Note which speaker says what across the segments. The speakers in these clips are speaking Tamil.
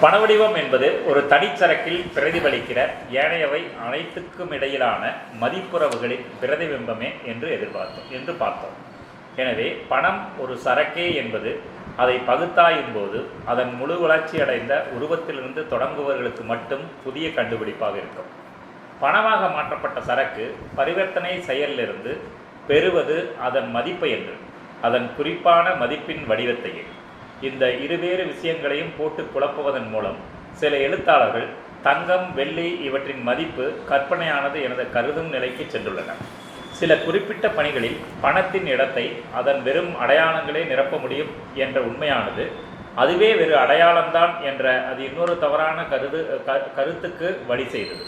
Speaker 1: பணவடிவம் என்பது ஒரு தனிச்சரக்கில் பிரதிபலிக்கிற ஏனையவை அனைத்துக்கும் இடையிலான மதிப்புறவுகளின் பிரதிபிம்பமே என்று பார்த்தோம். எனவே பணம் ஒரு சரக்கே என்பது அதை பகுத்தாயும் போது அதன் முழு வளர்ச்சி அடைந்த உருவத்திலிருந்து தொடங்குபவர்களுக்கு மட்டும் புதிய கண்டுபிடிப்பாக இருக்கும். பணமாக மாற்றப்பட்ட சரக்கு பரிவர்த்தனை செயலிலிருந்து பெறுவது அதன் மதிப்பை என்று, அதன் குறிப்பான மதிப்பின் வடிவத்தையே. இந்த இருவேறு விஷயங்களையும் போட்டு குழப்புவதன் மூலம் சில எழுத்தாளர்கள் தங்கம், வெள்ளி இவற்றின் மதிப்பு கற்பனையானது என கருதும் நிலைக்கு சென்றுள்ளனர். சில குறிப்பிட்ட பணிகளில் பணத்தின் இடத்தை அதன் வெறும் அடையாளங்களே நிரப்ப முடியும் என்ற உண்மையானது அதுவே வெறு அடையாளம்தான் என்ற அது இன்னொரு தவறான கருத்துக்கு வழி செய்தது.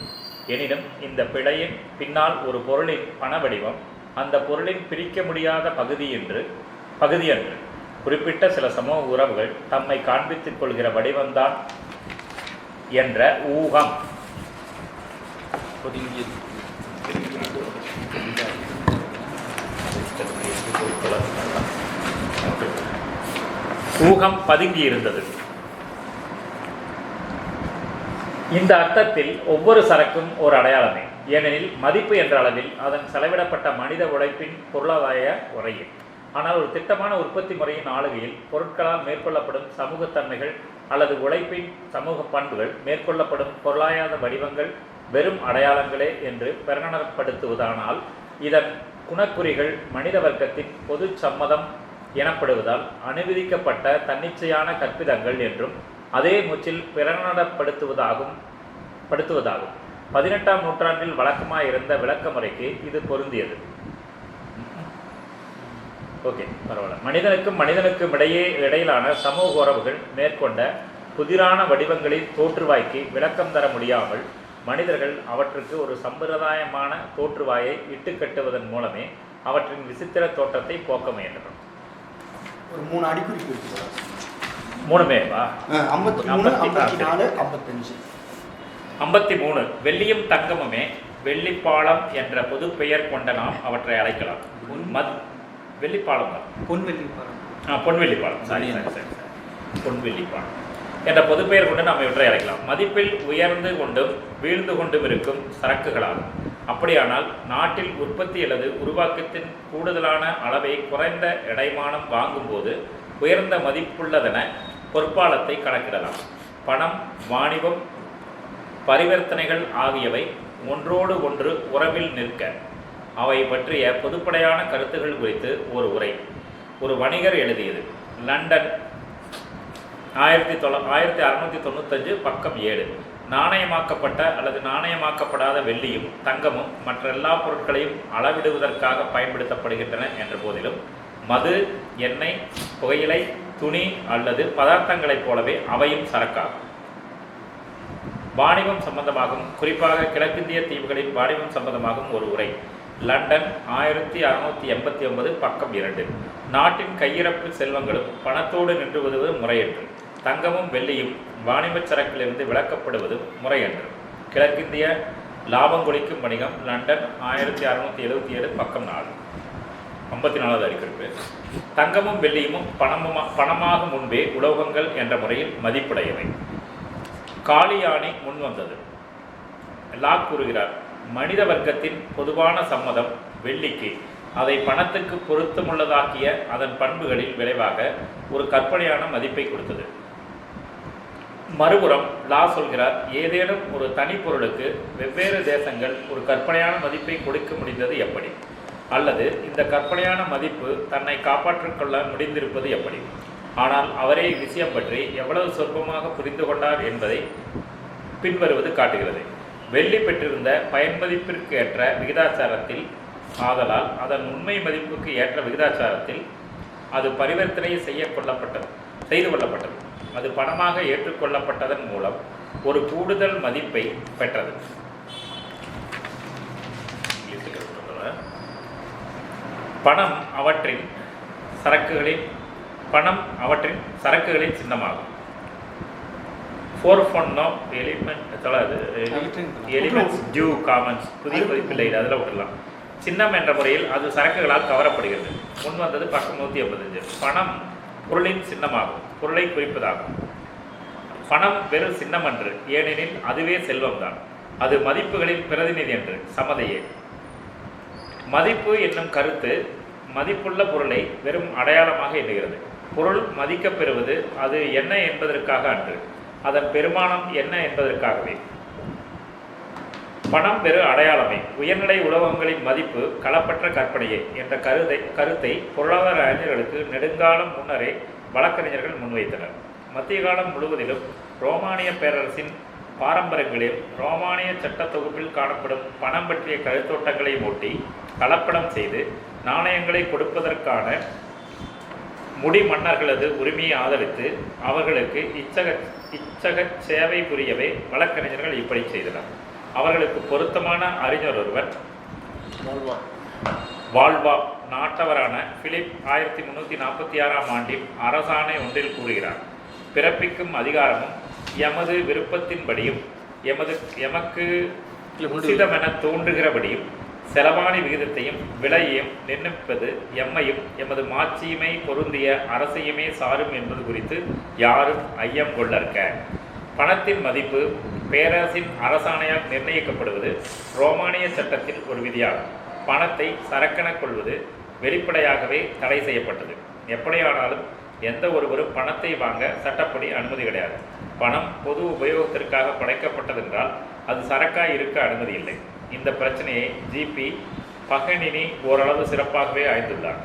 Speaker 1: எனினும் இந்த பிழையின் பின்னால் ஒரு பொருளின் பண வடிவம் அந்த பொருளின் பிரிக்க முடியாத பகுதி அன்று குறிப்பிட்ட சில சமூக உறவுகள் தம்மை காண்பித்துக் கொள்கிற வடிவம்தான் என்ற ஊகம் பதுங்கி இருந்தது. இந்த அர்த்தத்தில் ஒவ்வொரு சரக்கும் ஒரு அடையாளமே. ஏனெனில் மதிப்பு என்ற அளவில் அதன் செலவிடப்பட்ட மனித உழைப்பின் பொருளாதார உரையில். ஆனால் ஒரு திட்டமான உற்பத்தி முறையின் ஆளுகையில் பொருட்களால் மேற்கொள்ளப்படும் சமூகத்தன்மைகள் அல்லது உழைப்பின் சமூக பண்புகள் மேற்கொள்ளப்படும் பொருளாதார வடிவங்கள் வெறும் அடையாளங்களே என்று பிரகடனப்படுத்துவதானால் இதன் குணக்குறிகள் மனித வர்க்கத்தின் பொது சம்மதம் எனப்படுவதால் அனுமதிக்கப்பட்ட தன்னிச்சையான கற்பிதங்கள் என்றும் அதே மூச்சில் பிரகடனப்படுத்துவதாகும். 18ஆம் நூற்றாண்டில் வழக்கமாயிருந்த விளக்க முறைக்கு இது பொருந்தியது. மனிதனுக்கும் இடையிலான சமூக உறவுகள் மேற்கொண்ட புதிரான வடிவங்களின் தோற்றுவாய்க்கு விளக்கம் தர முடியாமல் மனிதர்கள் அவற்றுக்கு ஒரு சம்பிரதாயமான தோற்றுவாயை இட்டுக்கட்டுவதன் மூலமே அவற்றின் விசித்திர தோற்றத்தை போக்க முயன்றனர்.
Speaker 2: ஒரு 3 அடிக்குறி குறிப்பு
Speaker 1: 3 53 வெள்ளியும் தங்கமுமே வெள்ளிப்பாலம் என்ற பொது பெயர் கொண்ட நாம் அவற்றை அழைக்கலாம். வெள்ளிப்பாலம் தான் பொன்வெள்ளிப்பாலம் என்ற பொது பெயர் கொண்டு நாம் இவற்றை அழைக்கலாம். மதிப்பில் உயர்ந்து கொண்டும் வீழ்ந்து கொண்டும் இருக்கும் சரக்குகளாகும். அப்படியானால் நாட்டில் உற்பத்தி அல்லது உருவாக்கத்தின் கூடுதலான அளவை குறைந்த எடைமானம் வாங்கும்போது உயர்ந்த மதிப்புள்ளதென பொற்பாலத்தை கணக்கிடலாம். பணம், வாணிபம், பரிவர்த்தனைகள் ஆகியவை ஒன்றோடு ஒன்று உறவில் நிற்க அவை பற்றிய பொதுப்படையான கருத்துகள் குறித்து ஒரு உரை ஒரு வணிகர் எழுதியது. லண்டன் 1695 பக்கம் 7. நாணயமாக்கப்பட்ட அல்லது நாணயமாக்கப்படாத வெள்ளியும் தங்கமும் மற்ற எல்லா பொருட்களையும் அளவிடுவதற்காக பயன்படுத்தப்படுகின்றன என்ற போதிலும் மது, எண்ணெய், புகையிலை, துணி அல்லது பதார்த்தங்களைப் போலவே அவையும் சரக்காகும். வாணிபம் சம்பந்தமாகவும் குறிப்பாக கிழக்கிந்திய தீவுகளின் வாணிபம் சம்பந்தமாகவும் ஒரு உரை லண்டன் 1689 பக்கம் 2. நாட்டின் கையிருப்பு செல்வங்களும் பணத்தோடு நின்று வருவது முறையன்று. தங்கமும் வெள்ளியும் வாணிபச் சரக்கிலிருந்து விலக்கப்படுவது முறையன்று. கிழக்கிந்திய லாபங்கொழிக்கும் வணிகம் லண்டன் 1677 பக்கம் 4. 54வது அறிவிப்பு. தங்கமும் வெள்ளியும் பணமாக முன்பே உலோகங்கள் என்ற முறையில் மதிப்புடையவை. காளியானி முன் வந்தது. லாக் கூறுகிறார், மனித வர்க்கத்தின் பொதுவான சம்மதம் வெள்ளிக்கு அதை பணத்துக்கு பொருத்தமுள்ளதாக்கிய அதன் பண்புகளில் விளைவாக ஒரு கற்பனையான மதிப்பை கொடுத்தது. மறுபுறம் லா சொல்கிறார், ஏதேனும் ஒரு தனி பொருளுக்கு வெவ்வேறு தேசங்கள் ஒரு கற்பனையான மதிப்பை கொடுக்க முடிந்தது எப்படி, அல்லது இந்த கற்பனையான மதிப்பு தன்னை காப்பாற்றிக் கொள்ள முடிந்திருப்பது எப்படி. ஆனால் அவரே விஷயம் பற்றி எவ்வளவு சொற்பமாக புரிந்து கொண்டார் என்பதை பின்வருவது காட்டுகிறது. வெள்ளி பெற்றிருந்த பயன்மதிப்பிற்கு ஏற்ற விகிதாச்சாரத்தில் ஆதலால் அதன் உண்மை மதிப்புக்கு ஏற்ற விகிதாச்சாரத்தில் அது பரிவர்த்தனை செய்து கொள்ளப்பட்டது. அது பணமாக ஏற்றுக்கொள்ளப்பட்டதன் மூலம் ஒரு கூடுதல் மதிப்பை பெற்றது. பணம் அவற்றின் சரக்குகளின் சின்னமாகும். எலிமெண்ட்ஸ் டியூ காமன்ஸ் புதிய பதிப்பில்லை, அதில் விட்டுடலாம். சின்னம் என்ற முறையில் அது சரக்குகளால் கவரப்படுகிறது. முன் வந்தது பக்கம் 185. பணம் பொருளின் சின்னமாகும், பொருளை குறிப்பதாகும். பணம் வெறும் சின்னம் அன்று, ஏனெனில் அதுவே செல்வம்தான். அது மதிப்புகளின் பிரதிநிதி என்று சமதையே. மதிப்பு என்னும் கருத்து மதிப்புள்ள பொருளை வெறும் அடையாளமாக எண்ணுகிறது. பொருள் மதிக்கப் பெறுவது அது என்ன என்பதற்காக அன்று, அதன் பெருமானம் என்ன என்பதற்காகவே. பணம் வெறும் அடையாளமே. உயர்நிலை உலகங்களின் மதிப்பு களப்பற்ற கற்பனையே என்ற கருத்தை பொருளாதார அறிஞர்களுக்கு நெடுங்காலம் முன்னரே வழக்கறிஞர்கள் முன்வைத்தனர். மத்திய காலம் முழுவதிலும் ரோமானிய பேரரசின் பாரம்பரியங்களில் ரோமானிய சட்ட தொகுப்பில் காணப்படும் பணம் பற்றிய கருத்தோட்டங்களை மூட்டி கலப்படம் செய்து நாணயங்களை கொடுப்பதற்கான முடி மன்னர்களது உரிமையை ஆதரித்து அவர்களுக்கு இச்சக சேவை புரியவே வழக்கறிஞர்கள் இப்படி செய்தனர். அவர்களுக்கு பொருத்தமான அறிஞர் ஒருவர் வால்வா நாட்டவரான பிலிப் 1346ஆம் ஆண்டில் அரசாணை ஒன்றில் கூறுகிறார். பிறப்பிக்கும் அதிகாரமும் எமது விருப்பத்தின்படியும் எமக்கு உசிதமென தோன்றுகிறபடியும் செலவாணி விகிதத்தையும் விலையையும் நிர்ணயிப்பது எம்மையும் எமது மாட்சியுமை பொருந்திய அரசையுமே சாரும் என்பது குறித்து யாரும் ஐயம் கொள்ளற்க. பணத்தின் மதிப்பு பேரரசின் அரசாணையால் நிர்ணயிக்கப்படுவது ரோமானிய சட்டத்தில் ஒரு விதியாகும். பணத்தை சரக்கென கொள்வது வெளிப்படையாகவே தடை செய்யப்பட்டது. எப்படியானாலும் எந்த ஒருவரும் பணத்தை வாங்க சட்டப்படி அனுமதி கிடையாது. பணம் பொது உபயோகத்திற்காக படைக்கப்பட்டதென்றால் அது சரக்காய் இருக்க அனுமதி இல்லை. இந்த பிரச்சனையை ஜிபி பகனினி ஓரளவு சிறப்பாகவே ஆய்ந்துள்ளார்.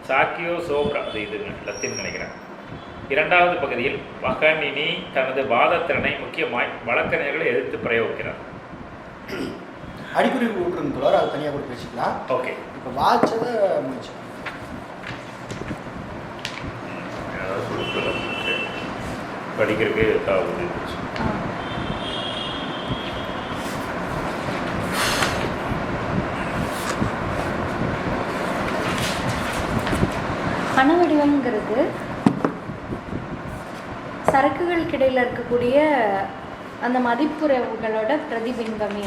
Speaker 1: சாக்கியோ சோப்ரா, அது இது லத்தின் நினைக்கிறேன். இரண்டாவது பகுதியில் பகனினி தனது வாதத்திறனை முக்கியமாய் வழக்கறிஞர்களை எதிர்த்து பிரயோகிக்கிறார்.
Speaker 2: அடிக்குறிப்பு விட்டுருந்தோர் அது தனியாக கூட பேசிக்கலாம்.
Speaker 1: ஓகே,
Speaker 2: இப்போ வாட்சதை முடிச்சு
Speaker 1: படிக்கிறதுக்கு
Speaker 3: பண வடிவம்ங்கிறது சரக்குகளுக்கிடையில் இருக்கக்கூடிய அந்த மதிப்புறவுகளோட பிரதிபிம்பமே.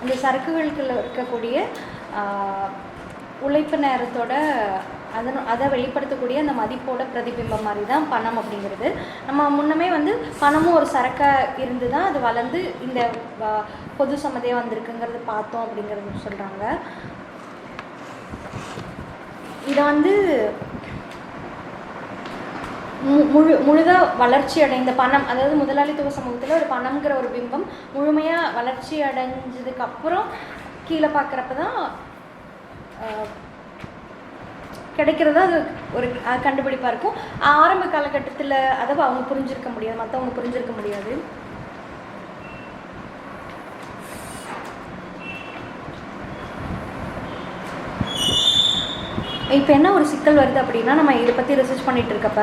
Speaker 3: அந்த சரக்குகளுக்குள்ள இருக்கக்கூடிய உழைப்பு நேரத்தோட அதை வெளிப்படுத்தக்கூடிய அந்த மதிப்போட பிரதிபிம்பம் மாதிரி தான் பணம் அப்படிங்கிறது. நம்ம முன்னமே பணமும் ஒரு சரக்காக இருந்து தான் அது வளர்ந்து இந்த பொது சமதியாக வந்திருக்குங்கிறது பார்த்தோம் அப்படிங்கிறது சொல்கிறாங்க. இதை முழுதாக வளர்ச்சி அடைந்த பணம், அதாவது முதலாளித்துவ சமூகத்தில் ஒரு பணம்ங்கிற ஒரு பிம்பம் முழுமையாக வளர்ச்சி அடைஞ்சதுக்கு அப்புறம் கீழே பார்க்குறப்ப தான் கிடைக்கிறதா அது ஒரு கண்டுபிடிப்பாக இருக்கும். ஆரம்ப காலகட்டத்தில் அதை அவங்க புரிஞ்சிருக்க முடியாது, மற்றவங்க புரிஞ்சிருக்க முடியாது. இப்போ என்ன ஒரு சிக்கல் வருது அப்படின்னா, நம்ம இதை பற்றி ரிசர்ச் பண்ணிகிட்டு இருக்கப்ப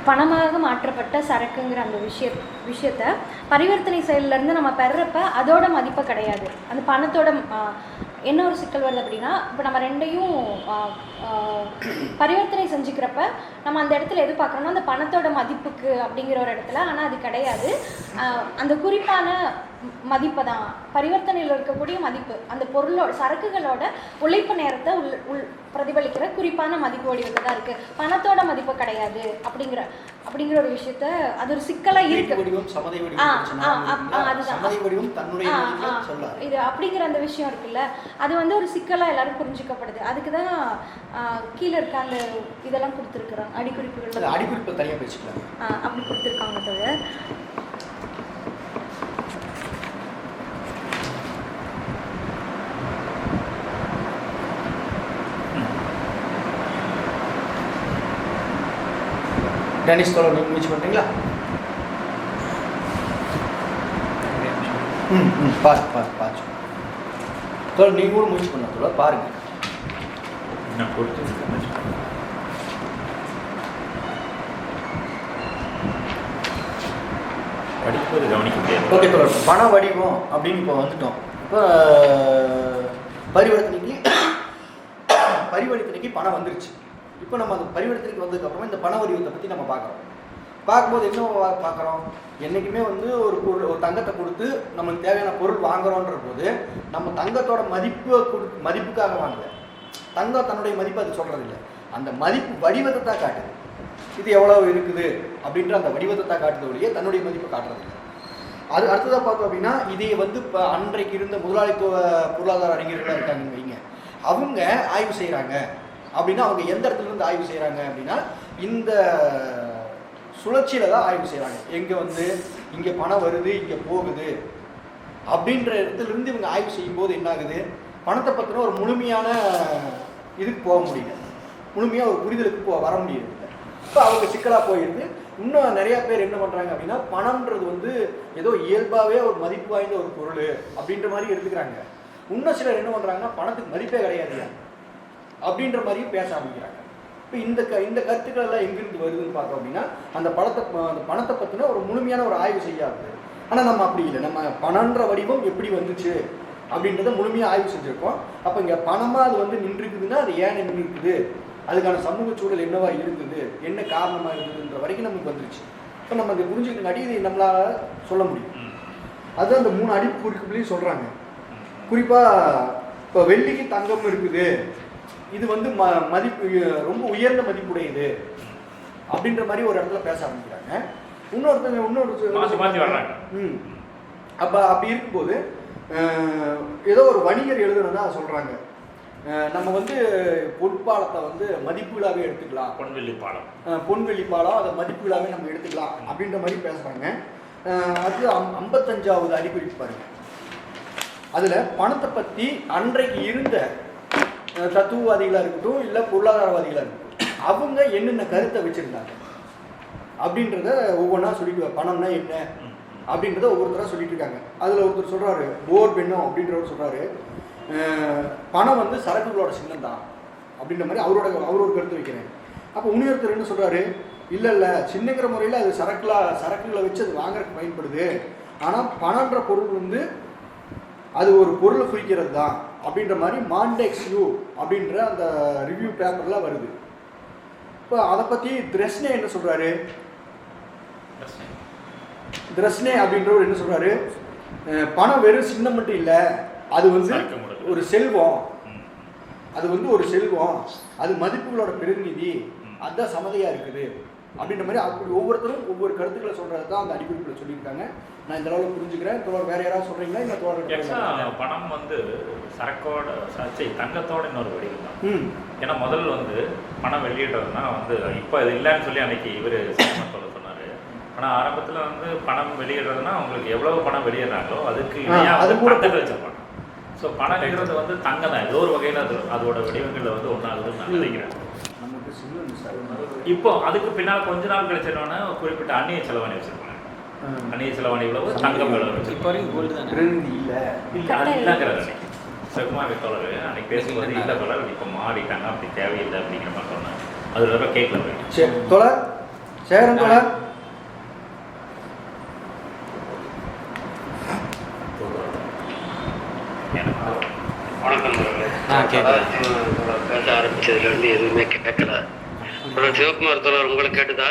Speaker 3: பணமாக மாற்றப்பட்ட சரக்குங்கிற அந்த விஷயத்தை பரிவர்த்தனை செயலிலேருந்து நம்ம பெறப்ப அதோட மதிப்பு கிடையாது. அந்த பணத்தோட என்ன ஒரு சிக்கல் வருது அப்படின்னா, இப்போ நம்ம ரெண்டையும் பரிவர்த்தனை செஞ்சுக்கிறப்ப நம்ம அந்த இடத்துல எது பார்க்குறோம்னா அந்த பணத்தோட மதிப்புக்கு அப்படிங்கிற ஒரு இடத்துல, ஆனால் அது கிடையாது. அந்த குறிப்பான மதிப்பை தான் பரிவர்த்தனையில் இருக்கக்கூடிய மதிப்பு, அந்த பொருளோட சரக்குகளோட உழைப்பு நேரத்தை பிரதிபலிக்கிற குறிப்பான மதிப்பு வடிவத்தை தான் இருக்குது. பணத்தோட மதிப்பு கிடையாது அப்படிங்கிற ஒரு விஷயத்த அது ஒரு சிக்கலாக இருக்கு. இது அப்படிங்கிற அந்த விஷயம் இருக்குல்ல, அது ஒரு சிக்கலாக எல்லாரும் புரிஞ்சுக்கப்படுது. அதுக்கு தான் கீழே இருக்க அந்த இதெல்லாம் கொடுத்துருக்குறாங்க, அடிக்குறிப்புகள்
Speaker 2: தனியாக பேசிக்கலாம்
Speaker 3: அப்படி கொடுத்துருக்காங்க. தவிர
Speaker 2: டெனிஸ் தோழர் நீங்கள் முயற்சி பண்ணுறீங்களா? பார்த்து தோழர் நீங்கள் கூட முயற்சி பண்ண தோழர் பாருங்கள்.
Speaker 1: நான் கொடுத்து படிப்பது கவனிக்க முடியாது.
Speaker 2: ஓகே தோழர், பண வடிவம் அப்படின்னு இப்போ வந்துட்டோம். இப்போ பரிவர்த்தனைக்கு பணம் வந்துருச்சு. இப்போ நம்ம அந்த பரிவர்த்தனைக்கு வந்ததுக்கப்புறமா இந்த பண வடிவத்தை பற்றி நம்ம பார்க்குறோம். பார்க்கும்போது என்ன பார்க்குறோம், என்றைக்குமே வந்து ஒரு பொருள், ஒரு தங்கத்தை கொடுத்து நமக்கு தேவையான பொருள் வாங்குறோன்ற போது நம்ம தங்கத்தோட மதிப்புக்காக வாங்கல. தங்கம் தன்னுடைய மதிப்பு அது சொல்கிறது இல்லை, அந்த மதிப்பு வடிவத்தை தான் காட்டுது. இது எவ்வளோ இருக்குது அப்படின்ற அந்த வடிவத்தை தான் காட்டுது ஒழிய தன்னுடைய மதிப்பை காட்டுறது இல்லை. அது அடுத்ததாக பார்த்தோம் அப்படின்னா, இதே வந்து இப்போ அன்றைக்கு இருந்த முதலாளித்துவ பொருளாதார அறிஞர்களாக இருக்காங்கன்னு வைங்க, அவங்க ஆய்வு செய்கிறாங்க அப்படின்னா அவங்க எந்த இடத்துல இருந்து ஆய்வு செய்கிறாங்க அப்படின்னா இந்த சுழற்சியில் தான் ஆய்வு செய்கிறாங்க. எங்கே வந்து இங்கே பணம் வருது இங்கே போகுது அப்படின்ற இடத்துலேருந்து இவங்க ஆய்வு செய்யும்போது என்ன ஆகுது, பணத்தை பற்றின ஒரு முழுமையான இதுக்கு போக முடியல, முழுமையாக ஒரு புரிதலுக்கு வர முடியல. இப்போ அவங்க சிக்கலாக போயிடுது. இன்னும் நிறையா பேர் என்ன பண்ணுறாங்க அப்படின்னா, பணம்ன்றது வந்து ஏதோ இயல்பாகவே ஒரு மதிப்பு வாய்ந்த ஒரு பொருள் அப்படின்ற மாதிரி எடுத்துக்கிறாங்க. இன்னும் சிலர் என்ன பண்ணுறாங்கன்னா, பணத்துக்கு மதிப்பே கிடையாது அப்படின்ற மாதிரியும் பேச ஆரம்பிக்கிறாங்க. இப்போ இந்த கருத்துக்கள் எல்லாம் எங்கிருந்து வருதுன்னு பார்த்தோம் அப்படின்னா, அந்த பணத்தை பற்றின ஒரு முழுமையான ஒரு ஆய்வு செய்யாது. ஆனால் நம்ம அப்படி இல்லை, நம்ம பணன்ற வடிவம் எப்படி வந்துச்சு அப்படின்றத முழுமையாக ஆய்வு செஞ்சுருக்கோம். அப்போ இங்கே பணமாக அது வந்து நின்றுக்குதுன்னா அது ஏன் நின்றுருக்குது, அதுக்கான சமூக சூழல் என்னவா இருந்தது, என்ன காரணமாக இருந்ததுன்ற வரைக்கும் நமக்கு வந்துருச்சு. இப்போ நம்ம அதை புரிஞ்சுக்கிட்டங்காட்டி இதை நம்மளால் சொல்ல முடியும். அதுதான் அந்த 3 அடிப்பு குறிப்புகளையும் சொல்கிறாங்க. குறிப்பாக இப்போ வெள்ளிக்கு தங்கம் இருக்குது, இது வந்து மதிப்பு ரொம்ப உயர்ந்த மதிப்புடையது அப்படின்ற மாதிரி ஒரு இடத்துல பேச ஆரம்பிக்கிறாங்க. இன்னொரு அப்போ அப்படி இருக்கும்போது ஏதோ ஒரு வணிகர் எழுதுனதா சொல்கிறாங்க, நம்ம வந்து பொற்பாலத்தை வந்து மதிப்புகளாகவே எடுத்துக்கலாம், பொன்வெள்ளி பாலம் அதை மதிப்புகளாகவே நம்ம எடுத்துக்கலாம் அப்படின்ற மாதிரி பேசுகிறாங்க. அது 55வது அடிக்குறிப்பு பாருங்க. அதில் பணத்தை பற்றி அன்றைக்கு இருந்த தத்துவவாதிகளாக இருக்கட்டும் இல்லை பொருளாதாரவாதிகளாக இருக்கட்டும் அவங்க என்னென்ன கருத்தை வச்சுருந்தாங்க அப்படின்றத ஒவ்வொன்றா சொல்லிட்டு, பணம்னா என்ன அப்படின்றத ஒவ்வொருத்தராக சொல்லிட்டு இருக்காங்க. அதில் ஒருத்தர் சொல்கிறாரு, போர் பெண்ணும் அப்படின்றவர் சொல்கிறாரு, பணம் வந்து சரக்குகளோட சின்னம் தான் அப்படின்ற மாதிரி அவர் ஒரு கருத்து வைக்கிறேன். அப்போ இன்னொருத்தர் என்ன சொல்கிறாரு, இல்லை சின்னங்கிற முறையில் அது சரக்குகளை வச்சு அது வாங்குறதுக்கு பயன்படுது, ஆனால் பணன்ற பொருள் வந்து அது ஒரு பொருளை குறிக்கிறது தான் அப்படின்ற மாதிரி மாண்டெக்ஸ்யூ அப்படின்ற அந்த ரிவ்யூ பேப்பரில் வருது. இப்போ அதை பற்றி திரஸ்னே என்ன சொல்கிறாரு, திரஸ்னே அப்படின்றவர் என்ன சொல்கிறாரு, பணம் வெறும் சின்னம் மட்டும் இல்லை, அது வந்து ஒரு செல்வம், அது வந்து ஒரு செல்வம், அது மதிப்புகளோட பிரதிநிதி, அதுதான் சமதையாக இருக்குது அப்படின்ற மாதிரி அப்படி ஒவ்வொருத்தரும் ஒவ்வொரு கருத்துக்களை சொல்கிறது தான் அந்த அடிக்குறிப்பில் சொல்லியிருக்காங்க. நான் இந்த அளவில் புரிஞ்சுக்கிறேன். வேறு யாராவது சொல்கிறீங்களா? இந்த
Speaker 1: பணம் வந்து சரக்கோட தங்கத்தோட இன்னொரு வடிவம் தான். ஏன்னா முதல்ல வந்து பணம் வெளியிடுறதுனா வந்து இப்போ இது இல்லைன்னு சொல்லி அன்னைக்கு இவர் சொல்ல சொன்னார். ஆனால் ஆரம்பத்தில் வந்து பணம் வெளியிடுறதுனா அவங்களுக்கு எவ்வளவு பணம் வெளியிடுறாங்களோ அதுக்கு அது பணத்துக்கு வச்சிருப்பாங்க. ஸோ பணங்கிறது வந்து தங்கம் தான், ஏதோ ஒரு வகையில் அதோட வடிவங்களில் வந்து ஒன்றாகுதுன்னு நான் நினைக்கிறேன். இப்போ அதுக்கு பின்னால் கொஞ்ச நாள் கழிச்சோன்னா குறிப்பிட்ட அந்நிய செலவாணி வச்சிருப்பாங்க. அந்நிய செலவாணி இவ்வளவு, தங்கம் எவ்வளவு, இப்போ இல்லைங்கிறது சுகுமார் தோழர் அன்னைக்கு பேசும்போது இல்லை தோழர் இப்போ மாறிட்டாங்க, அப்படி தேவையில்லை அப்படிங்கிற மாதிரி சொன்னாங்க. அதில் வர கேட்கல போயிட்டு
Speaker 2: தோழர் சேகரன் தோழர்
Speaker 4: பேச ஆரம்பிச்சதுலேருந்து எதுவுமே கேட்கல. சிவகுமார் தோழர் உங்களுக்கு கேட்டுதா?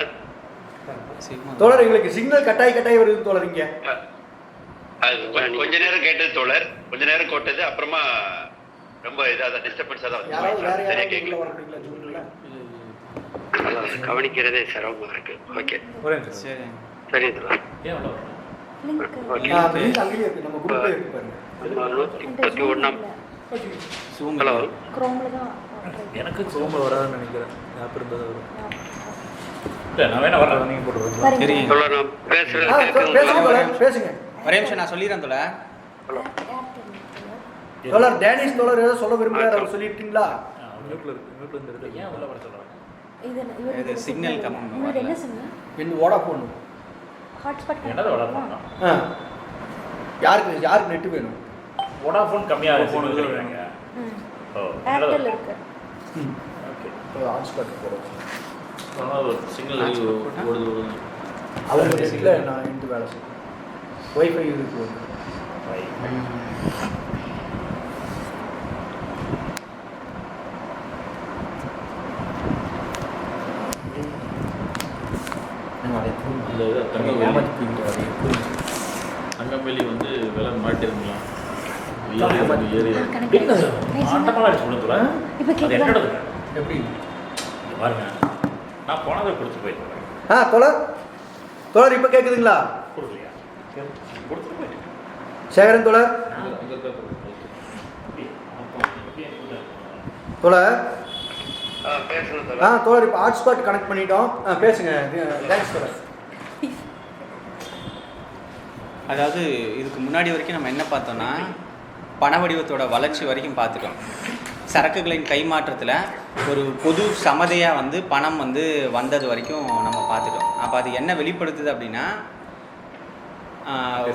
Speaker 2: தோழர் எங்களுக்கு சிக்னல் கட்டாய் வருது தோழர். இங்க
Speaker 4: கொஞ்ச நேரம் கேட்டது தோழர், கொஞ்ச நேரம் கோட்டது, அப்புறமா ரொம்ப இதாக டிஸ்டர்பன்ஸாக தான் சரியா கேட்கல. கவனிக்கிறதே சிரமமாக இருக்கு. ஓகே சரி தோழர். 131 ஹலோ
Speaker 5: எனக்கு சோம்பல் வராதுன்னு நினைக்கிறேன். ஆப் இருந்தது
Speaker 1: நான் வேணா வரல, நீங்கள் போட்டு
Speaker 2: பேசுங்க.
Speaker 6: ஒரே நிமிஷம் நான் சொல்லிடுறேன் தோழர்.
Speaker 2: தோழர் டேனிஷ் தோழர் ஏதோ சொல்ல விரும்புகிறார், அவர் சொல்லியிருக்கீங்களா?
Speaker 1: ஏன் உள்ள வர சொல்கிறாங்க?
Speaker 6: இது சிக்னல் கம்மி.
Speaker 3: என்ன சொன்னா
Speaker 2: இந்த வோடாஃபோன்
Speaker 3: ஹாட்ஸ்பாட்
Speaker 1: என்னது வோடாஃபோன்?
Speaker 2: யாருக்கு நெட் வேணும்?
Speaker 1: வோடாஃபோன் கம்மியாக ஃபோன் வச்சுருக்காங்க.
Speaker 3: ஏர்டெல் இருக்கு.
Speaker 2: ஓகே ஹாட்ஸ்பாட் போடுறோம்.
Speaker 5: சிக்னல் ஓடுது.
Speaker 2: அவங்க நெட்டில் நான் இந்த வேலை செய்யணும். ஒய்ஃபை இருக்கு.
Speaker 5: இந்த தங்கவெளி வந்து விலை மாட்டிருக்கலாம் ஏறி
Speaker 1: ஆட்டமாக அடிச்சு கொடுத்துருவா
Speaker 3: இப்போ
Speaker 1: அது
Speaker 3: கேட்குதா?
Speaker 1: என்னோடது
Speaker 2: எப்படி
Speaker 1: பாருங்க நான் போனதை கொடுத்து போயிட்டு
Speaker 2: தோழர் இப்போ கேட்குதுங்களா?
Speaker 1: கொடுக்கலையா கொடுத்துட்டு போயிட்டு
Speaker 2: சேகரன் தோழர் தோழர்
Speaker 4: பேசணும்
Speaker 2: தோழர் இப்போ ஹாட்ஸ்பாட் கனெக்ட் பண்ணிட்டோம். பேசுங்க. தேங்க்ஸ் தோழர்.
Speaker 6: அதாவது இதுக்கு முன்னாடி வரைக்கும் நம்ம என்ன பார்த்தோம்னா பண வடிவத்தோட வளர்ச்சி வரைக்கும் பார்த்துட்டோம். சரக்குகளின் கைமாற்றத்தில் ஒரு பொது சமதையாக வந்து பணம் வந்து வந்தது வரைக்கும் நம்ம பார்த்துட்டோம். அப்போ அது என்ன வெளிப்படுத்துது அப்படின்னா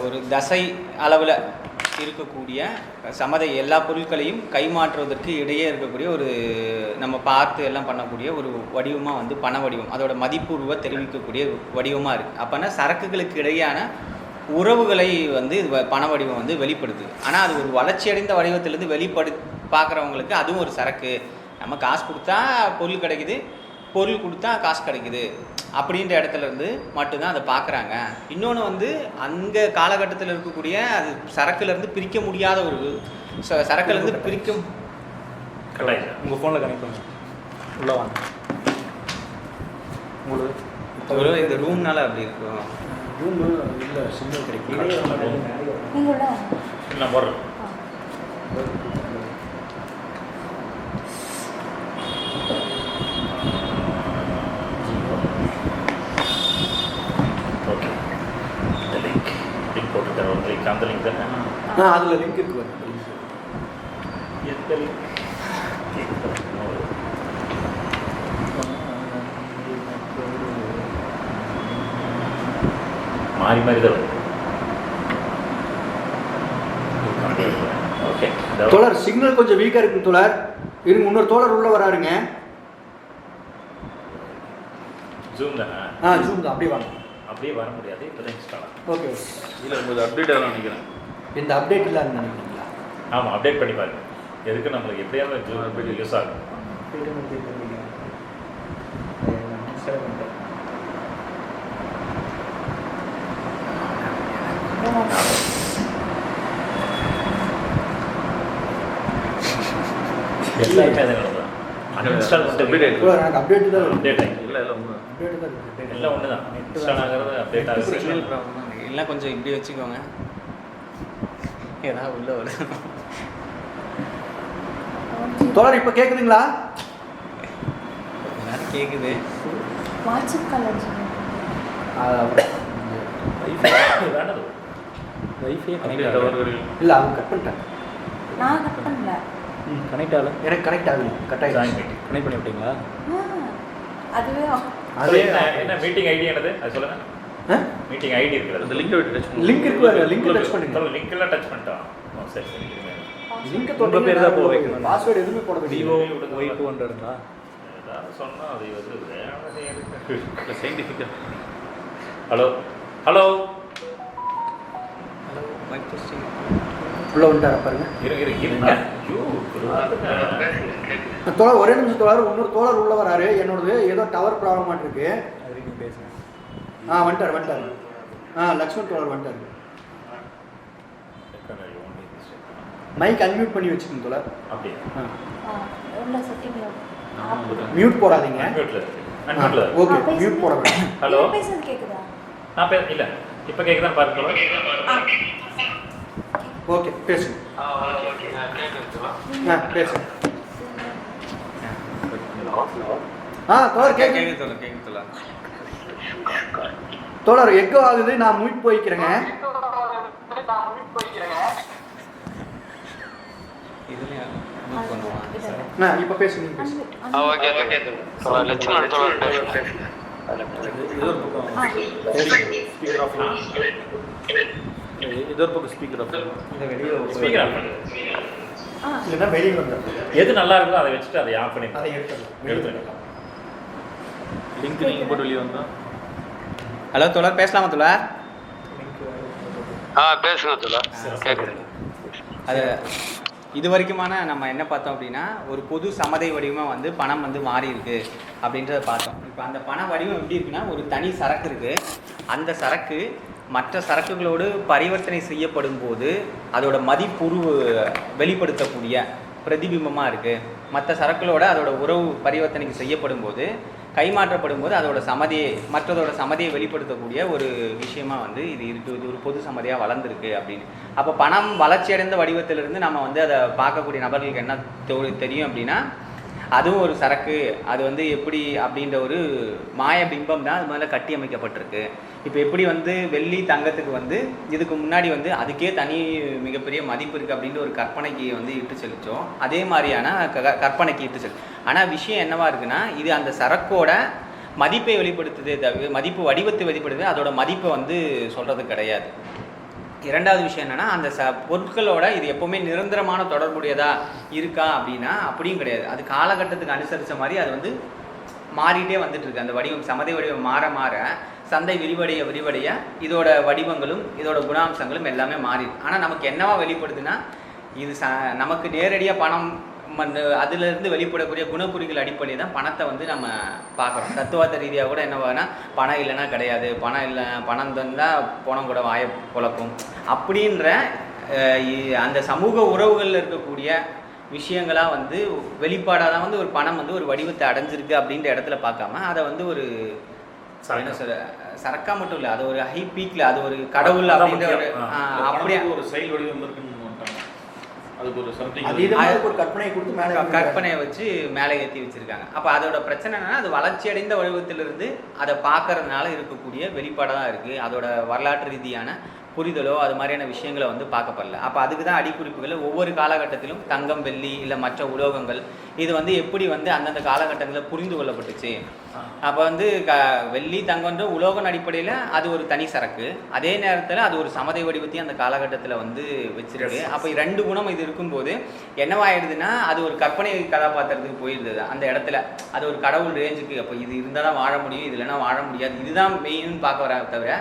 Speaker 6: ஒரு தசை அளவில் இருக்கக்கூடிய சமதை எல்லா பொருட்களையும் கைமாற்றுவதற்கு இடையே இருக்கக்கூடிய ஒரு நம்ம பார்த்து எல்லாம் பண்ணக்கூடிய ஒரு வடிவமாக வந்து பண வடிவம் அதோட மதிப்புருவை தெரிவிக்கக்கூடிய வடிவமாக இருக்குது. அப்போனா சரக்குகளுக்கு இடையான உறவுகளை வந்து இது பண வடிவம் வந்து வெளிப்படுத்துது. ஆனால் அது ஒரு வளர்ச்சியடைந்த வடிவத்திலேருந்து பார்க்குறவங்களுக்கு அதுவும் ஒரு சரக்கு. நம்ம காசு கொடுத்தா பொருள் கிடைக்குது, பொருள் கொடுத்தா காசு கிடைக்குது அப்படின்ற இடத்துலேருந்து மட்டும்தான் அதை பார்க்குறாங்க. இன்னொன்று வந்து அந்த காலகட்டத்தில் இருக்கக்கூடிய அது சரக்குலேருந்து பிரிக்க முடியாத ஒரு சரக்குலேருந்து பிரிக்க
Speaker 5: உங்கள் ஃபோனில் கனெக்ட் பண்ணுங்க. உள்ளே வாங்க.
Speaker 6: உங்களுக்கு இந்த ரூம்னால அப்படி இருக்கும்.
Speaker 2: ரூம் இல்லை, சிக்னல் கிடைக்கும்.
Speaker 3: நீங்கள் உள்ள
Speaker 1: நான் போடுறேன். ஓகே இந்த லிங்க் போட்டுருக்கேன். ஒரு லிங்க் அந்த லிங்க் தானே
Speaker 2: அதில் லிங்க் இருக்கு.
Speaker 1: எந்த லிங்க் மாறி மாறி தான் வருது. ஓகே
Speaker 2: தோழர் சிக்னல் கொஞ்சம் வீக்காக இருக்குங்க தோழர். இருங்க, இன்னொரு தோழர் உள்ள வராருங்க.
Speaker 1: ஜூம் தானே?
Speaker 2: ஜூம் தான். அப்படியே வாங்க.
Speaker 1: அப்படியே வர முடியாது. இப்போ தான் இன்ஸ்டால் ஆகும்.
Speaker 2: ஓகே.
Speaker 5: இல்லை உங்களுக்கு அப்டேட் ஆகலாம் நினைக்கிறேன்.
Speaker 2: இந்த அப்டேட் இல்லாமல் நினைக்கிறீங்களா?
Speaker 1: ஆமாம், அப்டேட் பண்ணி பாருங்க. எதுக்கு நம்மளுக்கு எப்படியாவது ஜூம் அப்டேட் யூஸ் ஆகும். எல்லாருமே அதை நடந்ததான். அன்இன்ஸ்டால் பண்ணிட்டு
Speaker 2: எனக்கு அப்டேட் தான் வரும்.
Speaker 1: அப்டேட் ஆகி
Speaker 5: இல்லை இல்லை ஒன்று
Speaker 2: அப்டேட் தான் இருக்கு.
Speaker 1: எல்லாம் ஒன்று தான். இன்ஸ்டால் ஆகிறது அப்டேட் ஆகுது.
Speaker 6: சிக்னல் ப்ராப்ளம் தான். எல்லாம் கொஞ்சம் இப்படி வச்சுக்கோங்க. ஏதாவது உள்ள வருது.
Speaker 2: தோழர் இப்போ கேட்குதுங்களா?
Speaker 6: எல்லாரும் கேட்குது.
Speaker 3: வாட்ஸ்அப் கால் அடிச்சுங்க.
Speaker 1: வேண்டது
Speaker 5: வைஃபை கனெக்ட் டவர்கள்
Speaker 2: இல்லை, அவங்க கட் பண்ணிட்டாங்க.
Speaker 3: நான் கட் பண்ணல.
Speaker 5: கனெக்ட் ஆகல.
Speaker 2: எனக்கு கனெக்ட் ஆகுது. கட் ஆகிடுச்சு.
Speaker 1: Join meeting.
Speaker 5: கனெக்ட் பண்ணி விட்டீங்களா?
Speaker 3: அதுவே
Speaker 1: அது என்ன மீட்டிங் ஐடி என்னது அது சொல்லுங்க. மீட்டிங் ஐடி இருக்கிறது.
Speaker 5: அந்த லிங்கை விட்டு டச் பண்ணுங்க.
Speaker 2: லிங்க் இருக்கு பாருங்க. லிங்க் டச் பண்ணுங்க.
Speaker 1: லிங்க் எல்லாம் டச் பண்ணிட்டோம். சரி சரி.
Speaker 2: லிங்க்
Speaker 5: உங்க பேர் தான் போக வைக்கணும்.
Speaker 2: பாஸ்வேர்டு எதுவுமே போட
Speaker 5: விவோ
Speaker 2: வேண்டியது.
Speaker 5: Y200 இருந்தா
Speaker 1: ஏதாவது சொன்னா அது வந்து வேலை இருக்கு.
Speaker 5: இல்லை சயின்டிஃபிக்காக.
Speaker 1: Hello hello
Speaker 6: mic testing.
Speaker 2: உள்ள வந்துட்டார பாருங்க.
Speaker 1: இருங்க. ஐயோ
Speaker 2: தோழர் ஒரே நிமிஷம் தோழர். இன்னொரு தோழர் உள்ள வராரு. என்னோடது ஏதோ டவர் ப்ராப்ளம் ஆட்டு இருக்கு.
Speaker 5: அது வரைக்கும் பேசுங்க.
Speaker 2: வந்துட்டார். லக்ஷ்மண் தோழர் வந்துட்டார். மைக் அன்மியூட் பண்ணி வச்சுக்கோங்க தோழர்.
Speaker 1: அப்படியே
Speaker 3: உள்ள செட்டிங்ல
Speaker 2: மியூட் போடாதீங்க.
Speaker 1: அன்மியூட்ல இருக்கு. அன்மியூட்ல இருக்கு.
Speaker 2: ஓகே, மியூட் போட வேண்டாம்.
Speaker 1: ஹலோ
Speaker 3: பேசுறது கேக்குதா?
Speaker 1: நான் இல்ல இப்போ கேக்குதா பாருங்க.
Speaker 2: ஓகே, பேசுங்க. பேசுங்க. தோழர்
Speaker 6: கேட்குது தோழர், கேட்குது தோழர்.
Speaker 2: தோழர் எக்கோ ஆகுது. நான் மியூட் போய்க்கிறேங்க.
Speaker 6: இதுலையும் மூவ் பண்ணுவான்.
Speaker 2: இப்போ பேசுங்க.
Speaker 4: ஓகே ஓகே லட்சுமணன் தோழர் பேசுங்க.
Speaker 5: இது ஒரு பக்கம் ஸ்பீக்கர் ஆஃப். இது ஒரு பக்கம் ஸ்பீக்கர் ஆஃப்.
Speaker 6: இந்த வெளியே
Speaker 1: ஸ்பீக்கர் ஆஃப் பண்ணு.
Speaker 2: இல்லைன்னா வெளியே வந்துடும்.
Speaker 1: எது நல்லா இருக்கோ அதை வச்சுட்டு அதை ஆஃப் பண்ணி
Speaker 2: அதை எடுத்துடலாம்.
Speaker 5: லிங்க் நீங்கள் போட்டு வெளியே வந்தால்.
Speaker 6: ஹலோ தோழர், பேசலாமா தோழர்?
Speaker 4: பேசுங்க தோழர். கேட்குது.
Speaker 6: அது இது வரைக்குமான நம்ம என்ன பார்த்தோம் அப்படின்னா ஒரு பொது சமதை வடிவமாக வந்து பணம் வந்து மாறி இருக்கு அப்படின்றத பார்த்தோம். இப்போ அந்த பண வடிவம் எப்படி இருக்குன்னா, ஒரு தனி சரக்கு இருக்குது. அந்த சரக்கு மற்ற சரக்குகளோடு பரிவர்த்தனை செய்யப்படும் போது அதோட மதிப்புருவு வெளிப்படுத்தக்கூடிய பிரதிபிம்பமாக இருக்குது. மற்ற சரக்குகளோட அதோட உறவு பரிவர்த்தனைக்கு செய்யப்படும் போது, கைமாற்றப்படும் போது அதோட சமதியை மற்றதோட சமதியை வெளிப்படுத்தக்கூடிய ஒரு விஷயமா வந்து இது இருக்குது. இது ஒரு பொது சமதியாக வளர்ந்துருக்கு அப்படின்னு. அப்போ பணம் வளர்ச்சியடைந்த வடிவத்திலிருந்து நம்ம வந்து அதை பார்க்கக்கூடிய நபர்களுக்கு என்ன தெரியும் அப்படின்னா, அதுவும் ஒரு சரக்கு, அது வந்து எப்படி அப்படின்ற ஒரு மாய பிம்பம் தான் அது மேலே கட்டி அமைக்கப்பட்டிருக்கு. இப்போ எப்படி வந்து வெள்ளி தங்கத்துக்கு வந்து இதுக்கு முன்னாடி வந்து அதுக்கே தனி மிகப்பெரிய மதிப்பு இருக்குது அப்படின்ற ஒரு கற்பனைக்கு வந்து இட்டு செலுத்தோம், அதே மாதிரியான கற்பனைக்கு இட்டு செலுத்தும். ஆனால் விஷயம் என்னவா இருக்குன்னா, இது அந்த சரக்கோட மதிப்பை வெளிப்படுத்துதே தவிர, மதிப்பு வடிவத்தை வெளிப்படுத்துது, அதோட மதிப்பை வந்து சொல்கிறது கிடையாது. இரண்டாவது விஷயம் என்னென்னா, அந்த பொருட்களோட இது எப்போவுமே நிரந்தரமான தொடர்புடையதாக இருக்கா அப்படின்னா அப்படியும் கிடையாது. அது காலகட்டத்துக்கு அனுசரித்த மாதிரி அது வந்து மாறிட்டே வந்துட்டுருக்கு. அந்த வடிவம் சமதை வடிவம் மாற மாற சந்தை விரிவடைய இதோட வடிவங்களும் இதோட குணாம்சங்களும் எல்லாமே மாறிடும். ஆனால் நமக்கு என்னவா வெளிப்படுதுன்னா, இது நமக்கு நேரடியாக பணம் அதிலிருந்து வெளிப்படக்கூடிய குணப்புரிகள் அடிப்படையில் தான் பணத்தை வந்து நம்ம பார்க்குறோம். தத்துவார்த்த ரீதியாக கூட என்னவானா, பணம் இல்லைன்னா கிடையாது, பணம் இல்லை, பணம் தந்தால் பணம் கூட வாயை குழப்பும் அப்படின்ற அந்த சமூக உறவுகளில் இருக்கக்கூடிய விஷயங்களாக வந்து வெளிப்பாடாக தான் வந்து ஒரு பணம் வந்து ஒரு வடிவத்தை அடைஞ்சிருக்கு அப்படின்ற இடத்துல பார்க்காம அதை வந்து ஒரு என்ன சொல்ற சரக்கா மட்டும் இல்லை, அது ஒரு ஹை பீக்கில், அது ஒரு கடவுள் அப்படின்ற ஒரு அப்படியே
Speaker 5: ஒரு செயல் வடிவம் இருக்குன்னு அதுக்கு ஒரு சம்திங்
Speaker 2: ஒரு கற்பனையை கொடுத்து மேலே
Speaker 6: கற்பனையை வச்சு மேலே ஏற்றி வச்சிருக்காங்க. அப்போ அதோட பிரச்சனை என்னன்னா, அது வளர்ச்சியடைந்த வடிவத்திலிருந்து அதை பார்க்கறதுனால இருக்கக்கூடிய வெளிப்பாடாக தான் இருக்குது. அதோட வரலாற்று ரீதியான புரிதலோ அது மாதிரியான விஷயங்களை வந்து பார்க்கப்படல. அப்போ அதுக்கு தான் அடிக்குறிப்புகள் ஒவ்வொரு காலகட்டத்திலும் தங்கம், வெள்ளி இல்லை மற்ற உலோகங்கள் இது வந்து எப்படி வந்து அந்தந்த காலகட்டங்களில் புரிந்து கொள்ளப்பட்டுச்சு. அப்போ வந்து வெள்ளி தங்கம்ன்ற உலோகம் அடிப்படையில் அது ஒரு தனி சரக்கு, அதே நேரத்தில் அது ஒரு சமதை வடிவத்தையும் அந்த காலகட்டத்தில் வந்து வச்சிருக்கு. அப்போ 2 குணம் இது இருக்கும்போது என்னவாயிடுதுன்னா, அது ஒரு கற்பனை கதாபாத்திரத்துக்கு போயிடுது அந்த இடத்துல. அது ஒரு கடவுள் ரேஞ்சுக்கு, அப்போ இது இருந்தால் தான் வாழ முடியும், இது இல்லைன்னா வாழ முடியாது, இதுதான் மெயின்னு பார்க்க வர தவிர,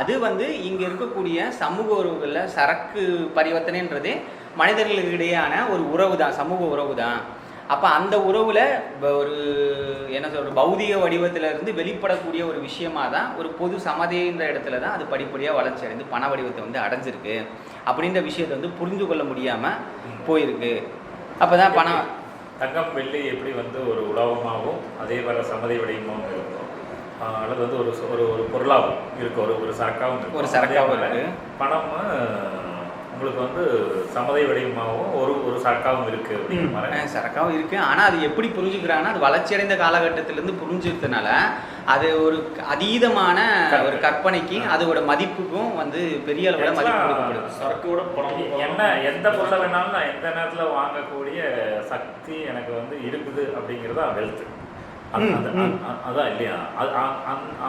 Speaker 6: அது வந்து இங்கே இருக்கக்கூடிய சமூக உறவுகளில் சரக்கு பரிவர்த்தனைன்றதே மனிதர்களுக்கு இடையான ஒரு உறவு தான், சமூக உறவு தான். அப்போ அந்த உறவில் ஒரு என்ன சொல்ற பௌதிக வடிவத்திலிருந்து வெளிப்படக்கூடிய ஒரு விஷயமாக தான் ஒரு பொது சமதைன்ற இடத்துல தான் அது படிப்படியாக வளர்ச்சி அடைந்து பண வடிவத்தை வந்து அடைஞ்சிருக்கு அப்படின்ற விஷயத்தை வந்து புரிந்து கொள்ள முடியாமல் போயிருக்கு. அப்போ தான் பணம்
Speaker 1: தங்கம் வெள்ளி எப்படி வந்து ஒரு உலோகமாகவும் அதே வர சமதை வடிவமாகவும் இருக்கும், அல்லது வந்து ஒரு ஒரு ஒரு பொருளாகவும் இருக்குது, ஒரு சரக்காகவும் இருக்குது.
Speaker 6: ஒரு சரக்காகவும் இருக்குது.
Speaker 1: பணம் உங்களுக்கு வந்து சமதை வடிவமாகவும் ஒரு சரக்காகவும் இருக்குது அப்படிங்கிற மாதிரி.
Speaker 6: சரக்காகவும் இருக்குது. ஆனால் அது எப்படி புரிஞ்சுக்கிறாங்கன்னா, அது வளர்ச்சியடைந்த காலகட்டத்திலேருந்து புரிஞ்சுக்கிறதுனால அது ஒரு அதீதமான ஒரு கற்பனைக்கு அதோட மதிப்புக்கும் வந்து பெரிய அளவில் மதிப்பு கொடுக்கப்படுது.
Speaker 5: சரக்கோட பணம்
Speaker 1: என்ன எந்த பொருளை வேணாலும் நான் எந்த நேரத்தில் வாங்கக்கூடிய சக்தி எனக்கு வந்து இருக்குது அப்படிங்கிறதா வெல்த். அதான் இல்லையா,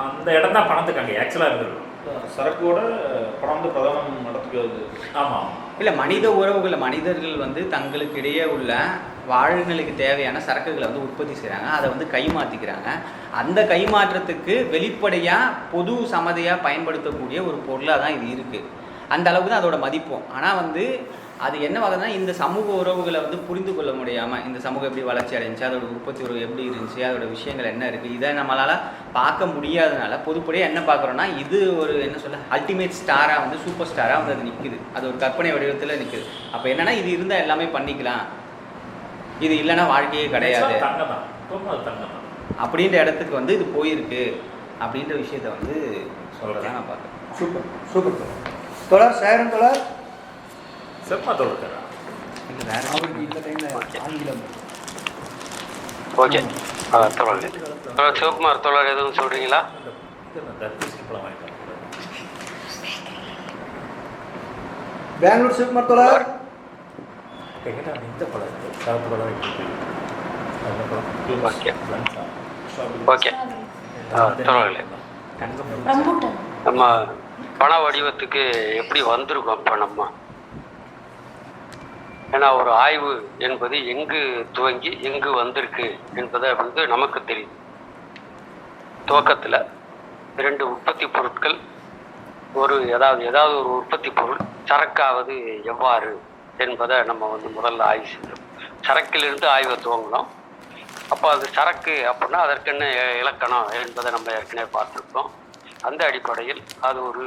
Speaker 1: அந்த இடம் தான் பணத்துக்கு அங்கே ஆக்சுவலாக இருந்துருக்கும்.
Speaker 5: சரக்கோட பணம் வந்து பிரதானம் நடத்துக்காது.
Speaker 1: ஆமாம்.
Speaker 6: இல்லை, மனித உறவுகள் மனிதர்கள் வந்து தங்களுக்கு இடையே உள்ள வாழ்நிலைக்கு தேவையான சரக்குகளை வந்து உற்பத்தி செய்கிறாங்க, அதை வந்து கைமாற்றிக்கிறாங்க. அந்த கைமாற்றத்துக்கு வெளிப்படையாக பொது சமதையாக பயன்படுத்தக்கூடிய ஒரு பொருளாக தான் இது இருக்குது. அந்த அளவுக்கு தான் அதோட மதிப்பும். ஆனால் வந்து அது என்ன வகைன்னா, இந்த சமூக உறவுகளை வந்து புரிந்து கொள்ள முடியாமல், இந்த சமூகம் எப்படி வளர்ச்சி அடைஞ்சி, அதோட உற்பத்தி உறவு எப்படி இருந்துச்சு, அதோட விஷயங்கள் என்ன இருக்குது, இதை நம்மளால் பார்க்க முடியாதனால பொதுப்படியாக என்ன பார்க்குறோன்னா, இது ஒரு என்ன சொல்ல அல்டிமேட் ஸ்டாராக வந்து சூப்பர் ஸ்டாராக வந்து அது நிற்குது. அது ஒரு கற்பனை வடிவத்தில் நிற்குது. அப்போ என்னென்னா, இது இருந்தால் எல்லாமே பண்ணிக்கலாம், இது இல்லைன்னா வாழ்க்கையே கிடையாது அப்படின்ற இடத்துக்கு வந்து இது போயிருக்கு அப்படின்ற விஷயத்த வந்து சொல்கிறதா நான் பார்க்குறேன்.
Speaker 2: சூப்பர் சூப்பர் தோழர் சேரன் தோழர்
Speaker 1: செப்பா தோழர்
Speaker 2: அவருக்கு இந்த டைமில் ஆங்கிலம்.
Speaker 4: ஓகே தோழர் சிவகுமார் தோழர் எதுவும் சொல்கிறீங்களா?
Speaker 2: பெங்களூர் சிவகுமார் தோழர்
Speaker 1: இந்த பழம்
Speaker 4: ஓகே ஓகே தோழர்களே, நம்ம பண வடிவத்துக்கு எப்படி வந்திருக்கோம் இப்போ நம்ம? ஏன்னா ஒரு ஆய்வு என்பது எங்கு துவங்கி எங்கு வந்திருக்கு என்பதை வந்து நமக்கு தெரியும். துவக்கத்தில் 2 உற்பத்தி பொருட்கள், ஏதாவது ஒரு உற்பத்தி பொருள் சரக்காவது எவ்வாறு என்பதை நம்ம வந்து முதல்ல ஆய்வு செய்யணும். சரக்கிலிருந்து ஆய்வை துவங்கணும். அப்போ அது சரக்கு அப்படின்னா அதற்கென்ன இலக்கணம் என்பதை நம்ம ஏற்கனவே பார்த்துருக்கோம். அந்த அடிப்படையில் அது ஒரு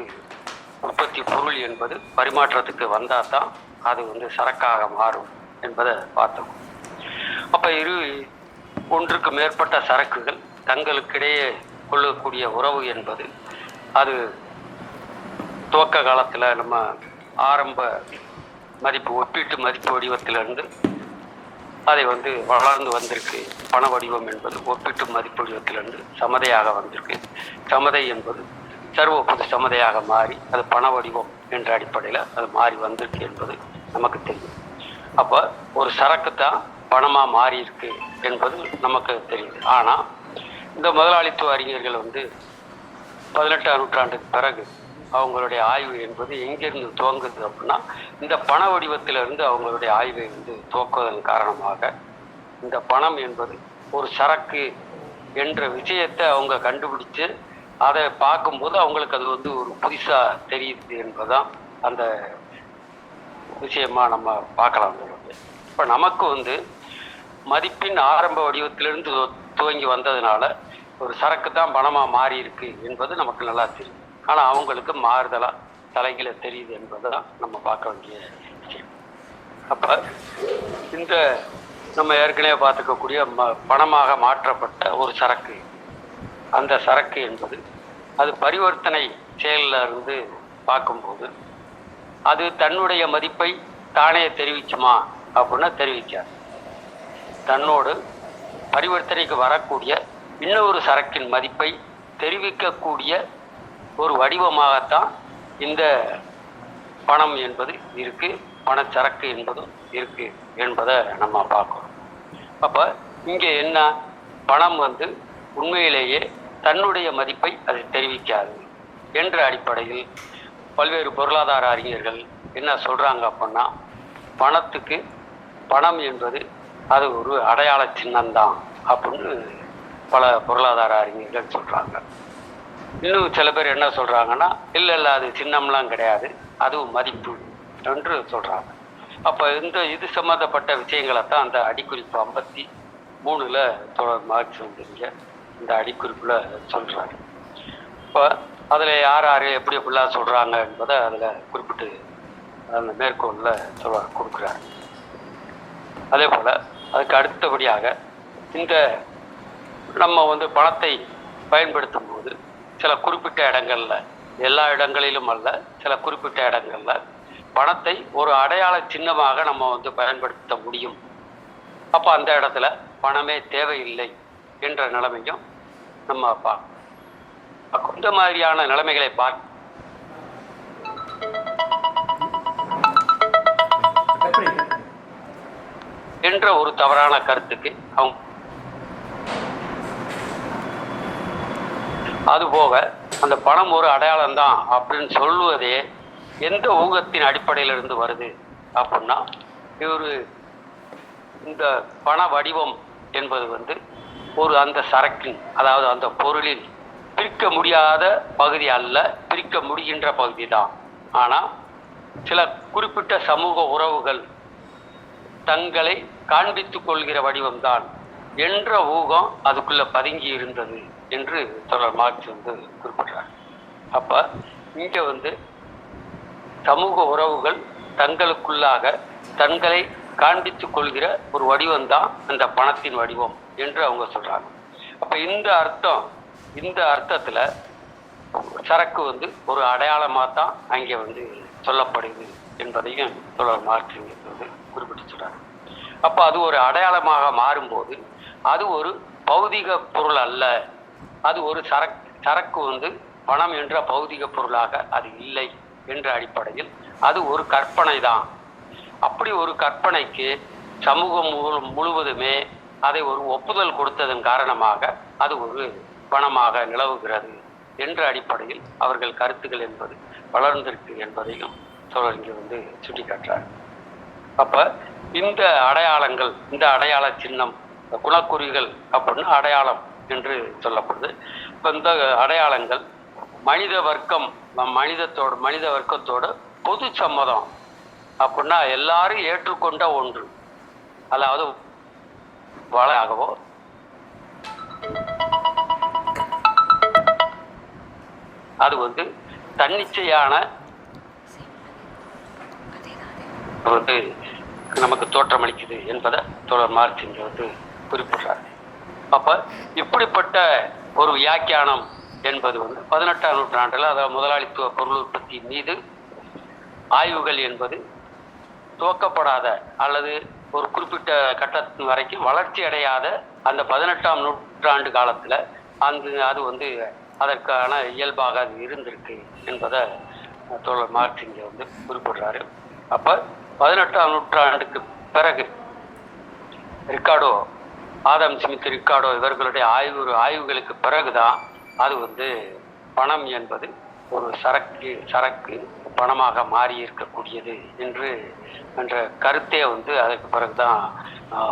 Speaker 4: உற்பத்தி பொருள் என்பது பரிமாற்றத்துக்கு வந்தால் தான் அது வந்து சரக்காக மாறும் என்பதை பார்த்தோம். அப்போ ஒன்றுக்கு மேற்பட்ட சரக்குகள் தங்களுக்கிடையே கொள்ளக்கூடிய உறவு என்பது அது துவக்க காலத்தில் நம்ம ஆரம்ப மதிப்பு ஒப்பீட்டு மதிப்பு வடிவத்திலிருந்து அதை வந்து வளர்ந்து வந்திருக்கு. பண வடிவம் என்பது ஒப்பீட்டு மதிப்பு வடிவத்திலிருந்து சமதையாக வந்திருக்கு. சமதை என்பது சர்வ பொது சமதையாக மாறி அது பண வடிவம் என்ற அடிப்படையில் அது மாறி வந்திருக்கு என்பது நமக்கு தெரியும். அப்போ ஒரு சரக்கு தான் பணமாக மாறி இருக்கு என்பது நமக்கு தெரியுது. ஆனால் இந்த முதலாளித்துவ அறிஞர்கள் வந்து 18ஆம் நூற்றாண்டுக்கு பிறகு அவங்களுடைய ஆய்வு என்பது எங்கிருந்து துவங்குது அப்படின்னா இந்த பண வடிவத்திலிருந்து அவங்களுடைய ஆய்வை வந்து துவக்குவதன் காரணமாக இந்த பணம் என்பது ஒரு சரக்கு என்ற விஷயத்தை அவங்க கண்டுபிடிச்சு அதை பார்க்கும்போது அவங்களுக்கு அது வந்து ஒரு புதுசாக தெரியுது என்பதுதான் அந்த விஷயமா நம்ம பார்க்கலாம். இப்போ நமக்கு வந்து மதிப்பின் ஆரம்ப வடிவத்திலிருந்து துவங்கி வந்ததுனால ஒரு சரக்கு தான் பணமாக மாறி இருக்கு என்பது நமக்கு நல்லா தெரியும். ஆனால் அவங்களுக்கு மாறுதலாக தலைகீழ தெரியுது என்பதை தான் நம்ம பார்க்க வேண்டிய விஷயம். அப்போ இந்த நம்ம ஏற்கனவே பார்த்துக்கக்கூடிய பணமாக மாற்றப்பட்ட ஒரு சரக்கு, அந்த சரக்கு என்பது அது பரிவர்த்தனை செயலில் இருந்து பார்க்கும்போது அது தன்னுடைய மதிப்பை தானே தெரிவிக்குமா அப்படின்னா தெரிவிக்காது. தன்னோடு பரிவர்த்தனைக்கு வரக்கூடிய இன்னொரு சரக்கின் மதிப்பை தெரிவிக்கக்கூடிய ஒரு வடிவமாகத்தான் இந்த பணம் என்பது இருக்கு, பணச்சரக்கு என்பதும் இருக்கு என்பதை நம்ம பார்க்கணும். அப்போ இங்கே என்ன, பணம் வந்து உண்மையிலேயே தன்னுடைய மதிப்பை அது தெரிவிக்காது என்ற அடிப்படையில் பல்வேறு பொருளாதார அறிஞர்கள் என்ன சொல்கிறாங்க அப்படின்னா பணத்துக்கு பணம் என்பது அது ஒரு அடையாள சின்னம்தான் அப்படின்னு பல பொருளாதார அறிஞர்கள் சொல்கிறாங்க. இன்னும் சில பேர் என்ன சொல்கிறாங்கன்னா இல்லை அது சின்னம்லாம் கிடையாது, அதுவும் மதிப்பு என்று சொல்கிறாங்க. அப்போ இது சம்மந்தப்பட்ட விஷயங்களை தான் அந்த அடிக்குறிப்பு 53 தொடர் மார்க்ஸ் வந்துங்க இந்த அடிக்குறிப்பில் சொல்கிறாரு. இப்போ அதில் யார் எப்படி எப்படிலாம் சொல்கிறாங்க என்பதை அதில் குறிப்பிட்டு அந்த மேற்கோளில் கொடுக்குறாரு. அதே போல் அதுக்கு அடுத்தபடியாக இந்த நம்ம வந்து பணத்தை பயன்படுத்தும் போது சில குறிப்பிட்ட இடங்களில், எல்லா இடங்களிலும் அல்ல, சில குறிப்பிட்ட இடங்களில் பணத்தை ஒரு அடையாள சின்னமாக நம்ம வந்து பயன்படுத்த முடியும். அப்போ அந்த இடத்துல பணமே தேவையில்லை என்ற நிலைமையும் நம்ம பார்க்கணும். இந்த மாதிரியான நிலைமைகளை என்ற ஒரு தவறான கருத்துக்கு அவங்க அதுபோக அந்த பணம் ஒரு அடையாளம் தான் அப்படின்னு சொல்லுவதே எந்த ஊகத்தின் அடிப்படையிலிருந்து வருது அப்படின்னா இந்த பண வடிவம் என்பது வந்து ஒரு அந்த சரக்கின், அதாவது அந்த பொருளில் பிரிக்க முடியாத பகுதி அல்ல, பிரிக்க முடிகின்ற பகுதி தான். ஆனால் சில குறிப்பிட்ட சமூக உறவுகள் தங்களை காண்பித்துக் கொள்கிற வடிவம்தான் என்ற ஊகம் அதுக்குள்ள பதுங்கி இருந்தது என்று தொடர் மார்க்ஸ் வந்து குறிப்பிடுறார். அப்போ இங்கே வந்து சமூக உறவுகள் தங்களுக்குள்ளாக தங்களை காண்பித்துக் கொள்கிற ஒரு வடிவம்தான் அந்த பணத்தின் வடிவம் என்று அவங்க சொல்கிறாங்க. அப்போ இந்த அர்த்தத்தில் சரக்கு வந்து ஒரு அடையாளமாக தான் அங்கே வந்து சொல்லப்படுது என்பதையும் தொடர் மார்க்ஸ் வந்து குறிப்பிட்டு சொல்கிறாங்க. அப்போ அது ஒரு அடையாளமாக மாறும்போது அது ஒரு பௌதிக பொருள் அல்ல, அது ஒரு சரக்கு வந்து பணம் என்ற பௌதிக பொருளாக அது இல்லை என்ற அடிப்படையில் அது ஒரு கற்பனை தான். அப்படி ஒரு கற்பனைக்கு சமூகம் முழுவதுமே அதை ஒரு ஒப்புதல் கொடுத்ததன் காரணமாக அது ஒரு பணமாக நிலவுகிறது என்ற அடிப்படையில் அவர்கள் கருத்துக்கள் என்பது வளர்ந்திருக்கு என்பதையும் இங்கே வந்து சுட்டி காட்டுறார். அப்போ இந்த அடையாளங்கள், இந்த அடையாள சின்னம், குணக்குறிகள் அப்படின்னு அடையாளம் என்று சொல்லப்படுது. இப்போ இந்த அடையாளங்கள் மனித வர்க்கத்தோட பொது சம்மதம் அப்படின்னா எல்லாரும் ஏற்றுக்கொண்ட ஒன்று, அதாவது வளமாகவோ அது வந்து தன்னிச்சையான வந்து நமக்கு தோற்றமளிக்குது என்பதை தோழர் மார்க்ஸ் இங்கே வந்து குறிப்பிடுறார். அப்ப இப்படிப்பட்ட ஒரு வியாக்கியானம் என்பது வந்து 18ஆம் நூற்றாண்டில், அதாவது முதலாளித்துவ பொருள் உற்பத்தி மீது ஆய்வுகள் என்பது துவக்கப்படாத அல்லது ஒரு குறிப்பிட்ட கட்டத்தின் வரைக்கும் வளர்ச்சி அடையாத அந்த 18ஆம் நூற்றாண்டு காலத்தில் அது வந்து அதற்கான இயல்பாக அது இருந்திருக்கு என்பதை தோழர் மார்க்ஸ் இங்கே வந்து குறிப்பிடுறாரு. அப்போ 18ஆம் நூற்றாண்டுக்கு பிறகு ரிக்கார்டோ, ஆதம் ஸ்மித், ரிக்கார்டோ இவர்களுடைய ஆய்வுகளுக்கு பிறகுதான் அது வந்து பணம் என்பது ஒரு சரக்கு பணமாக மாறி இருக்கக்கூடியது என்ற கருத்தே வந்து அதற்கு பிறகுதான்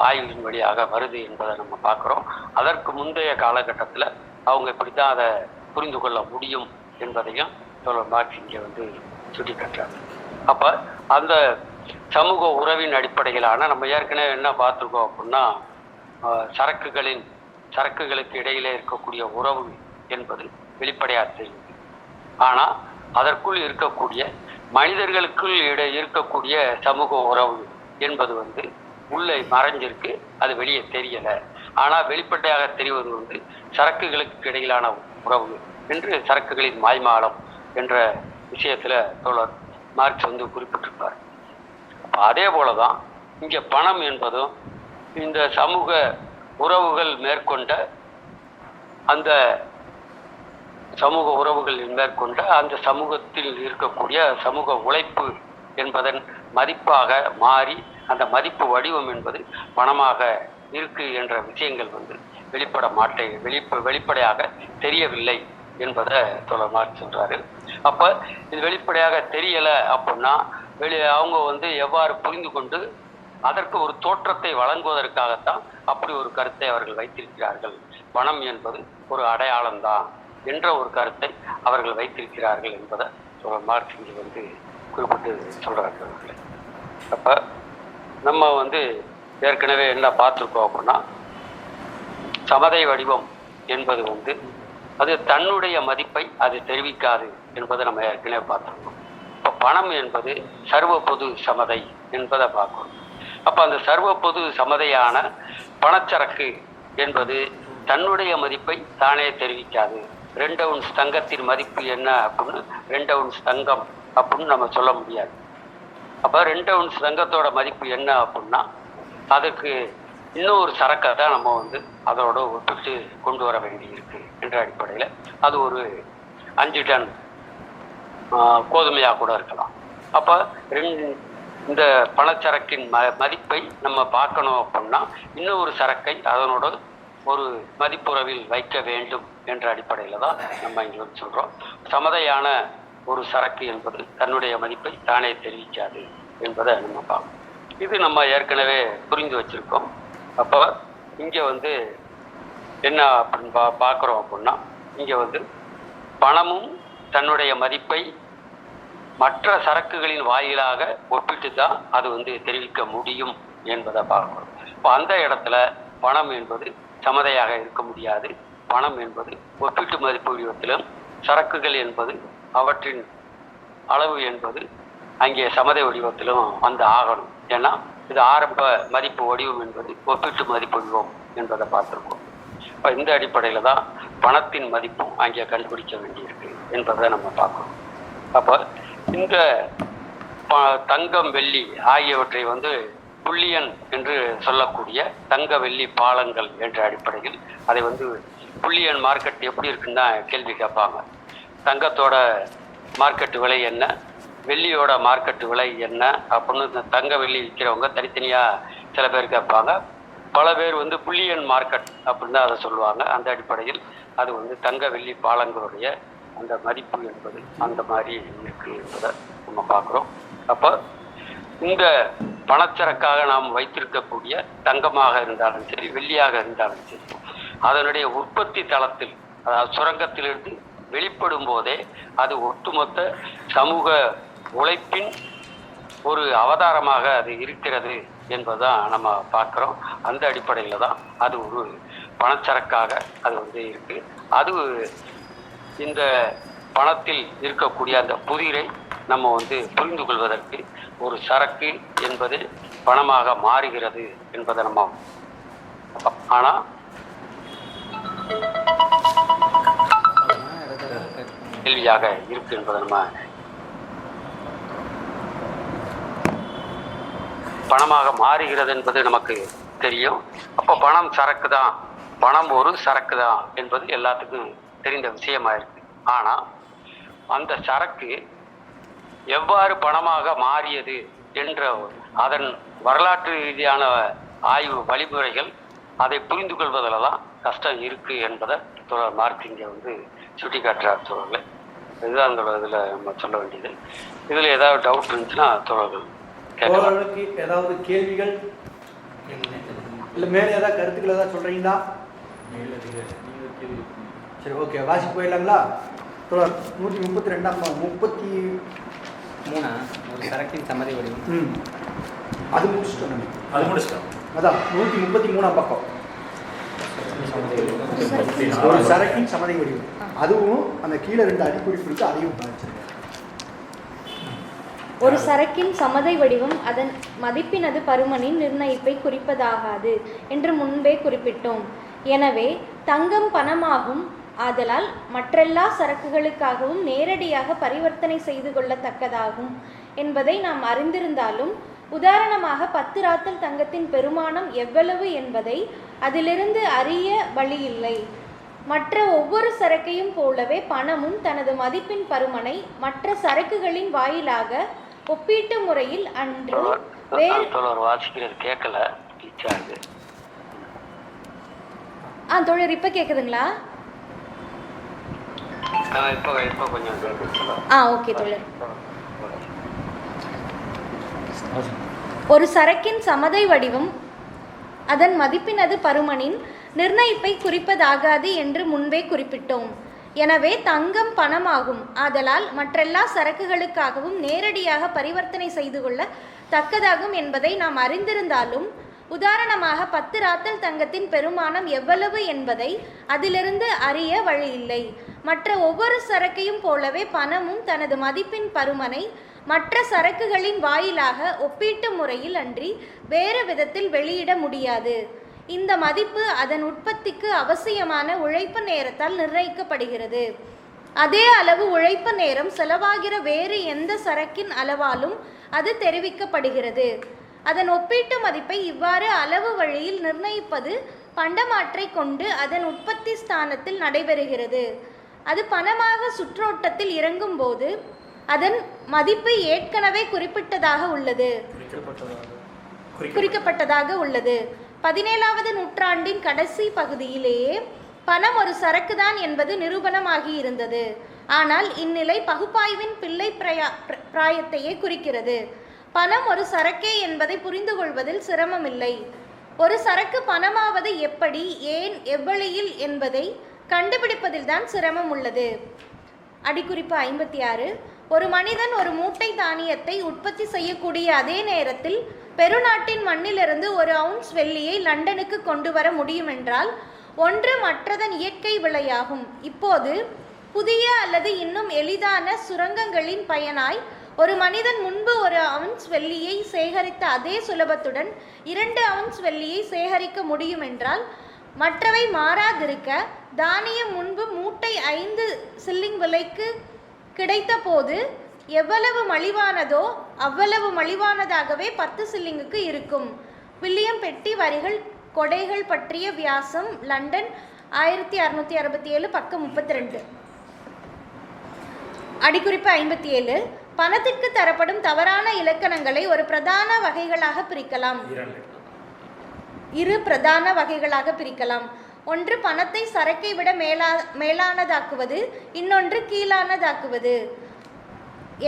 Speaker 4: ஆய்வின் வழியாக வருது என்பதை நம்ம பார்க்குறோம். அதற்கு முந்தைய காலகட்டத்தில் அவங்க இப்படித்தான் அதை புரிந்து கொள்ள முடியும் என்பதையும் தோழர் மார்க்ஸ் இங்கே வந்து சுட்டி காட்டுறாங்க. அப்போ அந்த சமூக உறவின் அடிப்படையிலான நம்ம ஏற்கனவே என்ன பார்த்துருக்கோம் அப்படின்னா, சரக்குகளுக்கு இடையிலே இருக்கக்கூடிய உறவு என்பது வெளிப்படையாக தெரியுது. ஆனால் அதற்குள் இருக்கக்கூடிய மனிதர்களுக்குள் இருக்கக்கூடிய சமூக உறவு என்பது வந்து உள்ளே மறைஞ்சிருக்கு, அது வெளியே தெரியலை. ஆனால் வெளிப்படையாக தெரிவது வந்து சரக்குகளுக்கு இடையிலான உறவு என்று சரக்குகளின் மாய்மாலம் என்ற விஷயத்தில் தோழர் மார்க்ஸ் வந்து குறிப்பிட்டிருப்பார். அதே போலதான் இங்கே பணம் என்பதும் இந்த சமூக உறவுகள் மேற்கொண்ட அந்த சமூகத்தில் இருக்கக்கூடிய சமூக உழைப்பு என்பதன் மதிப்பாக மாறி அந்த மதிப்பு வடிவம் என்பது பணமாக இருக்கு என்ற விஷயங்கள் வந்து வெளிப்படையாக தெரியவில்லை என்பதை தோழர் மார்க்ஸ் சொல்றாரு. அப்ப இது வெளிப்படையாக தெரியலை அப்படின்னா அவங்க வந்து எவ்வாறு புரிந்து கொண்டு அதற்கு ஒரு தோற்றத்தை வழங்குவதற்காகத்தான் அப்படி ஒரு கருத்தை அவர்கள் வைத்திருக்கிறார்கள். பணம் என்பது ஒரு அடையாளம்தான் என்ற ஒரு கருத்தை அவர்கள் வைத்திருக்கிறார்கள் என்பதை தோழர் மார்க்ஸ் இங்கே வந்து குறிப்பிட்டு சொல்றார்கள். அப்ப நம்ம வந்து ஏற்கனவே என்ன பார்த்துருக்கோம் அப்படின்னா, சமதை வடிவம் என்பது வந்து அது தன்னுடைய மதிப்பை அது தெரிவிக்காது என்பதை நம்ம ஏற்கனவே பார்த்துருக்கோம். இப்போ பணம் என்பது சர்வ பொது சமதை என்பதை பார்க்கணும். அப்போ அந்த சர்வ பொது சமதையான பணச்சரக்கு என்பது தன்னுடைய மதிப்பை தானே தெரிவிக்காது. 2 ounce தங்கத்தின் மதிப்பு என்ன அப்படின்னு 2 ounce தங்கம் அப்படின்னு நம்ம சொல்ல முடியாது. அப்போ 2 ounce தங்கத்தோட மதிப்பு என்ன அப்படின்னா அதுக்கு இன்னொரு சரக்கை தான் நம்ம வந்து அதோட ஒப்பிட்டு கொண்டு வர வேண்டியிருக்கு என்ற அடிப்படையில் அது ஒரு 5 டன் கோதுமையாக கூட இருக்கலாம். அப்போ இந்த பணச்சரக்கின் மதிப்பை நம்ம பார்க்கணும் அப்படின்னா இன்னொரு சரக்கை அதனோட ஒரு மதிப்புறவில் வைக்க வேண்டும் என்ற அடிப்படையில் தான் நம்ம இங்கே சொல்கிறோம். சமதையான ஒரு சரக்கு என்பது தன்னுடைய மதிப்பை தானே தெரிவிக்காது என்பதை நம்ம பார்க்கணும். இது நம்ம ஏற்கனவே புரிந்து வச்சுருக்கோம். அப்போ இங்கே வந்து என்ன அப்படின்னு பார்க்குறோம் அப்படின்னா, இங்கே வந்து பணமும் தன்னுடைய மதிப்பை மற்ற சரக்குகளின் வாயிலாக ஒப்பிட்டு தான் அது வந்து தெரிவிக்க முடியும் என்பதை பார்க்கணும். இப்போ அந்த இடத்துல பணம் என்பது சமதையாக இருக்க முடியாது. பணம் என்பது ஒப்பீட்டு மதிப்பு வடிவத்திலும், சரக்குகள் என்பது அவற்றின் அளவு என்பது அங்கே சமதை வடிவத்திலும் வந்து ஆகணும். ஏன்னா இது ஆரம்ப மதிப்பு வடிவம் என்பது ஒப்பீட்டு மதிப்பு வடிவம் என்பதை பார்த்துருக்கோம். இப்போ இந்த அடிப்படையில் தான் பணத்தின் மதிப்பும் அங்கே கண்டுபிடிக்க வேண்டியிருக்கு என்பதை நம்ம பார்க்கணும். அப்போ இந்த தங்கம், வெள்ளி ஆகியவற்றை வந்து புள்ளியன் என்று சொல்லக்கூடிய தங்க வெள்ளி பாலங்கள் என்ற அடிப்படையில் அதை வந்து புள்ளியன் மார்க்கெட் எப்படி இருக்குன்னு தான் கேள்வி கேட்பாங்க. தங்கத்தோட மார்க்கெட்டு விலை என்ன, வெள்ளியோட மார்க்கெட்டு விலை என்ன அப்படின்னு இந்த தங்க வெள்ளி விற்கிறவங்க தனித்தனியாக சில பேர் கேட்பாங்க. பல பேர் வந்து புள்ளியன் மார்க்கெட் அப்படின்னு தான் அதை சொல்லுவாங்க. அந்த அடிப்படையில் அது வந்து தங்க வெள்ளி பாலங்களுடைய அந்த மதிப்பு என்பது அந்த மாதிரி இருக்குது என்பதை நம்ம பார்க்குறோம். அப்போ இந்த பணச்சரக்காக நாம் வைத்திருக்கக்கூடிய தங்கமாக இருந்தாலும் சரி, வெள்ளியாக இருந்தாலும் சரி, அதனுடைய உற்பத்தி தளத்தில், அதாவது சுரங்கத்திலிருந்து வெளிப்படும் போதே அது ஒட்டுமொத்த சமூக உழைப்பின் ஒரு அவதாரமாக அது இருக்கிறது என்பதுதான் நம்ம பார்க்குறோம். அந்த அடிப்படையில் தான் அது ஒரு பணச்சரக்காக அது வந்து இருக்கு. அது இந்த பணத்தில் இருக்கக்கூடிய அந்த புதிரை நம்ம வந்து புரிந்து கொள்வதற்கு ஒரு சரக்கு என்பது பணமாக மாறுகிறது என்பதை நம்ம ஆனால் கேள்வியாக இருக்கு என்பதை நம்ம பணமாக மாறுகிறது என்பது நமக்கு தெரியும். அப்போ பணம் சரக்கு தான், பணம் ஒரு சரக்கு தான் என்பது எல்லாத்துக்கும் தெரிந்த விஷயமா இருக்கு. ஆனா அந்த சரக்கு எவ்வாறு பணமாக மாறியது என்ற அதன் வரலாற்று ரீதியான ஆய்வு வழிமுறைகள் அதை புரிந்து கொள்வதில் தான் கஷ்டம் இருக்கு என்பதை தோழர் மார்க் இங்கே வந்து சுட்டி காட்டுறார். தோழர்கள் இதுதான் அந்த இதில் நம்ம சொல்ல வேண்டியது. இதில் ஏதாவது டவுட் இருந்துச்சுன்னா தோழர்கள்
Speaker 2: தோழர்களுக்கு ஏதாவது கேள்விகள் இல்லை மேலே ஏதாவது கருத்துக்கள் ஏதாவது சொல்கிறீங்களா? சரி, ஓகே, வாசி போயிடலாங்களா? தோழர் 132
Speaker 6: ஒரு சரக்கின் சமதை வடிவம்.
Speaker 2: அது முடிச்சுட்டோம்.
Speaker 1: அது முடிச்சிட்டோம்.
Speaker 2: அதான் 133 பக்கம். ஒரு சரக்கின் சமதை வடிவம், அதுவும் அந்த கீழே 2 அடிக்குறிப்பு இருக்கு, அதையும் காமிச்சிருக்கேன்.
Speaker 3: ஒரு சரக்கின் சமதை வடிவம் அதன் மதிப்பினது பருமனின் நிர்ணயிப்பை குறிப்பதாகாது என்று முன்பே குறிப்பிட்டோம். எனவே தங்கம் பணமாகும், ஆதலால் மற்றெல்லா சரக்குகளுக்காகவும் நேரடியாக பரிவர்த்தனை செய்து கொள்ளத்தக்கதாகும் என்பதை நாம் அறிந்திருந்தாலும், உதாரணமாக 10 ராத்தல் தங்கத்தின் பெருமானம் எவ்வளவு என்பதை அதிலிருந்து அறிய வழியில்லை. மற்ற ஒவ்வொரு சரக்கையும் போலவே பணமும் தனது மதிப்பின் பருமனை மற்ற சரக்குகளின் வாயிலாக ஒப்பீட்டு முறையில் அன்று
Speaker 4: வாசிக்கிறது கேட்கல.
Speaker 3: தோழர் இப்ப கேக்குதுங்களா? ஓகே தோழர். ஒரு சரக்கின் சமதை வடிவம் அதன் மதிப்பினது பருமனின் நிர்ணயிப்பை குறிப்பதாகாது என்று முன்பே குறிப்பிட்டோம். எனவே தங்கம் பணமாகும், ஆதலால் மற்றெல்லா சரக்குகளுக்காகவும் நேரடியாக பரிவர்த்தனை செய்து கொள்ள தக்கதாகும் என்பதை நாம் அறிந்திருந்தாலும், உதாரணமாக 10 ராத்தல் தங்கத்தின் பெருமானம் எவ்வளவு என்பதை அதிலிருந்து அறிய வழியில்லை. மற்ற ஒவ்வொரு சரக்கையும் போலவே பணமும் தனது மதிப்பின் பருமனை மற்ற சரக்குகளின் வாயிலாக ஒப்பீட்டு முறையில் அன்றி வேறு விதத்தில் வெளியிட முடியாது. இந்த மதிப்பு அதன் உற்பத்திக்கு அவசியமான உழைப்பு நேரத்தால் நிர்ணயிக்கப்படுகிறது. அதே அளவு உழைப்பு நேரம் செலவாகிற வேறு எந்த சரக்கின் அளவாலும் அது தெரிவிக்கப்படுகிறது. அதன் ஒப்பீட்டு மதிப்பை இவ்வாறு அளவு வழியில் நிர்ணயிப்பது பண்டமாற்றை கொண்டு அதன் உற்பத்தி ஸ்தானத்தில் நடைபெறுகிறது. அது பணமாக சுற்றோட்டத்தில் இறங்கும் போது அதன் மதிப்பு ஏற்கனவே குறிக்கப்பட்டதாக உள்ளது. 17வது நூற்றாண்டின் கடைசி பகுதியிலேயே பணம் ஒரு சரக்குதான் என்பது நிரூபணமாகி இருந்தது. ஆனால் இந்நிலை பகுப்பாய்வின் பிள்ளை பிராயத்தையே குறிக்கிறது. பணம் ஒரு சரக்கே என்பதை புரிந்து கொள்வதில் சிரமமில்லை. ஒரு சரக்கு பணமாவது எப்படி, ஏன், எவ்வழியில் என்பதை கண்டுபிடிப்பதில்தான் சிரமம் உள்ளது. அடிக்குறிப்பு 56. ஒரு மனிதன் ஒரு மூட்டை தானியத்தை உற்பத்தி செய்யக்கூடிய அதே நேரத்தில் பெருநாட்டின் மண்ணிலிருந்து 1 அவுன்ஸ் வெள்ளியை லண்டனுக்கு கொண்டு வர முடியும் என்றால் ஒன்று மற்றதன் இயற்கை விளையாகும். இப்போது புதிய அல்லது இன்னும் எளிதான சுரங்கங்களின் பயனாய் ஒரு மனிதன் முன்பு 1 அவுன்ஸ் வெள்ளியை சேகரித்த அதே சுலபத்துடன் 2 அவுன்ஸ் வெள்ளியை சேகரிக்க முடியும் என்றால் மற்றவை மாறாதிருக்க தானியம் முன்பு மூட்டை 5 சில்லிங் விலைக்கு கிடைத்த போது எவ்வளவு மலிவானதோ அவ்வளவு மலிவானதாகவே 10 சில்லிங்குக்கு இருக்கும். வில்லியம் பெட்டி வரிகள் கொடைகள் பற்றிய வியாசம், லண்டன் 1667, பக்கம் 32. அடிக்குறிப்பு 57. பணத்திற்கு தரப்படும் தவறான இலக்கணங்களை ஒரு பிரதான வகைகளாக பிரிக்கலாம். 2 பிரதான வகைகளாக பிரிக்கலாம். ஒன்று பணத்தை சரக்கை விட மேலானதாக்குவது, இன்னொன்று கீழானதாக்குவது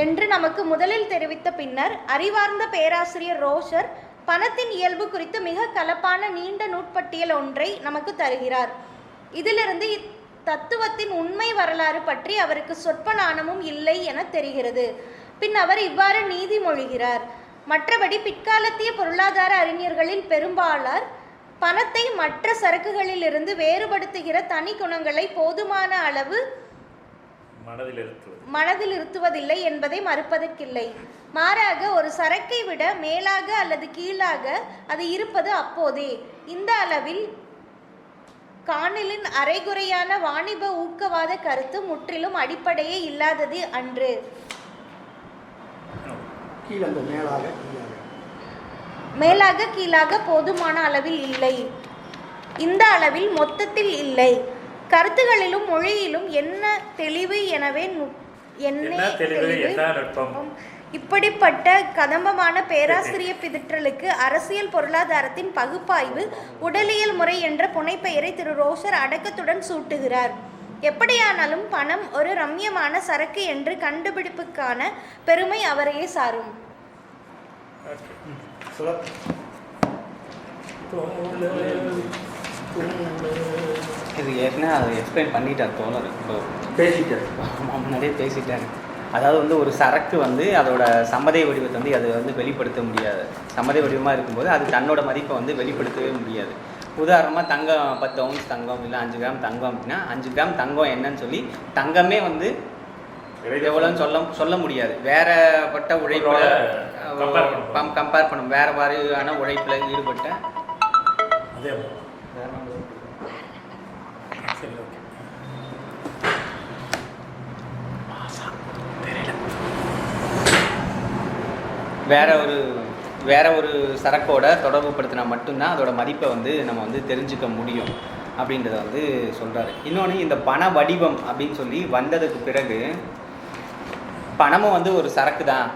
Speaker 3: என்று நமக்கு முதலில் தெரிவித்த பின்னர் அறிவார்ந்த பேராசிரியர் ரோஷர் பணத்தின் இயல்பு குறித்து மிக கலப்பான நீண்ட நூற்பட்டியல் ஒன்றை நமக்கு தருகிறார். இதிலிருந்து இத்தத்துவத்தின் உண்மை வரலாறு பற்றி அவருக்கு சொற்ப நாணமும் இல்லை என தெரிகிறது. பின் அவர் இவ்வாறு நீதி மொழிகிறார். மற்றபடி பிற்காலத்திய பொருளாதார அறிஞர்களில் பெரும்பாலார் பணத்தை மற்ற சரக்குகளிலிருந்து வேறுபடுத்துகிற தனி குணங்களை போதுமான அளவு மனதில் இருத்துவதில்லை என்பதை மறுப்பதற்கில்லை. மாறாக ஒரு சரக்கை விட மேலாக அல்லது கீழாக அது இருப்பது அப்போதே. இந்த அளவில் காணிலின் அரைகுறையான வாணிப ஊக்கவாத கருத்து முற்றிலும் அடிப்படையே இல்லாதது அன்று. மேலாக கீழாக போதுமான அளவில் இல்லை, இந்த அளவில் மொத்தத்தில் இல்லை. கருத்துகளிலும் மொழியிலும் என்ன தெளிவு, எனவே இப்படிப்பட்ட கதம்பமான பேராசிரிய பிதற்றலுக்கு அரசியல் பொருளாதாரத்தின் பகுப்பாய்வு உடலியல் முறை என்ற புனைப்பெயரை திரு ரோசர் அடக்கத்துடன் சூட்டுகிறார். எப்படியானாலும் பணம் ஒரு ரம்யமான சரக்கு என்று கண்டுபிடிப்புக்கான பெருமை அவரையே சாரும்.
Speaker 6: இது ஏற்கனவே அதை எக்ஸ்பிளைன் பண்ணிட்டார் தோழர், இப்போ
Speaker 2: பேசிட்டார்,
Speaker 6: முன்னாடியே பேசிட்டார். அதாவது வந்து ஒரு சரக்கு வந்து அதோட சம்மதை வடிவத்தை வந்து அதை வந்து வெளிப்படுத்த முடியாது. சம்மதை வடிவமாக இருக்கும்போது அது தன்னோட மதிப்பை வந்து வெளிப்படுத்தவே முடியாது. உதாரணமாக தங்கம் 10 ounce தங்கம் இல்லை 5 கிராம் தங்கம் அப்படின்னா 5 கிராம் தங்கம் என்னன்னு சொல்லி தங்கமே வந்து எவ்வளோன்னு சொல்ல முடியாது. வேறப்பட்ட உழைப்பில் கம்பேர் பண்ணும், வேறு மாதிரியான உழைப்பில் ஈடுபட்ட வேற ஒரு சரக்கோட தொடர்பு படுத்தினா மட்டும்தான் அதோட மதிப்பை வந்து நம்ம வந்து தெரிஞ்சுக்க முடியும் அப்படின்றத வந்து சொல்கிறாரு. இன்னொன்று, இந்த பண வடிவம் அப்படின்னு சொல்லி வந்ததுக்கு பிறகு பணமும் வந்து ஒரு சரக்கு தான்,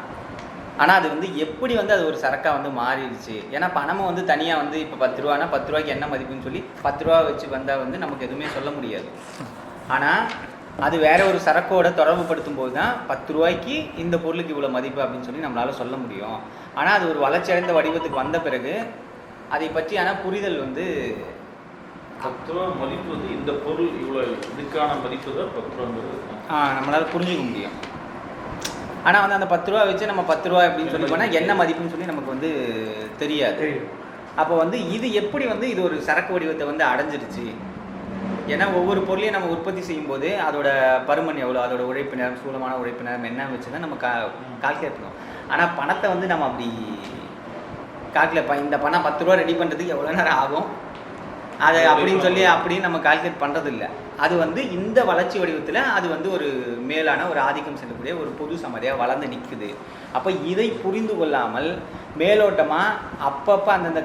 Speaker 6: ஆனால் அது வந்து எப்படி வந்து அது ஒரு சரக்காக வந்து மாறிடுச்சு. ஏன்னா பணமும் வந்து தனியாக வந்து இப்போ 10 ரூபானா 10 ரூபாய்க்கு என்ன மதிப்புன்னு சொல்லி 10 ரூபா வச்சு வந்தால் வந்து நமக்கு எதுவுமே சொல்ல முடியாது. ஆனால் அது வேற ஒரு சரக்கோட தொடர்பு படுத்தும் போது தான் 10 ரூபாய்க்கு இந்த பொருளுக்கு இவ்வளோ மதிப்பு அப்படின்னு சொல்லி நம்மளால் சொல்ல முடியும். ஆனால் அது ஒரு வளர்ச்சியடைந்த வடிவத்துக்கு வந்த பிறகு அதை பற்றியான புரிதல் வந்து
Speaker 5: 10 ரூபா மதிப்பு வந்து இந்த பொருள் இவ்வளோ இதுக்கான மதிப்பு தான் 10 ரூபாங்கிறது
Speaker 6: நம்மளால் புரிஞ்சுக்க முடியும். ஆனால் வந்து அந்த 10 ரூபா வச்சு நம்ம 10 ரூபா அப்படின்னு சொல்லி போனால் என்ன மதிப்புன்னு சொல்லி நமக்கு வந்து தெரியாது. அப்போ வந்து இது எப்படி வந்து இது ஒரு சரக்கு வடிவத்தை வந்து அடைஞ்சிருச்சு. ஏன்னா ஒவ்வொரு பொருளையும் நம்ம உற்பத்தி செய்யும்போது அதோட பருமன் எவ்வளோ, அதோட உழைப்பு நேரம், சூலமான உழைப்பு நேரம் என்ன வச்சு தான் நம்ம கால்குலேட் பண்ணுவோம். ஆனால் பணத்தை வந்து நம்ம அப்படி கால்குலேட் இந்த பணம் 10 ரூபா ரெடி பண்ணுறதுக்கு எவ்வளோ நேரம் ஆகும் அது அப்படின்னு சொல்லி அப்படின்னு நம்ம கால்குலேட் பண்ணுறது இல்லை. அது வந்து இந்த வளர்ச்சி வடிவத்தில் அது வந்து ஒரு மேலான ஒரு ஆதிக்கம் செல்லக்கூடிய ஒரு பொது சமதியாக வளர்ந்து நிற்குது. அப்போ இதை புரிந்து கொள்ளாமல் மேலோட்டமாக அப்பப்போ அந்தந்த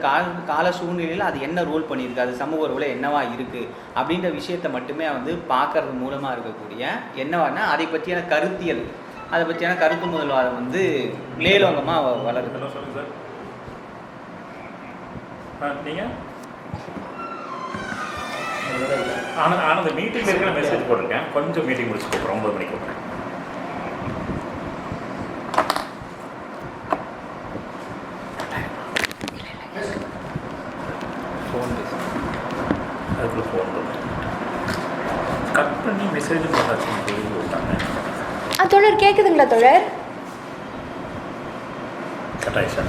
Speaker 6: கால சூழ்நிலையில் அது என்ன ரோல் பண்ணியிருக்கு, அது சமூக உறவில் என்னவா இருக்குது அப்படின்ற விஷயத்தை மட்டுமே வந்து பார்க்கறது மூலமாக இருக்கக்கூடிய என்னவானா அதை பற்றியான கருத்தியல், அதை பற்றியான கருத்து முதல்வாதம் வந்து மேலோங்கமாக வளருது.
Speaker 1: சொல்லுங்கள் சார். நீங்கள் ஆனந்த மீட்டிங் இருக்கிற மெசேஜ் போட்டிருக்கேன், கொஞ்சம் மீட்டிங் முடிச்சு கூப்பிட்றேன், 9 மணிக்கு கூப்பிட்றேன். அதுக்குள்ள ஃபோன் கட் பண்ணி மெசேஜ் போட்டாச்சு விட்டாங்க.
Speaker 3: தோழர் கேட்குதுங்களா தோழர்?
Speaker 1: கட் ஆயிடுச்சா?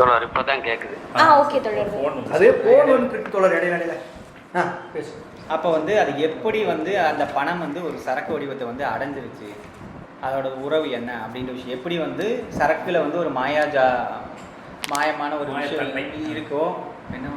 Speaker 4: தோழர் இப்போதான் கேட்குது.
Speaker 3: ஓகே தோழர்.
Speaker 2: அதே ஃபோன் வந்து தோழர் இடையில பேசு.
Speaker 6: அப்போ வந்து அது எப்படி வந்து அந்த பணம் வந்து ஒரு சரக்கு வடிவத்தை வந்து அடைஞ்சிருச்சு, அதோட உறவு என்ன அப்படின்ற விஷயம், எப்படி வந்து சரக்குல வந்து ஒரு மாயமான ஒரு விஷயம் இருக்கோ, என்ன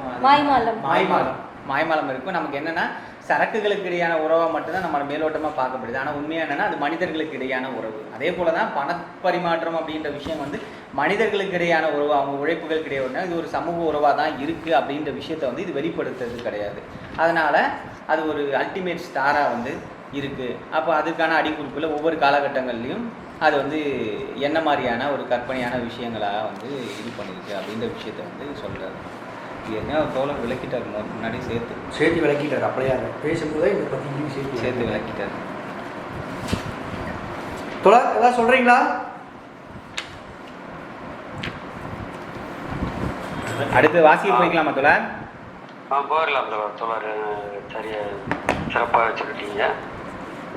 Speaker 6: மாய்மாலம் இருக்கும். நமக்கு என்னன்னா சரக்குகளுக்கு இடையான உறவை மட்டும்தான் நம்ம மேலோட்டமாக பார்க்கப்படுது. ஆனால் உண்மையாக என்னென்னா அது மனிதர்களுக்கு இடையான உறவு. அதே போல தான் பணப்பரிமாற்றம் அப்படின்ற விஷயம் வந்து மனிதர்களுக்கு இடையான உறவு, அவங்க உழைப்புகளுக்கு இடையே இது ஒரு சமூக உறவாக தான் இருக்குது அப்படின்ற விஷயத்தை வந்து இது வெளிப்படுத்துறது கிடையாது. அதனால் அது ஒரு அல்டிமேட் ஸ்டாராக வந்து இருக்குது. அப்போ அதுக்கான அடிக்குறிப்பில் ஒவ்வொரு காலகட்டங்கள்லையும் அது வந்து என்ன மாதிரியான ஒரு கற்பனையான விஷயங்களாக வந்து இது பண்ணிருக்கு அப்படின்ற விஷயத்தை வந்து சொல்கிறாரு. என்ன தோழர் விளக்கிட்டார், முன்னாடி சேர்த்து
Speaker 2: விளக்கிட்டார். அப்படியே பேசும்போதே இதை பற்றி
Speaker 6: சேர்த்து விளக்கிட்டார்.
Speaker 2: தோழர் ஏதாவது சொல்கிறீங்களா?
Speaker 6: அடுத்து வாசிக்க போய்க்கலாமா தோழர்?
Speaker 4: போயிடலாம் தோழர். சரியா சிறப்பாக வச்சுக்கிட்டீங்க,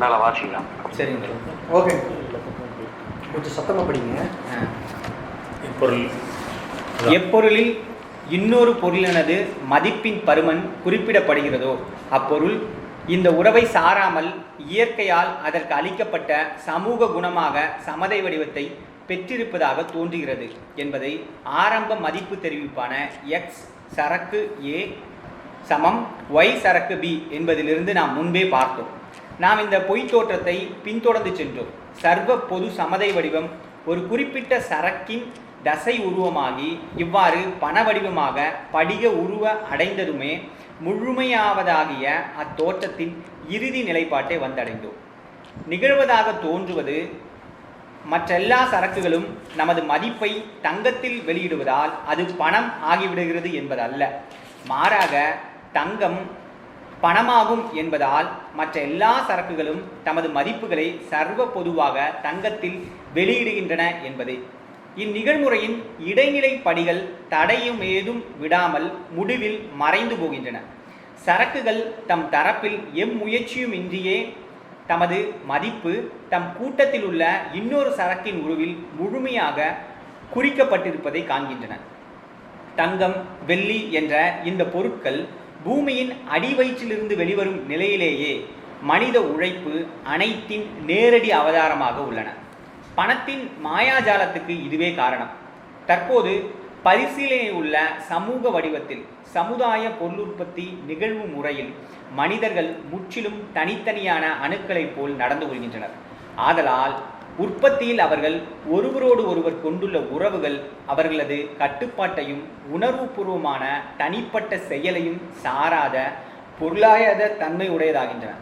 Speaker 4: நல்லா வாசிக்கலாம்.
Speaker 6: சரிங்க,
Speaker 2: ஓகே. கொஞ்சம் சத்தமாக படிங்க.
Speaker 1: பொருள்
Speaker 6: எப்பொருளில் இன்னொரு பொருளினது மதிப்பின் பருமன் குறிப்பிடப்படுகிறதோ அப்பொருள் இந்த உறவை சாராமல் இயற்கையால் அதற்கு அளிக்கப்பட்ட சமூக குணமாக சமதை வடிவத்தை பெற்றிருப்பதாக தோன்றுகிறது என்பதை ஆரம்ப மதிப்பு தெரிவிப்பான எக்ஸ் சரக்கு ஏ சமம் ஒய் சரக்கு பி என்பதிலிருந்து நாம் முன்பே பார்த்தோம். நாம் இந்த பொய் தோற்றத்தை பின்தொடர்ந்து சென்றோம். சர்வ பொது சமதை வடிவம் ஒரு குறிப்பிட்ட சரக்கின் தசை உருவமாகி இவ்வாறு பண வடிவமாக படிக உருவ அடைந்ததுமே முழுமையாவதாகிய அத்தோற்றத்தின் இறுதி நிலைப்பாட்டை வந்தடைந்தோம். நிகழ்வதாக தோன்றுவது மற்றெல்லா சரக்குகளும் நமது மதிப்பை தங்கத்தில் வெளியிடுவதால் அது பணம் ஆகிவிடுகிறது என்பதல்ல. மாறாக தங்கம் பணமாகும் என்பதால் மற்ற எல்லா சரக்குகளும் தமது மதிப்புகளை சர்வ பொதுவாக தங்கத்தில் வெளியிடுகின்றன என்பதே. இந்நிகழ்முறையின் இடைநிலை படிகள் தடையும் ஏதும் விடாமல் முடிவில் மறைந்து போகின்றன. சரக்குகள் தம் தரப்பில் எம்முயற்சியும் இன்றியே தமது மதிப்பு தம் கூட்டத்தில் உள்ள இன்னொரு சரக்கின் உருவில் முழுமையாக குறிக்கப்பட்டிருப்பதை காண்கின்றன. தங்கம் வெள்ளி என்ற இந்த பொருட்கள் பூமியின் அடிவயிற்றிலிருந்து வெளிவரும் நிலையிலேயே மனித உழைப்பு அனைத்தின் நேரடி அவதாரமாக உள்ளன. பணத்தின் மாயாஜாலத்துக்கு இதுவே காரணம். தற்போது பரிசீலனை உள்ள சமூக வடிவத்தில் சமுதாய பொருளுற்பத்தி நிகழ்வு முறையில் மனிதர்கள் முற்றிலும் தனித்தனியான அணுக்களைப் போல் நடந்து கொள்கின்றனர். ஆதலால் உற்பத்தியில் அவர்கள் ஒருவரோடு ஒருவர் கொண்டுள்ள உறவுகள் அவர்களது கட்டுப்பாட்டையும் உணர்வுபூர்வமான தனிப்பட்ட செயலையும் சாராத பொருளாதார தன்மை உடையதாகின்றன.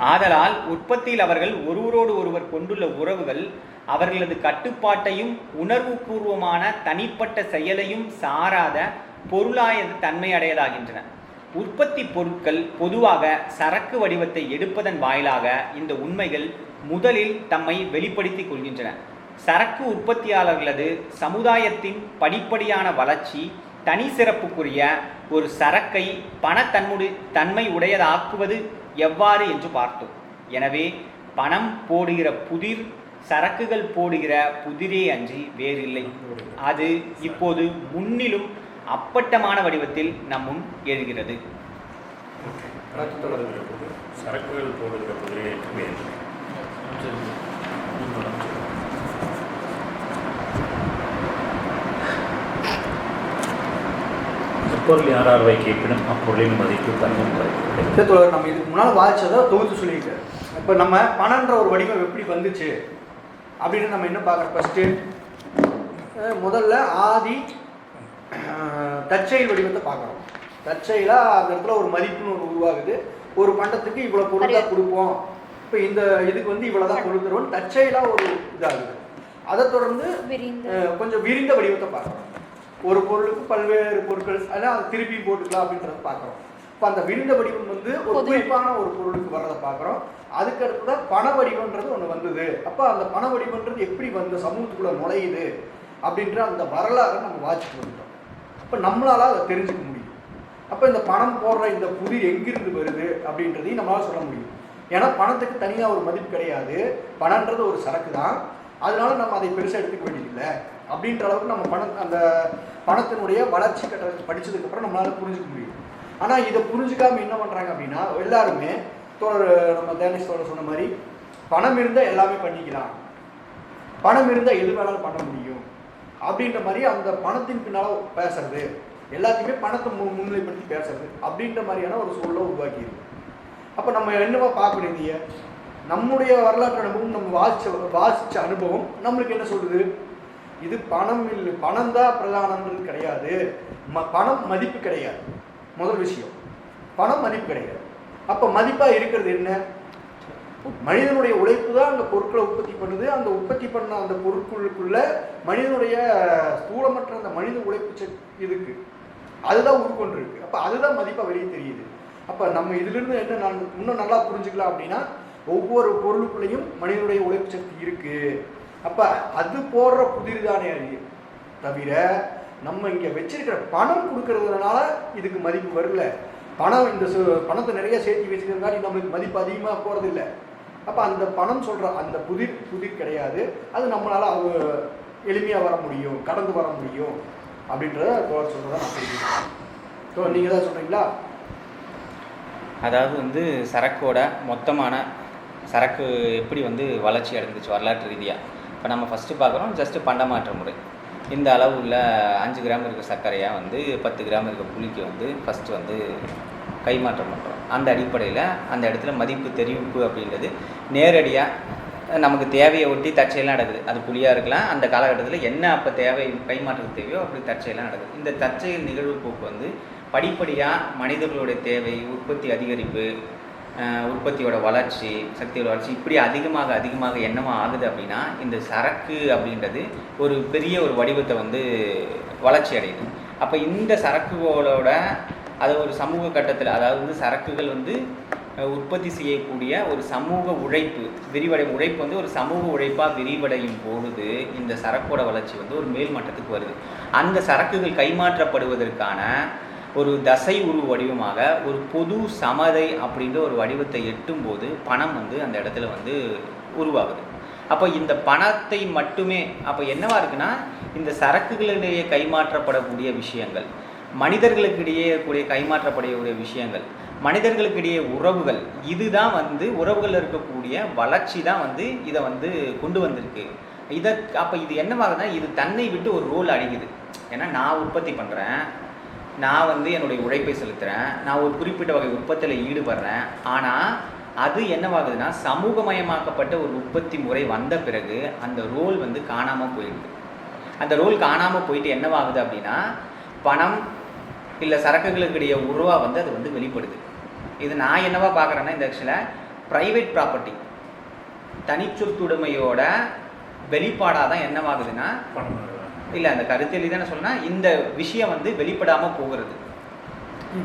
Speaker 6: ஆதலால் உற்பத்தியில் அவர்கள் ஒருவரோடு ஒருவர் கொண்டுள்ள உறவுகள் அவர்களது கட்டுப்பாட்டையும் உணர்வுபூர்வமான தனிப்பட்ட செயலையும் சாராத பொருளாதார தன்மை அடையதாகின்றன. உற்பத்தி பொருட்கள் பொதுவாக சரக்கு வடிவத்தை எடுப்பதன் வாயிலாக இந்த உண்மைகள் முதலில் தம்மை வெளிப்படுத்தி கொள்கின்றன. சரக்கு உற்பத்தியாளர்களது சமுதாயத்தின் படிப்படியான வளர்ச்சி தனி சிறப்புக்குரிய ஒரு சரக்கை தன்மை உடையதாக்குவது எவ்வாறு என்று பார்த்தோம். எனவே பணம் போடுகிற புதிர் சரக்குகள் போடுகிற புதிரே அன்றி வேறில்லை. அது இப்போது முன்னிலும் அப்பட்டமான வடிவத்தில் நம்முன் எழுகிறது.
Speaker 1: சரக்குகள் போடுகிற புதிரே வேறு. எப்பொருள் யாரார் வைக்கிப்பினும் அப்பொருளின் மதிப்பு தங்கும்
Speaker 2: வரை. நம்ம இதுக்கு முன்னால் வாதிச்சதை தொகுத்து சொல்லியிருக்கேன். இப்போ நம்ம பணன்ற ஒரு வடிவம் எப்படி வந்துச்சு அப்படின்னு நம்ம என்ன பார்க்குறோம். ஃபஸ்ட்டு முதல்ல ஆதி தற்செயல் வடிவத்தை பார்க்குறோம். தற்செயலாக அந்த இடத்துல ஒரு மதிப்புன்னு ஒரு உருவாகுது. ஒரு பண்டத்துக்கு இவ்வளோ பொருள் தான் கொடுப்போம், இப்போ இந்த இதுக்கு வந்து இவ்வளோ தான் கொடுத்துருவோம், தற்செயலாக ஒரு இதாகுது. அதை தொடர்ந்து கொஞ்சம் விரிந்த வடிவத்தை பார்க்குறோம். ஒரு பொருளுக்கு பல்வேறு பொருட்கள் அதெல்லாம் அதை திருப்பி போட்டுக்கலாம் அப்படின்றத பார்க்குறோம். இப்போ அந்த விரிந்த வடிவம் வந்து ஒரு குறிப்பான ஒரு பொருளுக்கு வர்றதை பார்க்குறோம். அதுக்கு அடுத்ததான் பண வடிவன்றது ஒன்று வந்தது. அப்போ அந்த பண வடிவன்றது எப்படி வந்து சமூகத்துக்குள்ளே நுழையுது அப்படின்ற அந்த வரலாறு நம்ம வாசிட்டு வந்துட்டோம். அப்போ நம்மளால் அதை தெரிஞ்சுக்க முடியும். அப்போ இந்த பணம் போடுற இந்த புதிர் எங்கிருந்து வருது அப்படின்றதையும் நம்மளால் சொல்ல முடியும். ஏன்னா பணத்துக்கு தனியாக ஒரு மதிப்பு கிடையாது. பணன்றது ஒரு சரக்கு தான். அதனால நம்ம அதை பெருசாக எடுத்துக்க வேண்டியதில்லை அப்படின்ற அளவுக்கு நம்ம அந்த பணத்தினுடைய வளர்ச்சி கட்ட படித்ததுக்கப்புறம் நம்மளால் புரிஞ்சுக்க முடியும். ஆனால் இதை புரிஞ்சுக்காமல் என்ன பண்ணுறாங்க அப்படின்னா எல்லாருமே நம்ம தேனேஷ் சொன்ன மாதிரி பணம் இருந்தால் எல்லாமே பண்ணிக்கலாம், பணம் இருந்தால் எது வேணாலும் பண்ண முடியும் அப்படின்ற மாதிரி அந்த பணத்தின் பின்னால் பேசுறது, எல்லாத்தையுமே பணத்தை முன்னிலைப்படுத்தி பேசுறது அப்படின்ற மாதிரியான ஒரு சூழலை உருவாக்கியிருக்கு. அப்போ நம்ம என்னவா பார்க்க வேண்டிய நம்முடைய வரலாற்று அனுபவம், நம்ம வாசிச்ச அனுபவம் நம்மளுக்கு என்ன சொல்லுது? இது பணம் இல்லை, பணம் தான் பிரதானன்றது கிடையாது, பணம் மதிப்பு கிடையாது. முதல் விஷயம், பணம் மதிப்பு கிடையாது. அப்போ மதிப்பாக இருக்கிறது என்ன? மனிதனுடைய உழைப்பு தான் அந்த பொருட்களை உற்பத்தி பண்ணுது. அந்த உற்பத்தி பண்ண அந்த பொருட்களுக்குள்ள மனிதனுடைய ஸ்தூலமற்ற அந்த மனித உழைப்பு இதுக்கு அதுதான் உருக்கொண்டு இருக்கு. அப்போ அதுதான் மதிப்பாக வெளியே தெரியுது. அப்போ நம்ம இதிலிருந்து என்ன இன்னும் நல்லா புரிஞ்சுக்கலாம் அப்படின்னா, ஒவ்வொரு பொருளுக்குள்ளேயும் மனிதனுடைய உழைப்பு சக்தி இருக்கு. அப்போ அது போடுற புதிர்தானே தவிர நம்ம இங்கே வச்சிருக்கிற பணம் கொடுக்கறதுனால இதுக்கு மதிப்பு வரல. பணம் இந்த பணத்தை நிறைய சேர்த்து வச்சுக்கிறதுனால நம்மளுக்கு மதிப்பு அதிகமாக போகிறதில்லை. அப்போ அந்த பணம் சொல்கிற அந்த புதிர் கிடையாது. அது நம்மளால் எளிமையாக வர முடியும், கடந்து வர முடியும் அப்படின்றத தோழர் சொல்கிறத நான் தெரிஞ்சுக்கிறேன். ஸோ நீங்கள் தான் சொல்கிறீங்களா?
Speaker 6: அதாவது வந்து சரக்கோட மொத்தமான சரக்கு எப்படி வந்து வளர்ச்சி அடைந்துச்சு வரலாற்று ரீதியாக. இப்போ நம்ம ஃபஸ்ட்டு பார்க்குறோம் ஜஸ்ட்டு பண்டமாற்ற முறை. இந்த அளவு உள்ள 5 கிராம் இருக்க சர்க்கரையாக வந்து 10 கிராம் இருக்க புளிக்கு வந்து ஃபஸ்ட்டு வந்து கைமாற்றம் பண்ணுறோம். அந்த அடிப்படையில் அந்த இடத்துல மதிப்பு தெரிவிப்பு அப்படின்றது நேரடியாக நமக்கு தேவையை ஒட்டி தற்செயலாக நடக்குது. அது புளியாக இருக்கலாம், அந்த காலகட்டத்தில் என்ன அப்போ தேவை கைமாற்றம் தேவையோ அப்படி தற்செயலாக நடக்குது. இந்த தற்செயல் நிகழ்வு போக்கு வந்து படிப்படியாக மனிதர்களுடைய தேவை, உற்பத்தி அதிகரிப்பு, உற்பத்தியோட வளர்ச்சி, சக்தியோட வளர்ச்சி இப்படி அதிகமாக என்னமா ஆகுது அப்படின்னா இந்த சரக்கு அப்படின்றது ஒரு பெரிய ஒரு வடிவத்தை வந்து வளர்ச்சி அடையுது. அப்போ இந்த சரக்குகளோட அது ஒரு சமூக கட்டத்தில், அதாவது வந்து சரக்குகள் வந்து உற்பத்தி செய்யக்கூடிய ஒரு சமூக உழைப்பு உழைப்பு வந்து ஒரு சமூக உழைப்பாக விரிவடையும் பொழுது இந்த சரக்கோட வளர்ச்சி வந்து ஒரு மேல்மட்டத்துக்கு வருது. அந்த சரக்குகள் கைமாற்றப்படுவதற்கான ஒரு தசை உரு வடிவமாக ஒரு பொது சமதை அப்படின்ற ஒரு வடிவத்தை எட்டும்போது பணம் வந்து அந்த இடத்துல வந்து உருவாகுது. அப்போ இந்த பணத்தை மட்டுமே அப்போ என்னவா இருக்குன்னா இந்த சரக்குகளிடையே கைமாற்றப்படக்கூடிய விஷயங்கள், மனிதர்களுக்கிடையே கூடிய கைமாற்றப்படக்கூடிய விஷயங்கள், மனிதர்களுக்கிடையே உறவுகள், இதுதான் வந்து உறவுகள் இருக்கக்கூடிய வளர்ச்சி தான் வந்து இதை வந்து கொண்டு வந்திருக்கு. அப்போ இது என்னவாகுதுன்னா இது தன்னை விட்டு ஒரு ரோல் அடைக்குது. ஏன்னா நான் உற்பத்தி பண்ணுறேன், நான் வந்து என்னுடைய உழைப்பை செலுத்துகிறேன், நான் ஒரு குறிப்பிட்ட வகை உற்பத்தியில் ஈடுபடுறேன். ஆனால் அது என்னவாகுதுன்னா சமூகமயமாக்கப்பட்ட ஒரு உற்பத்தி முறை வந்த பிறகு அந்த ரோல் வந்து காணாமல் போயிடுது. அந்த ரோல் காணாமல் போயிட்டு என்னவாகுது அப்படின்னா பணம் இல்லை சரக்குகளுக்கிடையே உருவாக வந்து அது வந்து வெளிப்படுது. இது நான் என்னவா பார்க்குறேன்னா இந்த ஆக்சுவலாக ப்ரைவேட் ப்ராப்பர்ட்டி தனிச்சொத்துடைமையோட வெளிப்பாடாக தான் என்னவாகுதுன்னா இல்லை அந்த கருத்தில் தானே சொன்னால் இந்த விஷயம் வந்து வெளிப்படாமல் போகிறது.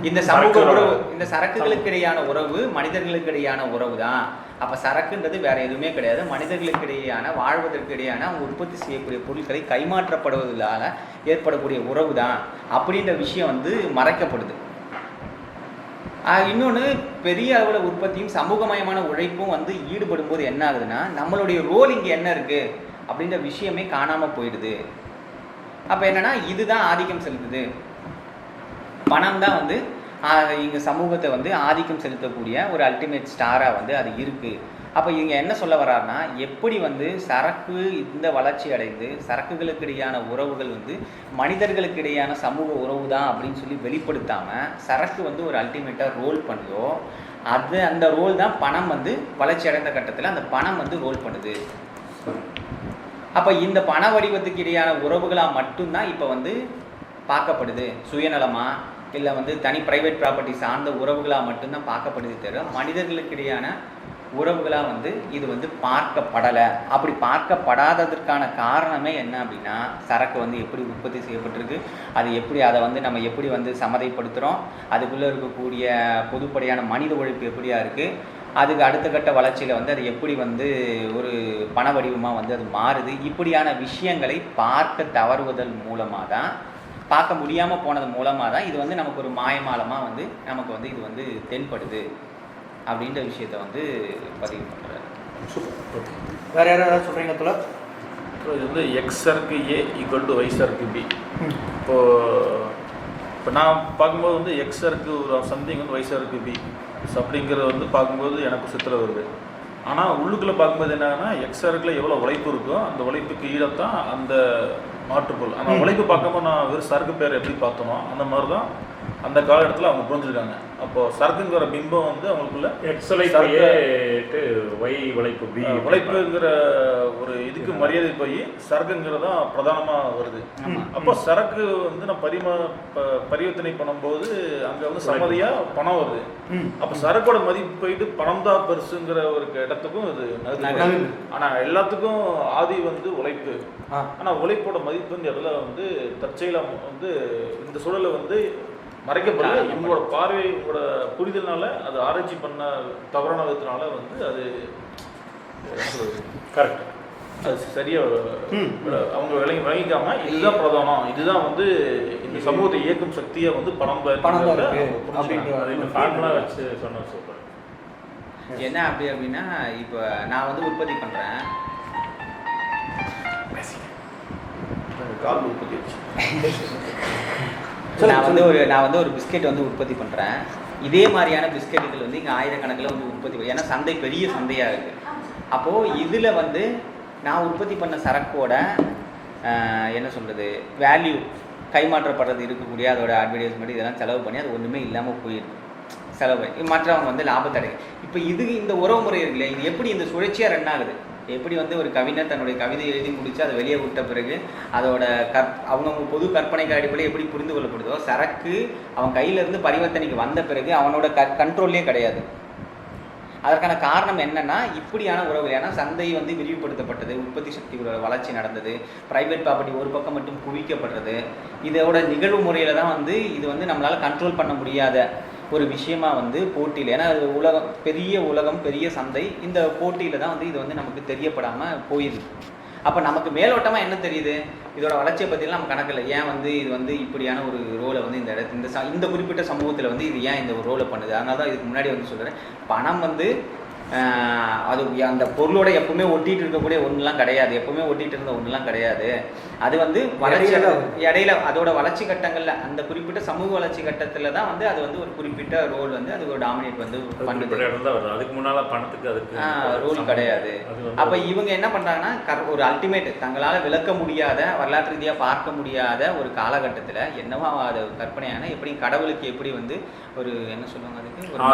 Speaker 6: இந்த சமூக உறவு, இந்த சரக்குகளுக்கு இடையான உறவு மனிதர்களுக்கு இடையான உறவு தான். அப்போ சரக்குன்றது வேற எதுவுமே கிடையாது, மனிதர்களுக்கு இடையான வாழ்வதற்கு இடையான அவங்க உற்பத்தி செய்யக்கூடிய பொருட்களை கைமாற்றப்படுவதால் ஏற்படக்கூடிய உறவு தான் அப்படின்ற விஷயம் வந்து மறைக்கப்படுது. இன்னொன்று பெரிய அளவில் உற்பத்தியும் சமூகமயமான உழைப்பும் வந்து ஈடுபடும் போது என்ன ஆகுதுன்னா நம்மளுடைய ரோல் இங்கே என்ன இருக்குது அப்படின்ற விஷயமே காணாமல் போயிடுது. அப்போ என்னன்னா இதுதான் ஆதிக்கம் செலுத்துது, பணம் தான் வந்து இங்கே சமூகத்தை வந்து ஆதிக்கம் செலுத்தக்கூடிய ஒரு அல்டிமேட் ஸ்டாராக வந்து அது இருக்குது. அப்போ இவங்க என்ன சொல்ல வர்றாருன்னா எப்படி வந்து சரக்கு இந்த வளர்ச்சி அடைந்து சரக்குகளுக்கு இடையான உறவுகள் வந்து மனிதர்களுக்கு இடையான சமூக உறவு தான் அப்படின்னு சொல்லி வெளிப்படுத்தாமல் சரக்கு வந்து ஒரு அல்டிமேட்டாக ரோல் பண்ணுதோ அந்த ரோல் தான் பணம் வந்து வளர்ச்சி அடைந்த கட்டத்தில் அந்த பணம் வந்து ரோல் பண்ணுது. அப்போ இந்த பண வடிவத்துக்கு இடையான உறவுகளாக மட்டும்தான் இப்போ வந்து பார்க்கப்படுது. சுயநலமாக இல்லை வந்து தனி ப்ரைவேட் ப்ராப்பர்ட்டி சார்ந்த உறவுகளாக மட்டும்தான் பார்க்கப்படுது தவிர மனிதர்களுக்கு இடையான உறவுகளாக வந்து இது வந்து பார்க்கப்படலை. அப்படி பார்க்கப்படாததற்கான காரணமே என்ன அப்படின்னா சரக்கு வந்து எப்படி உற்பத்தி செய்யப்பட்டிருக்கு, அது எப்படி அதை வந்து நம்ம எப்படி வந்து சமதைப்படுத்துகிறோம், அதுக்குள்ளே இருக்கக்கூடிய பொதுப்படையான மனித உழைப்பு எப்படியா இருக்குது, அதுக்கு அடுத்த கட்ட வளர்ச்சியில் வந்து அது எப்படி வந்து ஒரு பண வடிவமாக வந்து அது மாறுது. இப்படியான விஷயங்களை பார்க்க தவறுவதன் மூலமாக தான், பார்க்க முடியாமல் போனது மூலமாக தான் இது வந்து நமக்கு ஒரு மாயமாலமாக வந்து நமக்கு வந்து இது வந்து தென்படுது அப்படின்ற விஷயத்தை வந்து பதிவு பண்ணுறாரு.
Speaker 2: சூப்பர். வேறு யாராவது சொல்கிறீங்க தோழர்?
Speaker 5: இது வந்து எக்ஸ் சரக்கு ஏ ஈக்குவல் டு ஒய் சரக்கு பி. இப்போ நான் பார்க்கும்போது வந்து எக்ஸ் சரக்கு ஒரு சம்திங் வந்து ஒய் சரக்கு பி அப்படிங்கிறது வந்து பார்க்கும்போது எனக்கு சித்திர வருது. ஆனால் உள்ளுக்குள்ளே பார்க்கும்போது என்னன்னா எக்ஸ் சரக்கில் எவ்வளோ உழைப்பு இருக்கோ அந்த உழைப்புக்கு ஈடத்தான் அந்த மாற்றுப்பொருள். ஆனால் உழைப்பு பார்க்கும்போது நான் வெறும் சரக்கு பேர் எப்படி பார்த்தோமோ அந்த மாதிரி தான் அந்த காலகட்டத்தில் அவங்க புரிஞ்சுருக்காங்க. அப்போது சரக்குங்கிற பிம்பம் வந்து அவங்களுக்குள்ள உழைப்புங்கிற ஒரு இதுக்கு மரியாதை போய் சரக்குங்கிறதான் பிரதானமாக வருது. அப்போ சரக்கு வந்து நான் பரிவர்த்தனை பண்ணும்போது அங்கே வந்து சமதியாக பணம் வருது. அப்போ சரக்கோட மதிப்பு போயிட்டு பணம் தான் பெருசுங்கிற ஒரு இடத்துக்கும் இது நகருது. ஆனால் எல்லாத்துக்கும் ஆதி வந்து உழைப்பு. ஆனால் உழைப்போட மதிப்பு இந்த இடத்துல வந்து தற்செயலாக வந்து இந்த சூழலை வந்து மறைக்கப்படுது. உங்களோட பார்வை, உங்களோட புரிதல்னால அது ஆராய்ச்சி பண்ண தவறான விதத்தினால வந்து அது கரெக்ட், அது சரியாக அவங்க விளங்கிக்காம இதுதான் பிரதானம், இதுதான் வந்து இந்த சமூகத்தை இயக்கும் சக்தியை வந்து பணம் ஃபார்முலா வச்சு சொன்ன சூப்பர்.
Speaker 6: என்ன அப்படின்னா இப்போ நான் வந்து உற்பத்தி பண்ணுறேன்,
Speaker 5: கால் உற்பத்தி
Speaker 6: நான் வந்து ஒரு பிஸ்கெட் வந்து உற்பத்தி பண்ணுறேன். இதே மாதிரியான பிஸ்கெட்டுகள் வந்து இங்கே ஆயிரக்கணக்கில் வந்து உற்பத்தி, ஏன்னா சந்தை பெரிய சந்தையாக இருக்குது. அப்போது இதில் வந்து நான் உற்பத்தி பண்ண சரக்கோட என்ன சொல்கிறது வேல்யூ கைமாற்றப்படுறது இருக்கக்கூடிய அதோட அட்வர்டைஸ்மெண்ட் இதெல்லாம் செலவு பண்ணி அது ஒன்றுமே இல்லாமல் போயிடுது. செலவு மற்றவங்க வந்து லாபத்தடை. இப்போ இந்த உறவு முறை இருக்குல்ல, இது எப்படி இந்த சுழற்சியாக ரன் ஆகுது? எப்படி வந்து ஒரு கவிஞர் தன்னுடைய கவிதை எழுதி முடித்து அதை வெளியே விட்ட பிறகு அதோட அவங்கவுங்க பொது கற்பனைக்கு அடிப்படையில் எப்படி புரிந்து கொள்ளப்படுதோ, சரக்கு அவன் கையிலேருந்து பரிவர்த்தனைக்கு வந்த பிறகு அவனோட கண்ட்ரோல்லே கிடையாது. அதற்கான காரணம் என்னென்னா இப்படியான உறவுகள். ஏன்னா சந்தை வந்து விரிவுபடுத்தப்பட்டது, உற்பத்தி சக்திகளோட வளர்ச்சி நடந்தது, ப்ரைவேட் ப்ராப்பர்ட்டி ஒரு பக்கம் மட்டும் குவிக்கப்படுறது. இதோட நிகழ்வு முறையில் தான் வந்து இது வந்து நம்மளால் கண்ட்ரோல் பண்ண முடியாத ஒரு விஷயமா வந்து போட்டியில், ஏன்னா அது உலகம், பெரிய உலகம், பெரிய சந்தை, இந்த போட்டியில் தான் வந்து இது வந்து நமக்கு தெரியப்படாமல் போயிடுது. அப்போ நமக்கு மேலோட்டமாக என்ன தெரியுது, இதோட வளர்ச்சியை பற்றிலாம் நம்ம கணக்கில் ஏன் வந்து இது வந்து இப்படியான ஒரு ரோலை வந்து இந்த குறிப்பிட்ட சமூகத்தில் வந்து இது ஏன் இந்த ஒரு ரோலை பண்ணுது. அதனால தான் இதுக்கு முன்னாடி வந்து சொல்கிறேன், பணம் வந்து அது அந்த பொருளோட எப்பவுமே ஒட்டிகிட்டு இருக்கக்கூடிய ஒன்றுலாம் கிடையாது, எப்பவுமே ஒட்டிகிட்டு இருந்த ஒன்றுலாம் கிடையாது. அது வந்து வளர்ச்சி இடையில அதோட வளர்ச்சி கட்டங்களில் அந்த குறிப்பிட்ட சமூக வளர்ச்சி கட்டத்தில் தான் வந்து அது வந்து ஒரு குறிப்பிட்ட ரோல் வந்து அது ஒரு டாமினேட் வந்து பண்ணுது.
Speaker 1: அதுக்கு முன்னால் பணத்துக்கு அதுக்கு
Speaker 6: ரோல் கிடையாது. அப்போ இவங்க என்ன பண்ணுறாங்கன்னா ஒரு அல்டிமேட் தங்களால் விளக்க முடியாத, வரலாற்று ரீதியாக பார்க்க முடியாத ஒரு காலகட்டத்தில் என்னவோ அது கற்பனையான எப்படி கடவுளுக்கு எப்படி வந்து ஒரு என்ன சொல்லுவாங்க அதுக்கு ஒரு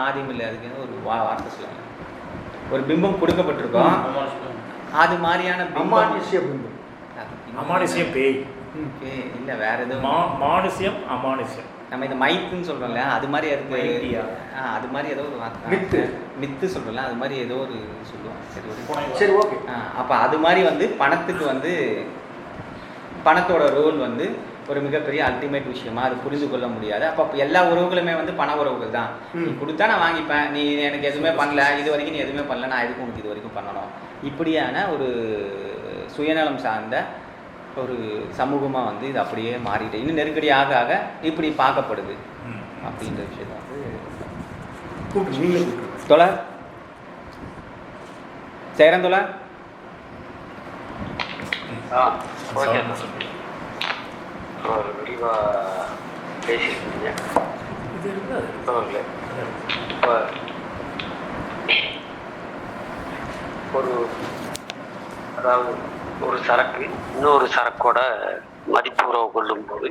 Speaker 6: ஆதியம் இல்லை, அதுக்கு ஒரு வார்த்தை சொல்லுவாங்க, ஒரு பிம்பம் கொடுக்கப்பட்டிருக்கோம். அது மாதிரியான
Speaker 1: அமானுஷ்யம் பேய்
Speaker 6: இல்லை வேற எதுவும்
Speaker 1: மானுஷ்யம் அமானுஷ்யம்
Speaker 6: நம்ம இந்த மைத்துன்னு சொல்கிறோம்ல, அது மாதிரி அதுக்கு அது மாதிரி ஏதோ ஒரு வார்த்தை மித்து சொல்கிறோம்ல, அது மாதிரி ஏதோ ஒரு சொல்லுவோம்.
Speaker 2: சரி ஓகே.
Speaker 6: அப்போ அது மாதிரி வந்து பணத்துக்கு வந்து பணத்தோட ரோல் வந்து ஒரு மிகப்பெரிய அல்டிமேட் விஷயமா அது புரிந்து கொள்ள முடியாது. அப்போ எல்லா உறவுகளுமே வந்து பண உறவுகள் தான். நீ கொடுத்தா நான் வாங்கிப்பேன், நீ எனக்கு எதுவுமே பண்ணல, இது வரைக்கும் நீ எதுவுமே பண்ணல, நான் எதுக்கும் உனக்கு இது வரைக்கும் பண்ணணும், இப்படியான ஒரு சுயநலம் சார்ந்த ஒரு சமூகமாக வந்து இது அப்படியே மாறிட்டு இன்னும் நெருக்கடி ஆக ஆக இப்படி பார்க்கப்படுது அப்படின்ற விஷயத்த வந்து தோழர் சேரன் தோழர்.
Speaker 4: விரிவாக பேசியிருக்கீங்க. ஒரு அதாவது ஒரு சரக்கு இன்னொரு சரக்கோட மதிப்பு உறவு கொள்ளும் போது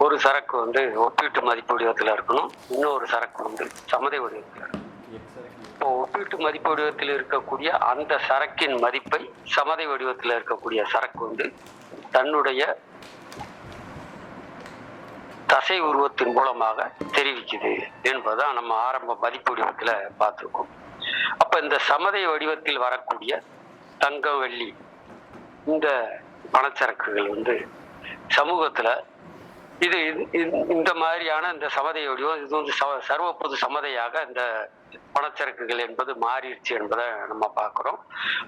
Speaker 4: ஒரு சரக்கு வந்து ஒப்பீட்டு மதிப்பு வடிவத்தில் இருக்கணும், இன்னொரு சரக்கு வந்து சமதை வடிவத்தில் இருக்கணும். இப்போ ஒப்பீட்டு மதிப்பு வடிவத்தில் இருக்கக்கூடிய அந்த சரக்கின் மதிப்பை சமதை வடிவத்தில் இருக்கக்கூடிய சரக்கு வந்து தன்னுடைய தசை உருவத்தின் மூலமாக தெரிவிக்குது என்பதுதான் நம்ம ஆரம்ப மதிப்பு வடிவத்தில் பார்த்துருக்கோம். அப்ப இந்த சமதை வடிவத்தில் வரக்கூடிய தங்கம், வெள்ளி, இந்த பணச்சரக்குகள் வந்து சமூகத்துல இது இந்த மாதிரியான இந்த சமதை வடிவம் இது வந்து சர்வ பொது சமதையாக இந்த பணச்சரக்குகள் என்பது மாறிடுச்சு என்பதை நம்ம பார்க்கிறோம்.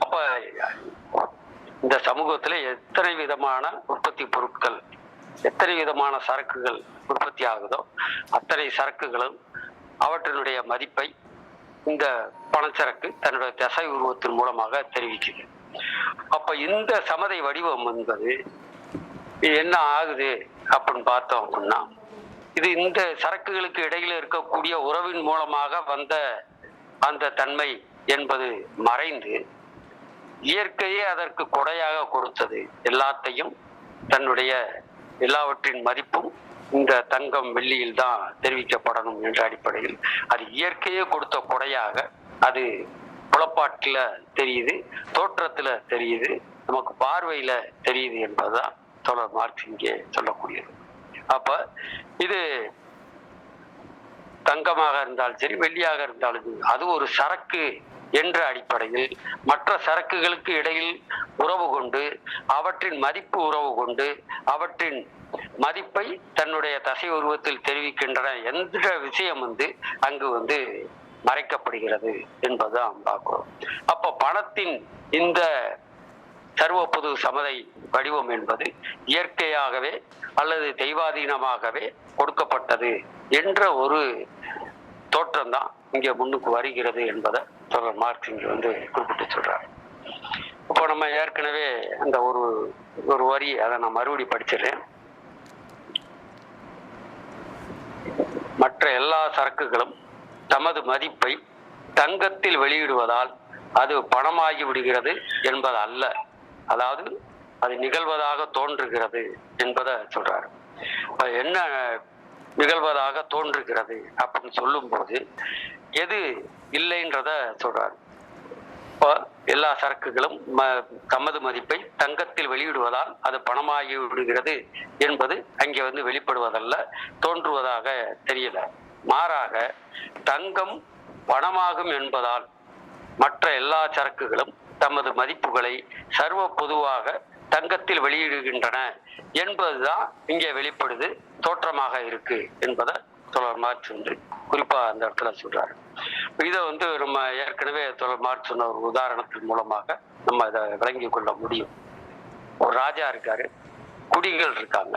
Speaker 4: அப்ப இந்த சமூகத்துல எத்தனை விதமான உற்பத்தி பொருட்கள், எத்தனை விதமான சரக்குகள் உற்பத்தி ஆகுதோ அத்தனை சரக்குகளும் அவற்றினுடைய மதிப்பை இந்த பணச்சரக்கு தன்னுடைய தசை உருவத்தின் மூலமாக தெரிவிக்குது. அப்ப இந்த சமதை வடிவம் என்பது என்ன ஆகுது அப்படின்னு பார்த்தோம் அப்படின்னா, இது இந்த சரக்குகளுக்கு இடையில இருக்கக்கூடிய உறவின் மூலமாக வந்த அந்த தன்மை என்பது மறைந்து இயற்கையே அதற்கு கொடையாக கொடுத்தது. எல்லாத்தையும் தன்னுடைய எல்லாவற்றின் மதிப்பும் இந்த தங்கம், வெள்ளியில் தான் தெரிவிக்கப்படணும் என்ற அடிப்படையில் அது இயற்கையே கொடுத்த கொடையாக அது புலப்பாட்டுல தெரியுது, தோற்றத்துல தெரியுது, நமக்கு பார்வையில தெரியுது என்பதுதான் தோழர் மார்க்ஸ் இங்கே சொல்லக்கூடியது. அப்ப இது தங்கமாக இருந்தாலும் சரி, வெள்ளியாக இருந்தாலும் அது ஒரு சரக்கு என்ற அடிப்படையில் மற்ற சரக்குகளுக்கு இடையில் உறவு கொண்டு அவற்றின் மதிப்பு உறவு கொண்டு அவற்றின் மதிப்பை தன்னுடைய தசை உருவத்தில் தெரிவிக்கின்றன என்ற விஷயம் வந்து அங்கு வந்து மறைக்கப்படுகிறது என்பதுதான் பார்க்கிறோம். அப்ப பணத்தின் இந்த சர்வ பொது சமதை வடிவம் என்பது இயற்கையாகவே அல்லது தெய்வாதீனமாகவே கொடுக்கப்பட்டது என்ற ஒரு தோற்றம் தான் இங்கே முன்னுக்கு வருகிறது என்பதை தொடர் மார்க்ஸ் இங்கே வந்து குறிப்பிட்டு சொல்றார். இப்போ நம்ம ஏற்கனவே அந்த ஒரு வரி அதை நான் மறுபடி படிச்சிடுறேன். மற்ற எல்லா சரக்குகளும் தமது மதிப்பை தங்கத்தில் வெளியிடுவதால் அது பணமாகி விடுகிறது என்பது அல்ல, அதாவது அது நிகழ்வதாக தோன்றுகிறது என்பதை சொல்றாரு. என்ன நிகழ்வதாக தோன்றுகிறது அப்படின்னு சொல்லும்போது எது இல்லைன்றத சொல்றாரு. இப்போ எல்லா சரக்குகளும் தமது மதிப்பை தங்கத்தில் வெளியிடுவதால் அது பணமாகி விடுகிறது என்பது அங்கே வெளிப்படுவதல்ல, தோன்றுவதாக தெரியல. மாறாக தங்கம் பணமாகும் என்பதால் மற்ற எல்லா சரக்குகளும் தமது மதிப்புகளை சர்வ பொதுவாக தங்கத்தில் வெளியிடுகின்றன என்பதுதான் இங்கே வெளிப்படுது, தோற்றமாக இருக்கு என்பதை தொடர் மார்க்ஸ் குறிப்பா அந்த இடத்துல சொல்றாரு. இதை நம்ம ஏற்கனவே தொடர் மார்க்ஸ் சொன்ன ஒரு உதாரணத்தின் மூலமாக நம்ம இதை விளங்கி கொள்ள முடியும். ஒரு ராஜா இருக்காரு, குடிகள் இருக்காங்க.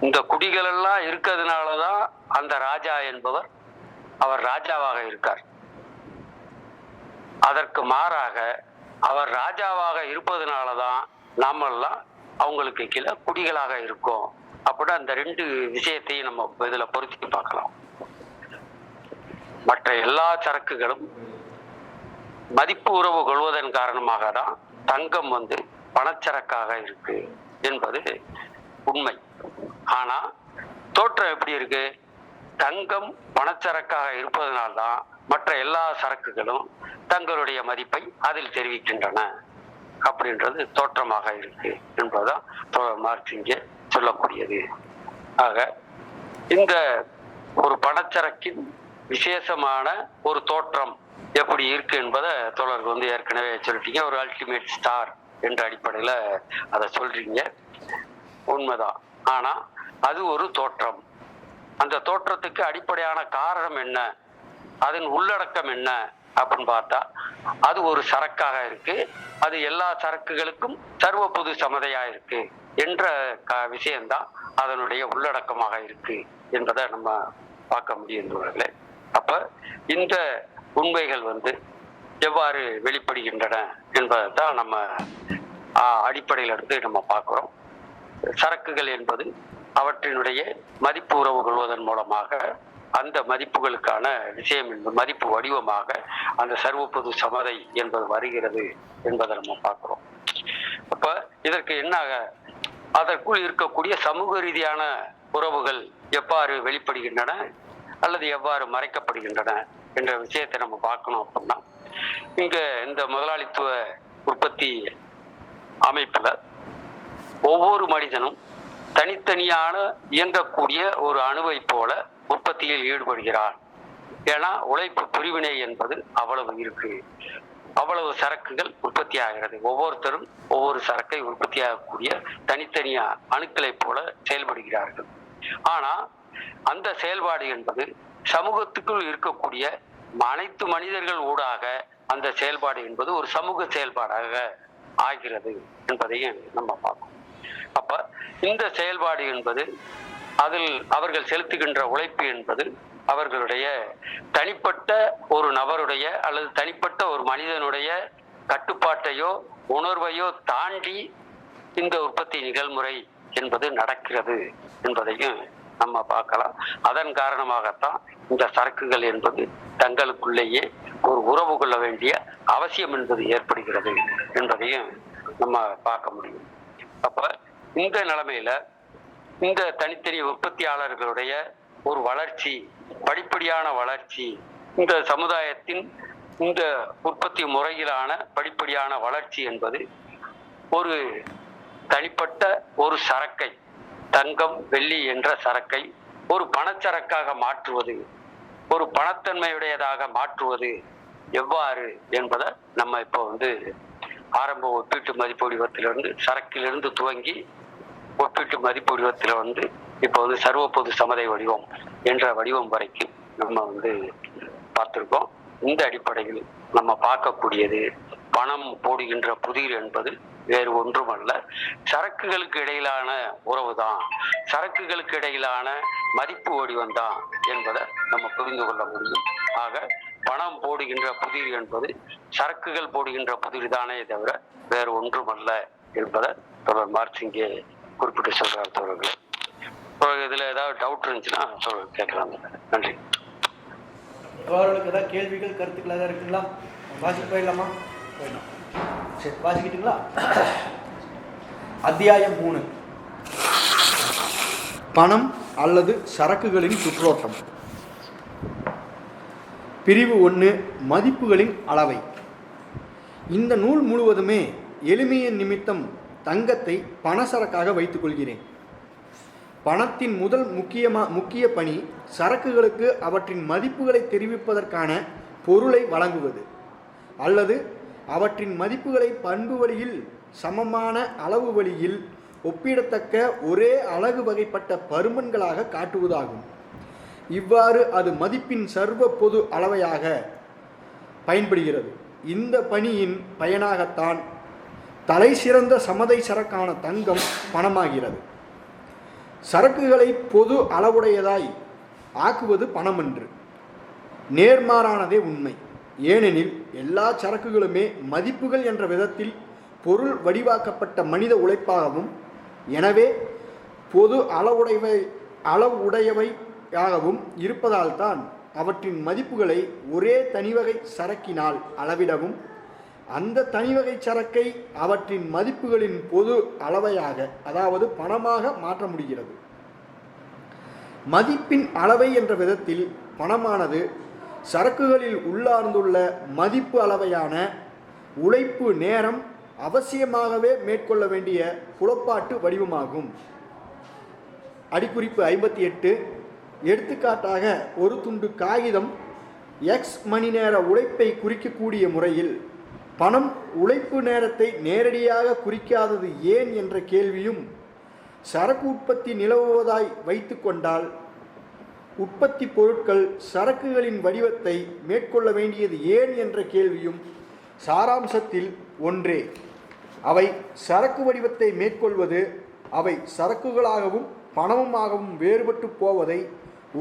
Speaker 4: இந்த குடிகள் எல்லாம் இருக்கிறதுனாலதான் அந்த ராஜா என்பவர் அவர் ராஜாவாக இருக்கார். அதற்கு மாறாக அவர் ராஜாவாக இருப்பதனாலதான் நாமெல்லாம் அவங்களுக்கு கீழே குடிகளாக இருக்கோம். அப்படின்னா அந்த ரெண்டு விஷயத்தையும் நம்ம இதுல பொருத்தி பார்க்கலாம். மற்ற எல்லா சரக்குகளும் மதிப்பு உறவு கொள்வதன் காரணமாக தான் தங்கம் பணச்சரக்காக இருக்கு என்பது உண்மை. ஆனா தோற்றம் எப்படி இருக்கு? தங்கம் பணச்சரக்காக இருப்பதனால்தான் மற்ற எல்லா சரக்குகளும் தங்களுடைய மதிப்பை அதில் தெரிவிக்கின்றன அப்படின்றது தோற்றமாக இருக்கு என்பதுதான் மார்க்ஸ் இங்கே சொல்லக்கூடியது. ஆக இந்த ஒரு பணச்சரக்கின் விசேஷமான ஒரு தோற்றம் எப்படி இருக்கு என்பதை தோழர்கள் ஏற்கனவே சொல்லிட்டீங்க. ஒரு அல்டிமேட் ஸ்டார் என்ற அடிப்படையில் அதை சொல்றீங்க, உண்மைதான். ஆனா அது ஒரு தோற்றம். அந்த தோற்றத்துக்கு அடிப்படையான காரணம் என்ன, அதன் உள்ளடக்கம் என்ன அப்படின்னு பார்த்தா அது ஒரு சரக்காக இருக்கு, அது எல்லா சரக்குகளுக்கும் சர்வ பொது சமதையா இருக்கு என்ற விஷயம்தான் அதனுடைய உள்ளடக்கமாக இருக்கு என்பதை நம்ம பார்க்க முடியும். அப்ப இந்த உண்மைகள் எவ்வாறு வெளிப்படுகின்றன என்பதை தான் நம்ம அடிப்படையில இருந்து நம்ம பார்க்கிறோம். சரக்குகள் என்பது அவற்றினுடைய மதிப்பு உறவு கொள்வதன் மூலமாக அந்த மதிப்புகளுக்கான விஷயம் என்பது மதிப்பு வடிவமாக அந்த சர்வ பொது சமதை என்பது வருகிறது என்பதை நம்ம பார்க்கிறோம். அப்ப இதற்கு என்ன, அதற்குள் இருக்கக்கூடிய சமூக ரீதியான உறவுகள் எவ்வாறு வெளிப்படுகின்றன அல்லது எவ்வாறு மறைக்கப்படுகின்றன என்ற விஷயத்தை நம்ம பார்க்கணும். அப்படின்னா இங்க இந்த முதலாளித்துவ உற்பத்தி அமைப்புல ஒவ்வொரு மனிதனும் தனித்தனியான இயங்கக்கூடிய ஒரு அணுவை போல உற்பத்தியில் ஈடுபடுகிறார். ஏன்னா உழைப்பு பிரிவினை என்பது அவ்வளவு இருக்கு, அவ்வளவு சரக்குகள் உற்பத்தி ஆகிறது. ஒவ்வொருத்தரும் ஒவ்வொரு சரக்கை உற்பத்தி ஆகக்கூடிய தனித்தனியா அணுக்களை போல செயல்படுகிறார்கள். ஆனா அந்த செயல்பாடு என்பது சமூகத்துக்குள் இருக்கக்கூடிய அனைத்து மனிதர்கள் ஊடாக அந்த செயல்பாடு என்பது ஒரு சமூக செயல்பாடாக ஆகிறது என்பதையும் நம்ம பார்ப்போம். அப்ப இந்த செயல்பாடு என்பது அதில் அவர்கள் செலுத்துகின்ற உழைப்பு என்பது அவர்களுடைய தனிப்பட்ட ஒரு நபருடைய அல்லது தனிப்பட்ட ஒரு மனிதனுடைய கட்டுப்பாட்டையோ உணர்வையோ தாண்டி இந்த உற்பத்தி நிகழ்முறை என்பது நடக்கிறது என்பதையும் நம்ம பார்க்கலாம். அதன் காரணமாகத்தான் இந்த சரக்குகள் என்பது தங்களுக்குள்ளேயே ஒரு உறவு கொள்ள வேண்டிய அவசியம் என்பது ஏற்படுகிறது என்பதையும் நம்ம பார்க்க முடியும். அப்ப இந்த நிலைமையில இந்த தனித்தனி உற்பத்தியாளர்களுடைய ஒரு வளர்ச்சி, படிப்படியான வளர்ச்சி, இந்த சமுதாயத்தின் இந்த உற்பத்தி முறையிலான படிப்படியான வளர்ச்சி என்பது ஒரு தனிப்பட்ட ஒரு சரக்கை, தங்கம் வெள்ளி என்ற சரக்கை ஒரு பணச்சரக்காக மாற்றுவது, ஒரு பணத்தன்மையுடையதாக மாற்றுவது எவ்வாறு என்பதை நம்ம இப்போ ஆரம்ப ஒப்பீட்டு மதிப்பு வடிவத்திலிருந்து சரக்கிலிருந்து துவங்கி ஒப்பீட்டு மதிப்பு வடிவத்தில் இப்போ சர்வ பொது சமதை வடிவம் என்ற வடிவம் வரைக்கும் நம்ம பார்த்துருக்கோம். இந்த அடிப்படையில் நம்ம பார்க்கக்கூடியது பணம் போடுகின்ற புதிர் என்பது வேறு ஒன்றுமல்ல, சரக்குகளுக்கு இடையிலான உறவு தான், சரக்குகளுக்கு இடையிலான மதிப்பு வடிவம் தான் என்பதை நம்ம புரிந்து கொள்ள முடியும். ஆக பணம் போடுகின்ற புதிர் என்பது சரக்குகள் போடுகின்ற புதிர் தானே தவிர வேறு ஒன்றுமல்ல என்பதை தொடர் மார்க்ஸ் இங்கே குறிப்பிட்டு சொல்றார் தோழர்களே. இதுல ஏதாவது டவுட் இருந்துச்சுன்னா கேட்கலாம். நன்றி.
Speaker 2: தோழர்களுக்கு ஏதாவது கேள்விகள் கருத்துக்கள் ஏதாவது இருக்குங்களா? வாசிக்க போயிடலாமா? போயிடலாம். சரி, வாசிக்கிட்டுங்களா? அத்தியாயம் 3, பணம் அல்லது சரக்குகளின் சுற்றோட்டம். பிரிவு 1, மதிப்புகளின் அளவை. இந்த நூல் முழுவதுமே எளிமையின் நிமித்தம் தங்கத்தை பணசரக்காக வைத்துக் கொள்கிறேன். பணத்தின் முதல் முக்கிய பணி சரக்குகளுக்கு அவற்றின் மதிப்புகளை தெரிவிப்பதற்கான பொருளை வழங்குவது அல்லது அவற்றின் மதிப்புகளை பண்பு வழியில் சமமான அளவு வழியில் ஒப்பிடத்தக்க ஒரே அலகு வகைப்பட்ட பருமன்களாக காட்டுவதாகும். இவ்வாறு அது மதிப்பின் சர்வ பொது அளவையாக பயன்படுகிறது. இந்த பணியின் பயனாகத்தான் தலை சிறந்த சமதை சரக்கான தங்கம் பணமாகிறது. சரக்குகளை பொது அளவுடையதாய் ஆக்குவது பணமன்று, நேர்மாறானதே உண்மை. ஏனெனில் எல்லா சரக்குகளுமே மதிப்புகள் என்ற விதத்தில் பொருள் வடிவாக்கப்பட்ட மனித உழைப்பாகவும் எனவே பொது அளவுடையவையாகவும் இருப்பதால் தான் அவற்றின் மதிப்புகளை ஒரே தனிவகை சரக்கினால் அளவிடவும் அந்த தனிவகை சரக்கை அவற்றின் மதிப்புகளின் பொது அளவையாக அதாவது பணமாக மாற்ற முடிகிறது. மதிப்பின் அளவை என்ற விதத்தில் பணமானது சரக்குகளில் உள்ளார்ந்துள்ள மதிப்பு அளவையான உழைப்பு நேரம் அவசியமாகவே மேற்கொள்ள வேண்டிய புலப்பாட்டு வடிவமாகும். அடிக்குறிப்பு 58. எடுத்துக்காட்டாக ஒரு துண்டு காகிதம் எக்ஸ் மணி நேர உழைப்பை குறிக்கக்கூடிய முறையில் பணம் உழைப்பு நேரத்தை நேரடியாக குறிக்காதது ஏன் என்ற கேள்வியும், சரக்கு உற்பத்தி நிலவுவதாய் வைத்து கொண்டால் உற்பத்தி பொருட்கள் சரக்குகளின் வடிவத்தை மேற்கொள்ள வேண்டியது ஏன் என்ற கேள்வியும் சாராம்சத்தில் ஒன்றே. அவை சரக்கு வடிவத்தை மேற்கொள்வது அவை சரக்குகளாகவும் பணமுமாகவும் வேறுபட்டு போவதை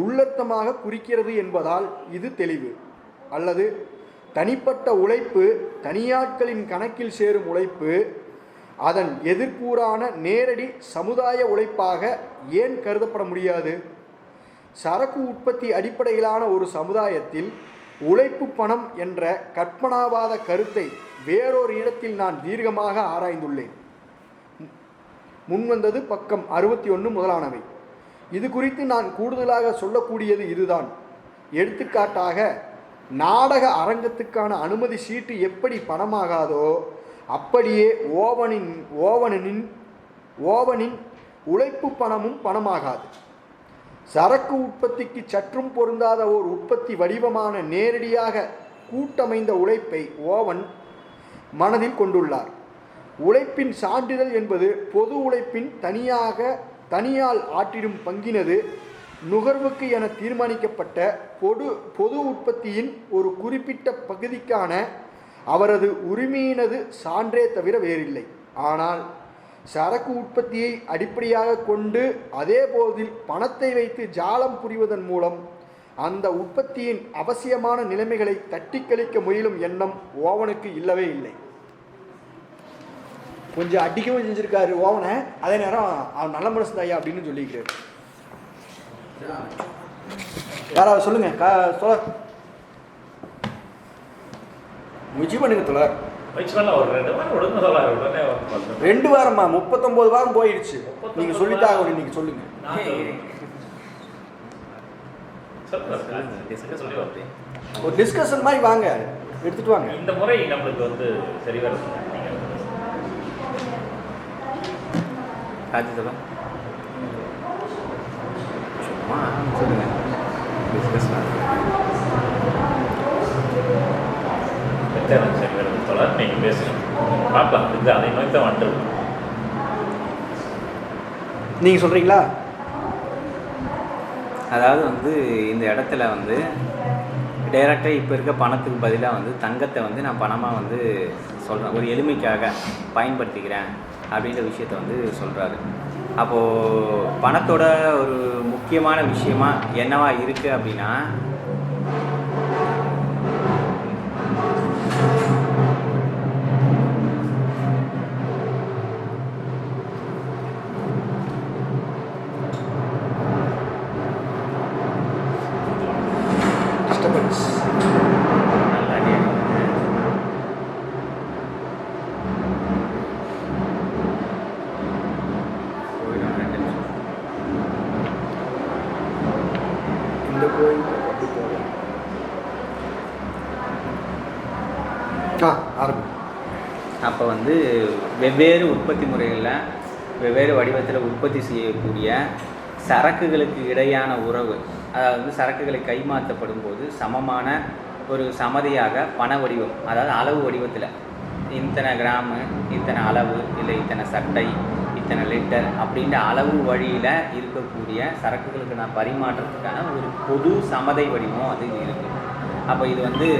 Speaker 2: உள்ளர்த்தமாக குறிக்கிறது என்பதால் இது தெளிவு. அல்லது தனிப்பட்ட உழைப்பு தனியாட்களின் கணக்கில் சேரும் உழைப்பு அதன் எதிர்கூறான நேரடி சமுதாய உழைப்பாக ஏன் கருதப்பட முடியாது? சரக்கு உற்பத்தி அடிப்படையிலான ஒரு சமுதாயத்தில் உழைப்பு பணம் என்ற கற்பனாவாத கருத்தை வேறொரு இடத்தில் நான் தீர்க்கமாக ஆராய்ந்துள்ளேன். முன்வந்தது பக்கம் 61 முதலானவை. இது குறித்து நான் கூடுதலாக சொல்லக்கூடியது இதுதான். எடுத்துக்காட்டாக நாடக அரங்கத்துக்கான அனுமதி சீட்டு எப்படி பணமாகாதோ அப்படியே ஓவனின் உழைப்பு பணமும் பணமாகாது. சரக்கு உற்பத்திக்கு சற்றும் பொருந்தாத ஓர் உற்பத்தி வடிவமான நேரடியாக கூட்டமைந்த உழைப்பை ஓவன் மனதில் கொண்டுள்ளார். உழைப்பின் சான்றிதழ் என்பது பொது உழைப்பின் தனியால் ஆற்றிடும் பங்கினது நுகர்வுக்கு என தீர்மானிக்கப்பட்ட பொது உற்பத்தியின் ஒரு குறிப்பிட்ட பகுதிக்கான அவரது உரிமையினது சான்றே தவிர வேறில்லை. ஆனால் சரக்கு உற்பத்தியை அடிப்படையாக கொண்டு அதே போதில் பணத்தை வைத்து ஜாலம் புரிவதன் மூலம் அந்த உற்பத்தியின் அவசியமான நிலைமைகளை தட்டி கழிக்க முயலும் எண்ணம் ஓவனுக்கு இல்லவே இல்லை. கொஞ்சம் அடிக்கவும் செஞ்சிருக்காரு ஓவனை, அதே நேரம் அவன் நல்ல மனசு தாயா அப்படின்னு சொல்லிக்கிறாரு. யாராவது சொல்லுங்க தோழர், முயற்சி பண்ணுங்க தோழர். 2 வாரமா 39 வாரம் போயிடுச்சு. நீங்க சொல்லிட்டாங்க, நீங்க சொல்லுங்க. ஒரு டிஸ்கஷன் மாதிரி வாங்க, எடுத்துட்டு வாங்க.
Speaker 1: இந்த முறை நம்மளுக்கு வந்து சரி வரும்.
Speaker 6: சும்மா சொல்லுங்க.
Speaker 1: சரி வருது தோழர், நீங்க பேசுங்க, பார்க்கலாம். இது அதை நோக்கி தான் வந்துடும்.
Speaker 2: நீங்க சொல்றீங்களா?
Speaker 6: அதாவது வந்து இந்த இடத்துல வந்து டைரெக்டாக இப்போ இருக்க பணத்துக்கு பதிலாக வந்து தங்கத்தை வந்து நான் பணமாக வந்து சொல்கிறேன், ஒரு எளிமைக்காக பயன்படுத்திக்கிறேன் அப்படின்ற விஷயத்த வந்து சொல்கிறாரு. அப்போது பணத்தோட ஒரு முக்கியமான விஷயமா என்னவா இருக்குது அப்படின்னா, நல்லா கேட்கும். போயிடும் 2 நிமிஷம்.
Speaker 2: இந்த கோயில் அப்படி போகலாம். ஆரம்பி.
Speaker 6: அப்போ வந்து வெவ்வேறு உற்பத்தி முறைகளில் வெவ்வேறு வடிவத்தில் உற்பத்தி செய்யக்கூடிய சரக்குகளுக்கு இடையான உறவு, அதாவது சரக்குகளை கைமாற்றப்படும் போது சமமான ஒரு சமதியாக பண வடிவம், அதாவது அளவு வடிவத்தில் இத்தனை கிராமு, இத்தனை அளவு, இல்லை இத்தனை சட்டை, இத்தனை லிட்டர் அப்படின்ற அளவு வழியில் இருக்கக்கூடிய சரக்குகளுக்கு நான் பரிமாற்றத்துக்கான ஒரு பொது சமதை வடிவம் அது இருக்குது. அப்போ இது வந்து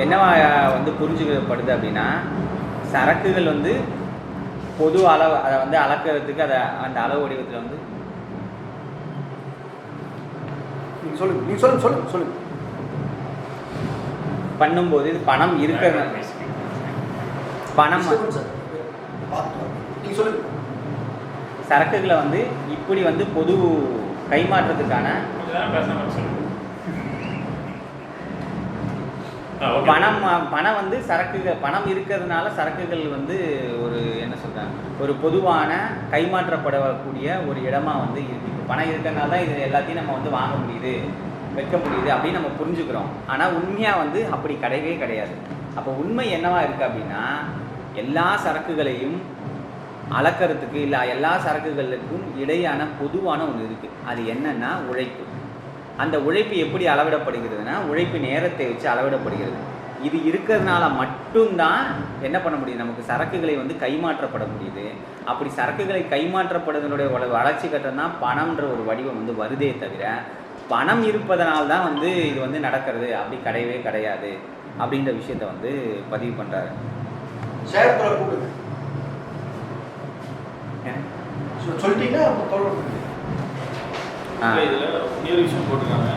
Speaker 6: என்னவா வந்து புரிஞ்சுக்கப்படுது அப்படின்னா, சரக்குகள் வந்து பொது அளவு, அதை வந்து அளக்கிறதுக்கு அதை அந்த அளவு வடிவத்தில் வந்து
Speaker 2: சொல்லுங்க
Speaker 6: பண்ணும்போது இது பணம் இருக்கிற பணம் சரக்குகளை வந்து இப்படி வந்து பொது கைமாற்றத்துக்கான பணம் வந்து சரக்குகள், பணம் இருக்கிறதுனால சரக்குகள் வந்து ஒரு என்ன சொல்றாங்க, ஒரு பொதுவான கைமாற்றப்படக்கூடிய ஒரு இடமா வந்து இருக்கு. பணம் இருக்கிறதுனால தான் இது எல்லாத்தையும் நம்ம வந்து வாங்க முடியுது, வைக்க முடியுது அப்படின்னு நம்ம புரிஞ்சுக்கிறோம். ஆனால் உண்மையாக வந்து அப்படி கிடையவே கிடையாது. அப்போ உண்மை என்னவா இருக்குது அப்படின்னா, எல்லா சரக்குகளையும் அளக்கிறதுக்கு இல்லை எல்லா சரக்குகளுக்கும் இடையான பொதுவான ஒன்று இருக்குது. அது என்னன்னா உழைப்பு. அந்த உழைப்பு எப்படி அளவிடப்படுகிறதுனா, உழைப்பு நேரத்தை வச்சு அளவிடப்படுகிறது. இது இருக்கிறதுனால மட்டும்தான் என்ன பண்ண முடியுது, நமக்கு சரக்குகளை வந்து கைமாற்றப்பட முடியுது. அப்படி சரக்குகளை கைமாற்றப்படுவதனுடைய வளர்ச்சி கட்டம் தான் பணம்ன்ற ஒரு வடிவம் வந்து வருதே தவிர, பணம் இருப்பதனால்தான் வந்து இது வந்து நடக்கிறது அப்படி கிடையவே கிடையாது அப்படின்ற விஷயத்த வந்து பதிவு பண்ணுறாரு.
Speaker 5: இதில் இன்னொரு விஷயம் போட்டிருக்காங்க,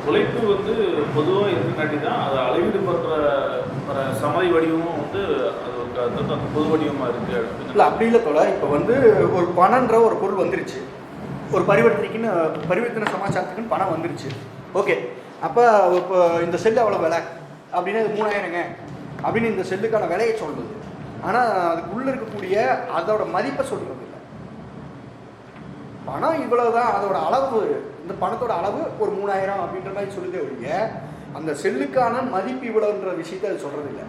Speaker 5: உழைப்பு வந்து பொதுவாக இருக்கிறங்காட்டி தான் அது அளவீடு பண்ணுற சமதி வடிவமும் வந்து அது பொது வடிவமாக இருக்குது அப்படின்னு.
Speaker 2: இல்லை அப்படி இல்லை தோழா. இப்போ வந்து ஒரு பணன்ற ஒரு பொருள் வந்துருச்சு, ஒரு பரிவர்த்தனை சமாச்சாரத்துக்குன்னு பணம் வந்துருச்சு. ஓகே, அப்போ இப்போ இந்த செல்லு அவ்வளோ விலை அப்படின்னா இது 3000ங்க அப்படின்னு இந்த செல்லுக்கான விலையை சொல்கிறது. ஆனால் அதுக்குள்ளே இருக்கக்கூடிய அதோட மதிப்பை சொல்கிறது இல்லை. பணம் இவ்வளோதான், அதோட அளவு, இந்த பணத்தோட அளவு ஒரு 3000 அப்படின்ற மாதிரி சொல்லுதே ஒழிய அந்த செல்லுக்கான மதிப்பு இவ்வளோன்ற விஷயத்தை அது சொல்கிறது இல்லை.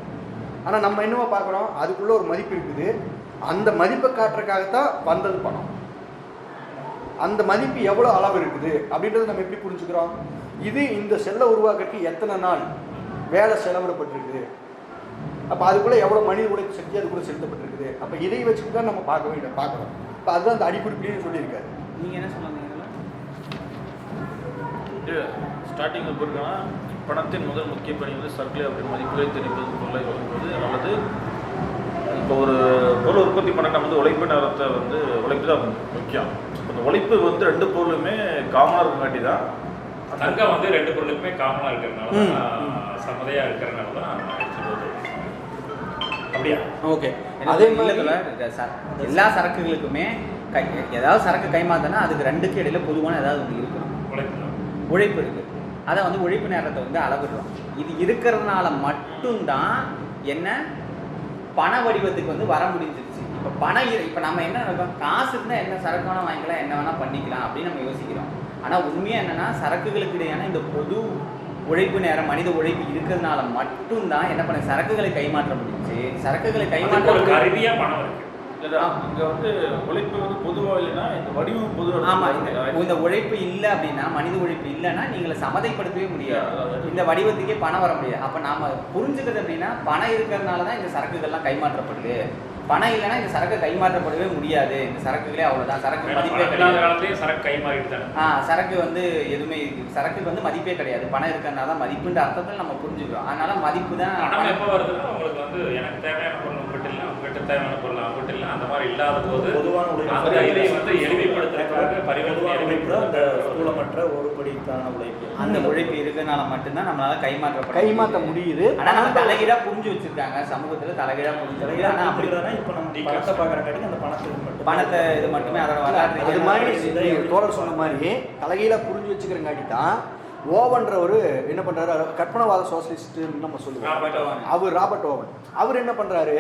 Speaker 2: ஆனால் நம்ம என்னவோ பார்க்குறோம், அதுக்குள்ளே ஒரு மதிப்பு இருக்குது, அந்த மதிப்பை காட்டுறதுக்காகத்தான் வந்தது பணம். அந்த மதிப்பு எவ்வளோ அளவு இருக்குது அப்படின்றத நம்ம எப்படி புரிஞ்சுக்கிறோம்? இது இந்த செல்லை உருவாக்குறதுக்கு எத்தனை நாள் வேலை செலவிடப்பட்டிருக்குது, அப்போ அதுக்குள்ளே எவ்வளோ மனித உழைப்பு சக்தி அதுக்குள்ளே செலுத்தப்பட்டிருக்குது. அப்போ இதை வச்சுட்டு தான் நம்ம பார்க்குறோம். இப்போ அதுதான் அந்த அடிக்குறிப்பிலேயே சொல்லியிருக்காரு.
Speaker 6: நீங்கள் என்ன சொல்லுங்க?
Speaker 5: ஸ்டார்டிங்கில் போயிருக்காங்கன்னா, பணத்தின் முதல் முக்கிய பணி வந்து சர்க்கிளை அப்படி மதிப்புகளை தெரிவிப்பது, பொருளை வழங்குவது. அல்லது இப்போ ஒரு பொருள் உற்பத்தி பண்ண நம்ம வந்து உழைப்பு நேரத்தை வந்து உழைப்பு தான் முக்கியம். அந்த உழைப்பு வந்து 2 பொருளுமே காமனாக இருக்கங்காட்டி தான்,
Speaker 1: தங்கம் வந்து 2 பொருளுக்குமே காமனாக இருக்கிறதுனால தான், சமதையாக இருக்கிறதுனால தான் அப்படியா?
Speaker 2: ஓகே,
Speaker 6: அதே மாதிரி எல்லா சரக்குகளுக்குமே ஏதாவது சரக்கு கைமாத்தனா அதுக்கு 2க்கு இடையில பொதுவான ஏதாவது ஒன்று இருக்கணும். உழைப்பு இருக்குது, அதை வந்து உழைப்பு நேரத்தை வந்து அளவிடுறோம். இது இருக்கிறதுனால மட்டும்தான் என்ன பண வடிவத்துக்கு வந்து வர முடிஞ்சிருச்சு. இப்போ பணம் இப்போ நம்ம என்ன நினைப்போம், காசு இருந்தால் என்ன சரக்கு வேணால் வாங்கிக்கலாம், என்ன வேணால் பண்ணிக்கலாம் அப்படின்னு நம்ம யோசிக்கிறோம். ஆனால் உண்மையாக என்னென்னா, சரக்குகளுக்கு இடையான இந்த பொது உழைப்பு நேரம், மனித உழைப்பு இருக்கிறதுனால மட்டும்தான் என்ன பண்ண சரக்குகளை கைமாற்ற முடிஞ்சு. சரக்குகளை கைமாற்ற
Speaker 1: கருவியாக பணம் இருக்குது.
Speaker 5: அங்கே வந்து உழைப்பு வந்து பொதுவாக இல்லைன்னா இந்த வடிவம் பொதுவாக.
Speaker 6: ஆமாம், இந்த உழைப்பு இல்லை அப்படின்னா, மனித உழைப்பு இல்லைன்னா நீங்களை சமதைப்படுத்தவே முடியாது, இந்த வடிவத்துக்கே பணம் வர முடியாது. அப்போ நாம் புரிஞ்சுக்கிறது அப்படின்னா, பணம் இருக்கிறதுனால தான் இந்த சரக்குகள்லாம் கைமாற்றப்படுது. பணம் இல்லைன்னா இந்த சரக்கு கைமாற்றப்படவே முடியாது. இந்த சரக்குகளே அவ்வளோதான், சரக்கு மதிப்பே கிடையாது.
Speaker 1: சரக்கு கைமாறிட்டு
Speaker 6: சரக்கு வந்து எதுவுமே, சரக்குக்கு வந்து மதிப்பே கிடையாது. பணம் இருக்கிறதுனால தான் மதிப்புன்ற அர்த்தத்தில் நம்ம புரிஞ்சுக்கிறோம். அதனால மதிப்பு தான்.
Speaker 1: பணம் எப்போ வருதுன்னா, உங்களுக்கு வந்து எனக்கு தேவையான பொருள் உங்ககிட்ட இல்லை, உங்ககிட்ட தேவையான பொருள் அவங்ககிட்ட இல்லை, அந்த மாதிரி இல்லாத போது பொதுவான இதை வந்து எளிமைப்படுத்துறதுக்காக பரிவர்த்தனை உழைப்பு, அந்த ஸ்தூலமற்ற ஒருபடிக்கான உழைப்பு,
Speaker 6: அந்த உழைப்பு இருக்கிறதுனால மட்டும்தான் நம்மளால கைமாற்ற முடியுது. ஆனால் நம்ம தலைகீழா புரிஞ்சு வச்சிருக்காங்க சமூகத்தில், தலைகீழா புரிஞ்சு. ஆனால் அப்படி இப்போ நம்ம பணத்தை பார்க்குறங்காட்டி அந்த பணத்தை இது மட்டுமே அதோட வரலாறு.
Speaker 2: அது மாதிரி தோழர் சொன்ன மாதிரி தலைகீழா புரிஞ்சு வச்சுக்கிறங்காட்டி தான் ஓவன்றவர் என்ன பண்ணுறாரு, கற்பனவாத சோசியலிஸ்ட்டுன்னு நம்ம சொல்லுவோம். அவர் ராபர்ட் ஓவன். அவர் என்ன பண்ணுறாரு,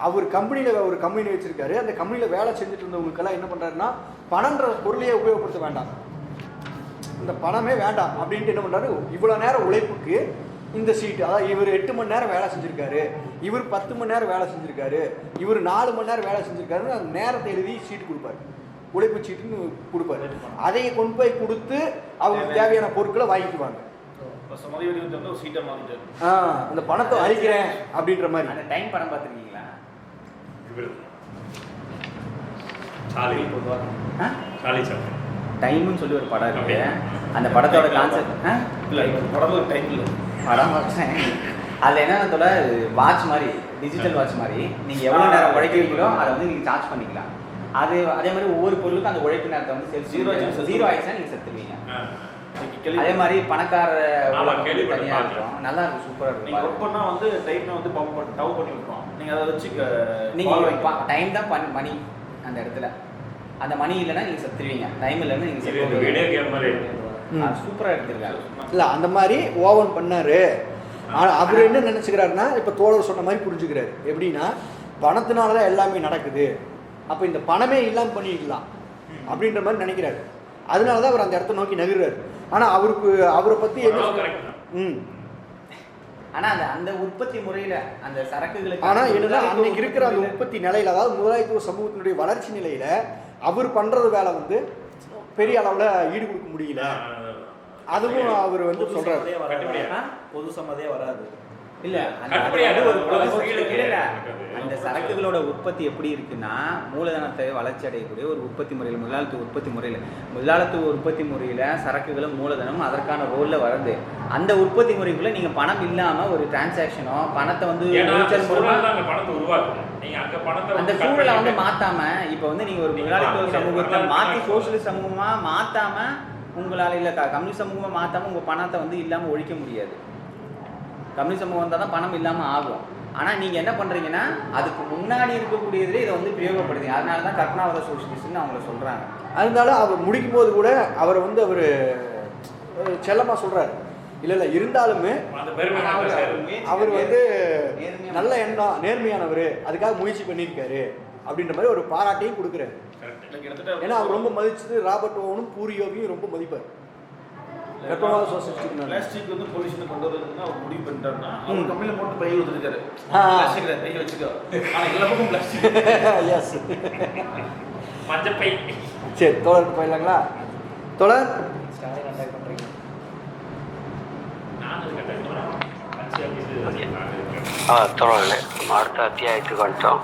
Speaker 2: அவர் கம்பெனியில் ஒரு கம்பெனி வச்சுருக்காரு. அந்த கம்பெனியில் வேலை செஞ்சுட்டு இருந்தவங்களுக்கெல்லாம் என்ன பண்ணுறாருன்னா, பணன்ற பொருளையே உபயோகப்படுத்த வேண்டாம், இந்த பணமே வேண்டாம் அப்படின்ட்டு என்ன பண்ணுறாரு, இவ்வளோ நேரம் உழைப்புக்கு இந்த சீட்டு, அதாவது இவர் 8 மணி நேரம் வேலை செஞ்சுருக்காரு, இவர் 10 மணி நேரம் வேலை செஞ்சுருக்காரு, இவர் 4 மணி நேரம் வேலை செஞ்சுருக்காருன்னு அந்த நேரத்தை எழுதி சீட்டு கொடுப்பாரு, உழைப்பு சீட்டுன்னு கொடுப்பாரு. அதை கொண்டு போய் கொடுத்து அவங்களுக்கு தேவையான பொருட்களை வாங்கிக்குவாங்க. அந்த பணத்தை அழிக்கிறேன் அப்படின்ற மாதிரி.
Speaker 6: அந்த டைம் படம் பார்த்துருக்கீங்களா? டைம்னு சொல்லி ஒரு படம் இருக்கு. அந்த படத்தோட கான்செப்ட் படம் பார்த்தேன். அதில் என்னென்ன சொல்ல, வாட்ச் மாதிரி, டிஜிட்டல் வாட்ச் மாதிரி நீங்கள் எவ்வளோ நேரம் உழைக்கிறீங்களோ அதை வந்து நீங்கள் சார்ஜ் பண்ணிக்கலாம். அது அதே மாதிரி ஒவ்வொரு பொருளுக்கும் அந்த உழைப்பு நேரத்தை வந்து ஜீரோ ஆயிடுச்சுன்னா நீங்கள் செத்துருவீங்க. அதே மாதிரி பணக்கார தனியாக இருக்கும், நல்லா இருக்கும், சூப்பராக இருக்கும்.
Speaker 5: நீங்கள் ஒர்க் பண்ணால் வந்து டைமை வந்து டவு பண்ணி விட்டுருவோம். நீங்கள் அதை வச்சு
Speaker 6: நீங்கள் டைம் தான் மணி. அந்த இடத்துல அந்த மணி இல்லைன்னா நீங்கள் செத்துருவீங்க, டைம் இல்லைன்னா நீங்கள் செத்துருவீங்க. சூப்பராக எடுத்துருக்காரு.
Speaker 2: இல்லை அந்த மாதிரி ஓவன் பண்ணார். ஆனால் அவர் என்ன நினச்சிக்கிறாருன்னா, இப்போ தோழர் சொன்ன மாதிரி புரிஞ்சுக்கிறாரு. எப்படின்னா, பணத்தினால தான் எல்லாமே நடக்குது, அப்போ இந்த பணமே இல்லாமல் பண்ணிக்கலாம் அப்படின்ற மாதிரி நினைக்கிறாரு. அதனால தான் அவர் அந்த இடத்த நோக்கி நகர்றாரு. ஆனால் அவரை பற்றி என்ன
Speaker 6: ஆனால் அந்த உற்பத்தி முறையில் அந்த சரக்குகளுக்கு,
Speaker 2: ஆனால் என்னன்னா அன்னைக்கு இருக்கிற அந்த உற்பத்தி நிலையில், அதாவது முதலாளித்துவ சமூகத்தினுடைய வளர்ச்சி நிலையில் அவர் பண்ணுறது வேலை வந்து பெரிய அளவில் ஈடு கொடுக்க முடியல. அதுவும் அவர் வந்து சொல்றாரு,
Speaker 7: பொது சம்மதே வராது.
Speaker 6: இல்ல அந்த சரக்குகளோட உற்பத்தி எப்படி இருக்குன்னா, மூலதனத்தை வளர்ச்சி அடையக்கூடிய ஒரு உற்பத்தி முறையில், முதலாளித்துவ உற்பத்தி முறையில் சரக்குகளும் மூலதனம் அதற்கான ரோல்ல வருது. அந்த உற்பத்தி முறைக்குள்ள நீங்க பணம் இல்லாம ஒரு டிரான்சாக்ஷனோ பணத்தை வந்து அந்த சூழலை வந்து மாத்தாம, இப்ப வந்து நீங்க ஒரு முதலாளித்துவ சமூகத்தை மாத்தி சோசியலிஸ்ட் சமூகமா மாத்தாம, உங்களால இல்ல கம்யூனிஸ்ட் சமூகமா மாத்தாம உங்க பணத்தை வந்து இல்லாம ஒழிக்க முடியாது. கம்யூனிஸ்ட் சமூகம் வந்தால் தான் பணம் இல்லாமல் ஆகும். ஆனால் நீங்கள் என்ன பண்ணுறீங்கன்னா, அதுக்கு முன்னாடி இருக்கக்கூடியதுலேயே இதை வந்து பிரயோகப்படுத்துங்க. அதனால தான் கற்பனாவாத சோசியலிஸ்ட்னு அவங்கள சொல்கிறாங்க.
Speaker 2: அதனால அவர் முடிக்கும் போது கூட அவரை வந்து அவர் செல்லமாக சொல்கிறார், இல்லை இருந்தாலுமே அவர் வந்து நல்ல எண்ணம், நேர்மையானவர், அதுக்காக முயற்சி பண்ணியிருக்காரு அப்படின்ற மாதிரி ஒரு பாராட்டையும் கொடுக்குறாரு. ஏன்னா அவர் ரொம்ப மதிச்சது ராபர்ட் ஓவனும் பூரியோவையும் ரொம்ப மதிப்பார்.
Speaker 5: பிளாஸ்டிக் வந்து பொல்யூஷன் கொண்டு வரதுன்னா அவர் முடிவு பண்ணிட்டாருன்னா, அவர் கம்பெனியில் போட்டு பை வந்துருக்காரு, பிளாஸ்டிக்ல பை வச்சுக்கோ, ஆனால் எல்லா பக்கம் பிளாஸ்டிக்.
Speaker 2: எஸ், மஞ்சப்பை. சரி, தோழருக்கு போயிடலாங்களா? தோழர்
Speaker 4: தோழர்களே, நம்ம அடுத்த அத்தியாயத்துக்கு வந்துட்டோம்.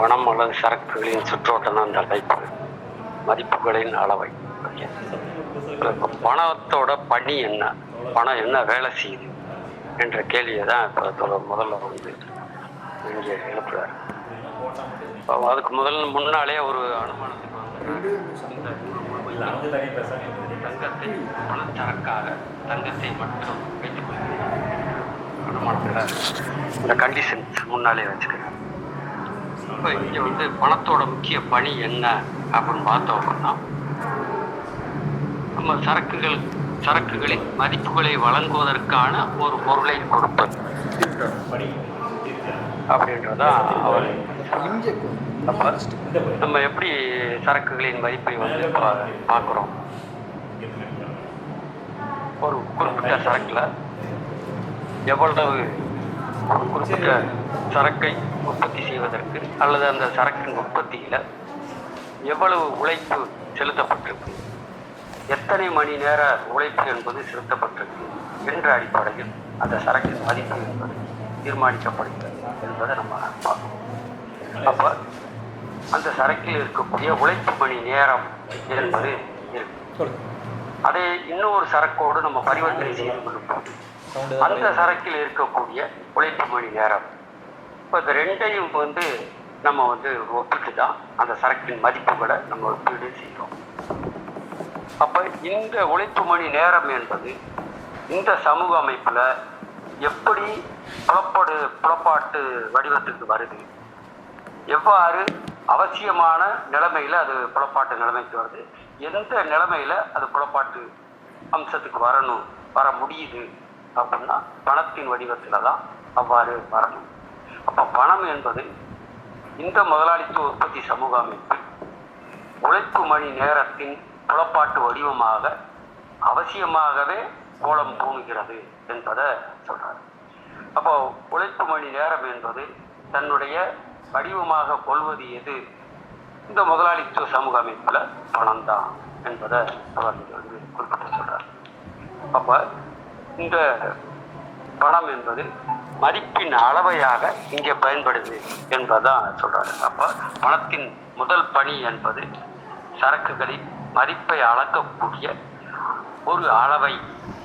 Speaker 4: பணம் அல்லது சரக்குகளின் சுற்றோட்டம் தான் அந்த தலைப்பு, மதிப்புகளின் அளவை. பணத்தோட பணி என்ன, பணம் என்ன வேலை செய்யுது என்ற கேள்வியை தான் இப்போ முதல்ல வந்து இங்கே எழுப்புறாரு. அதுக்கு முன்னாலே ஒரு அனுமானத்துக்கு வந்து தங்கத்தை பணச்சரக்காக தங்கத்தை மட்டும் வைத்துக் கொள்கிறார். அனுமானத்தில் இந்த கண்டிஷன்ஸ் முன்னாலே வச்சுக்கிறார். இப்போ இங்கே வந்து பணத்தோட முக்கிய பணி என்ன அப்படின்னு பார்த்தோம் அப்படின்னா, நம்ம சரக்குகளின் மதிப்புகளை வழங்குவதற்கான ஒரு பொருளை கொடுப்பது அப்படின்றதான் அவர். நம்ம எப்படி சரக்குகளின் மதிப்பை வந்து பார்க்குறோம், ஒரு குறிப்பிட்ட சரக்குல எவ்வளவு குறிப்பிட்ட சரக்கை உற்பத்தி செய்வதற்கு அல்லது அந்த சரக்கின் உற்பத்தியில் எவ்வளவு உழைப்பு செலுத்தப்பட்டிருக்கு, எத்தனை மணி நேர உழைப்பு என்பது செலுத்தப்பட்டிருக்கு என்ற அடிப்படையில் அந்த சரக்கின் மதிப்பு என்பது தீர்மானிக்கப்படுகிறது என்பதை நம்ம பார்க்கணும். அப்போ அந்த சரக்கில் இருக்கக்கூடிய உழைப்பு மணி நேரம் என்பது இருக்கு. அதை இன்னொரு சரக்கோடு நம்ம பரிவர்த்தனை செய்து கொள்ளும் அந்த சரக்கில் இருக்கக்கூடிய உழைப்பு மணி நேரம், இப்போ இந்த ரெண்டையும் வந்து நம்ம வந்து ஒப்பிட்டு தான் அந்த சரக்கின் மதிப்புகளை நம்ம ஒப்பீடு செய்கிறோம். அப்போ இந்த உழைப்பு மணி நேரம் என்பது இந்த சமூக அமைப்பில் எப்படி புலப்பாட்டு வடிவத்துக்கு வருது, எவ்வாறு அவசியமான நிலைமையில் அது புலப்பாட்டு நிலைமைக்கு வருது, எந்த நிலைமையில் அது புலப்பாட்டு அம்சத்துக்கு வர முடியுது அப்படின்னா பணத்தின் வடிவத்தில் தான் அவ்வாறு வரணும். அப்போ பணம் என்பது இந்த முதலாளித்துவ உற்பத்தி சமூக அமைப்பு உழைப்பு மணி நேரத்தின் புலப்பாட்டு வடிவமாக அவசியமாகவே கோலம் பூணுகிறது என்பதை சொல்றாரு. அப்போ உழைப்பு மணி நேரம் என்பது தன்னுடைய வடிவமாக கொள்வது எது? இந்த முதலாளித்துவ சமூக அமைப்புல பணம் தான் என்பதை அவர் வந்து குறிப்பிட்டு சொல்றார். அப்ப இந்த பணம் என்பது மதிப்பின் அளவையாக இங்கே பயன்படுது என்பதான் சொல்றாரு. அப்ப பணத்தின் முதல் பணி என்பது சரக்குகளின் மதிப்பை அளக்கக்கூடிய ஒரு அளவை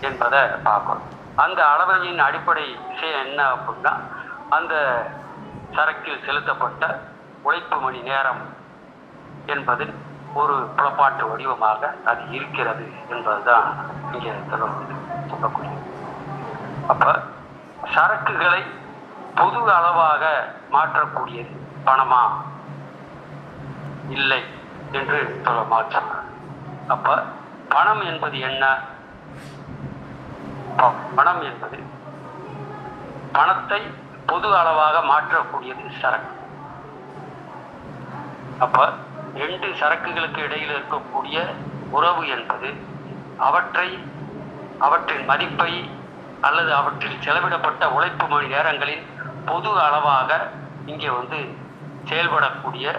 Speaker 4: என்பதை பார்க்கணும். அந்த அளவையின் அடிப்படை விஷயம் என்ன அப்படின்னா அந்த சரக்கில் செலுத்தப்பட்ட உழைப்பு மணி நேரம் என்பது ஒரு புலப்பாட்டு வடிவமாக அது இருக்கிறது என்பதுதான் இங்கே தொடர்ந்து சொல்லக்கூடியது. அப்ப சரக்குகளை பொது அளவாக மாற்றக்கூடியது பணமா இல்லை என்று சொல்ல மாற்றாங்க. அப்ப பணம் என்பது என்ன? பணம் என்பது பணத்தை பொது அளவாக மாற்றக்கூடியது சரக்கு. அப்ப ரெண்டு சரக்குகளுக்கு இடையில் இருக்கக்கூடிய உறவு என்பது அவற்றின் மதிப்பை அல்லது அவற்றில் செலவிடப்பட்ட உழைப்பு மணி நேரங்களின் பொது அளவாக இங்கே வந்து செயல்படக்கூடிய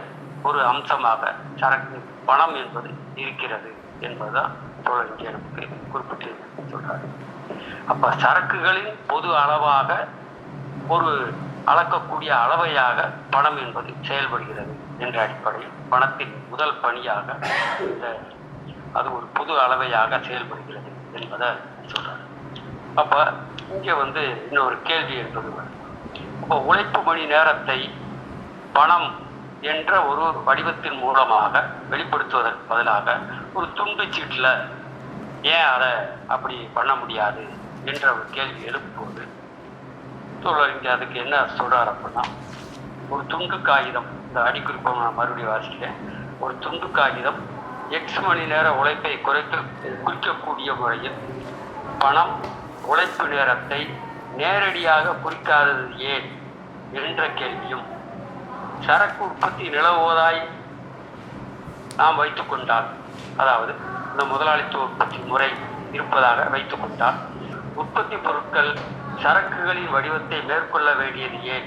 Speaker 4: ஒரு அம்சமாக சரக்கு பணம் என்பது இருக்கிறது என்பதுதான் இங்கே நமக்கு குறிப்பிட்டு சொல்றாரு. அப்ப சரக்குகளின் பொது அளவாக ஒரு அளக்கக்கூடிய அளவையாக பணம் என்பது செயல்படுகிறது என்ற அடிப்படையில் பணத்தின் முதல் பணியாக அது ஒரு பொது அளவையாக செயல்படுகிறது என்பதை சொல்றாரு. அப்ப இங்க வந்து இன்னொரு கேள்வி என்பது இப்போ உழைப்பு மணி நேரத்தை பணம் என்ற ஒரு வடிவத்தின் மூலமாக வெளிப்படுத்துவதற்கு பதிலாக ஒரு துண்டு சீட்டுல ஏன் அதை அப்படி பண்ண முடியாது என்ற ஒரு கேள்வி எழுப்பும்போது இங்க அதுக்கு என்ன சொல்றாரு அப்படின்னா ஒரு துண்டு காகிதம், இந்த அடிக்குறிப்பை நான் மறுபடியும் வாசிக்கிறேன். ஒரு துண்டு காகிதம் எக்ஸ் மணி நேர உழைப்பை குறிக்கக்கூடிய முறையில் பணம் உழைப்பு நேரத்தை நேரடியாக குறிக்காதது ஏன் என்ற கேள்வியும், சரக்கு உற்பத்தி நிலவுவதாய் நாம் வைத்துக்கொண்டால், அதாவது இந்த முதலாளித்துவ உற்பத்தி முறை இருப்பதாக வைத்துக்கொண்டால் உற்பத்தி பொருட்கள் சரக்குகளின் வடிவத்தை மேற்கொள்ள வேண்டியது ஏன்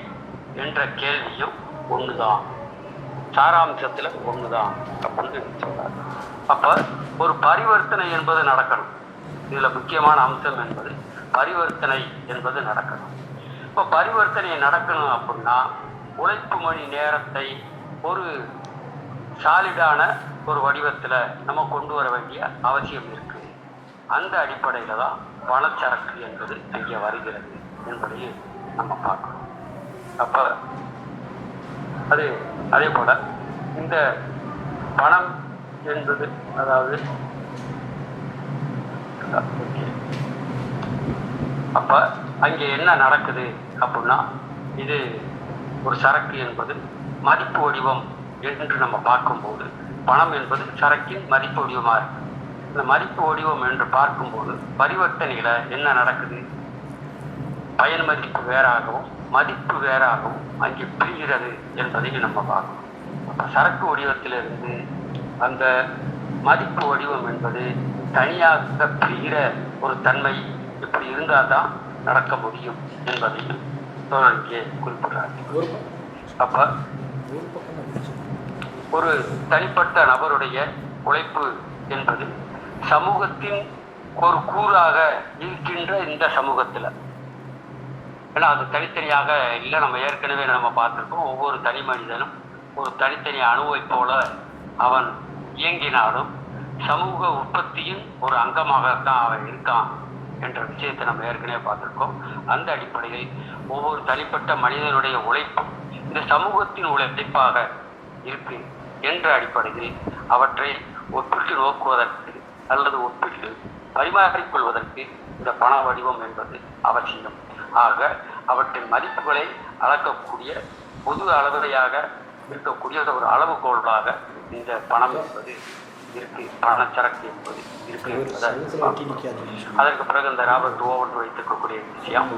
Speaker 4: என்ற கேள்வியும் ஒண்ணுதான், சாராம்சத்துல ஒண்ணுதான் அப்படின்னு சொல்றாரு. அப்ப ஒரு பரிவர்த்தனை என்பது நடக்கணும். இதுல முக்கியமான அம்சம் என்பது பரிவர்த்தனை என்பது நடக்கணும். இப்ப பரிவர்த்தனை நடக்கணும் அப்படின்னா உழைப்பு மணி நேரத்தை ஒரு சாலிடான ஒரு வடிவத்துல நம்ம கொண்டு வர வேண்டிய அவசியம் இருக்கு. அந்த அடிப்படையில தான் பணச்சரக்கு என்பது அங்கே வருகிறது என்பதையும் நம்ம பார்க்கணும். அப்ப அதே போல இந்த பணம் என்பது அதாவது அப்ப அங்கே என்ன நடக்குது அப்படின்னா இது ஒரு சரக்கு என்பது மதிப்பு வடிவம் என்று நம்ம பார்க்கும்போது பணம் என்பது சரக்கின் மதிப்பு வடிவமா இருக்கு. இந்த மதிப்பு வடிவம் என்று பார்க்கும்போது பரிவர்த்தனையில என்ன நடக்குது? பயன் மதிப்பு வேறாகவும் மதிப்பு வேறாகவும் அங்கே பிரிகிறது என்பதையும் நம்ம பார்க்கணும். சரக்கு வடிவத்திலிருந்து அந்த மதிப்பு வடிவம் என்பது தனியாக பிரிகிற ஒரு தன்மை இப்படி இருந்தால் தான் நடக்க முடியும் என்பதையும் இங்கே குறிப்பிடுறாரு. அப்ப ஒரு தனிப்பட்ட நபருடைய உழைப்பு என்பது சமூகத்தின் ஒரு கூறாக இருக்கின்ற இந்த சமூகத்துல, ஏன்னா அது தனித்தனியாக இல்லை. நம்ம ஏற்கனவே நம்ம பார்த்திருக்கோம், ஒவ்வொரு தனி மனிதனும் ஒரு தனித்தனி அணுவை போல அவன் இயங்கினாலும் சமூக உற்பத்தியின் ஒரு அங்கமாகத்தான் அவன் இருக்கான் என்ற விஷயத்தை நம்ம ஏற்கனவே பார்த்திருக்கோம். அந்த அடிப்படையில் ஒவ்வொரு தனிப்பட்ட மனிதனுடைய உழைப்பும் இந்த சமூகத்தின் உழைப்பாக இருக்கு என்ற அடிப்படையில் அவற்றை ஒப்பிட்டு நோக்குவதற்கு அல்லது ஒப்பிட்டு பரிமாறிக்கொள்வதற்கு இந்த பண வடிவம் என்பது அவசியம். ஆக அவற்றின் மதிப்புகளை அளக்கக்கூடிய பொது அளவையாக இருக்கக்கூடிய ஒரு அளவுகோலாக இந்த பணம் என்பது இருக்கு, பணச்சரக்கு என்பது இருக்கு என்பதை அதற்கு பிறகு இந்த ராபர்ட் ஓவன் வைத்திருக்கக்கூடிய விஷயம்.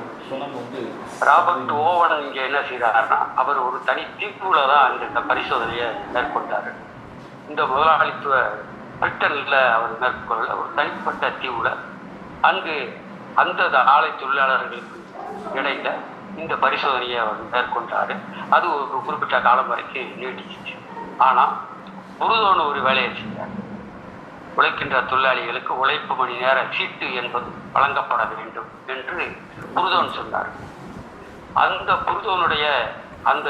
Speaker 4: ராபர்ட் ஓவன் இங்க என்ன செய்யறாருன்னா, அவர் ஒரு தனி தீர்ப்புல தான் இந்த பரிசோதனையை மேற்கொண்டாரு. இந்த முதலாளித்துவ பிரிட்டன்ல அவர் மேற்கொள்ள ஒரு தனிப்பட்ட தீவுல அங்கு அந்த ஆலை தொழிலாளர்களுக்கு இடையில இந்த பரிசோதனையை அவர் மேற்கொண்டாரு. அது ஒரு குறிப்பிட்ட காலம் வரைக்கும் நீடிச்சிச்சு. ஆனா புருதோன் ஒரு வேலையை செஞ்சார். உழைக்கின்ற தொழிலாளிகளுக்கு உழைப்பு மணி நேர சீட்டு என்பது வழங்கப்பட வேண்டும் என்று புருதோன் சொன்னார். அந்த புருதோனுடைய அந்த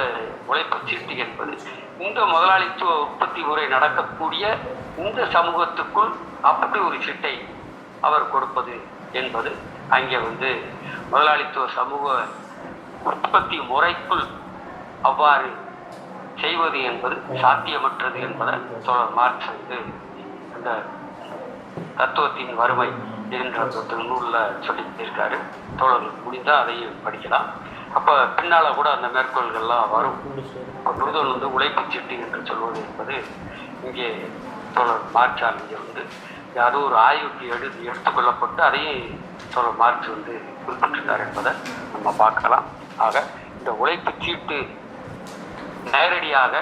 Speaker 4: உழைப்பு சீட்டு என்பது இந்த முதலாளித்துவ உற்பத்தி முறை நடக்கக்கூடிய இந்த சமூகத்துக்குள் அப்படி ஒரு சீட்டை அவர் கொடுப்பது என்பது அங்கே முதலாளித்துவ சமூக உற்பத்தி முறைக்குள் அவ்வாறு செய்வது என்பது சாத்தியமற்றது என்பதை தோழர் மார்க்ஸ் அந்த தத்துவத்தின் வறுமை என்ற நூலில் சொல்லியிருக்காரு. தோழர்களுக்கு முடிந்தால் அதையும் படிக்கலாம். அப்போ பின்னால் கூட அந்த மேற்கோள்கள்லாம் வரும். புருதோன் உழைப்பு சீட்டு என்று சொல்வது என்பது இங்கே தோழர் மார்க்ஸால் இங்கே அது ஒரு ஆய்வுக்கு எடுத்துக்கொள்ளப்பட்டு அதையும் தோழர் மார்க்ஸ் குறிப்பிட்டிருக்கார் என்பதை நம்ம பார்க்கலாம். ஆக இந்த உழைப்பு சீட்டு நேரடியாக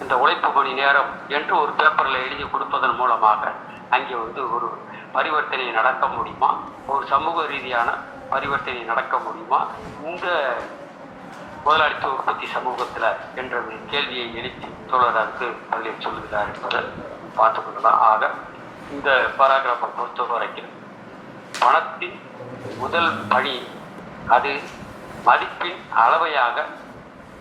Speaker 4: இந்த உழைப்பு மணி நேரம் என்று ஒரு பேப்பரில் எழுதி கொடுப்பதன் மூலமாக அங்கே ஒரு பரிவர்த்தனை நடக்க முடியுமா, ஒரு சமூக ரீதியான பரிவர்த்தனை நடக்க முடியுமா இந்த முதலாளித்துவ உற்பத்தி சமூகத்தில் என்ற கேள்வியை எழுப்பி தோழருக்கு பள்ளி சொல்லுகிறார் என்பதை பார்த்து கொள்ளலாம். ஆக இந்த பாராகிராஃபை பொறுத்த வரைக்கும் பணத்தின் முதல் பணி அது மதிப்பின் அளவையாக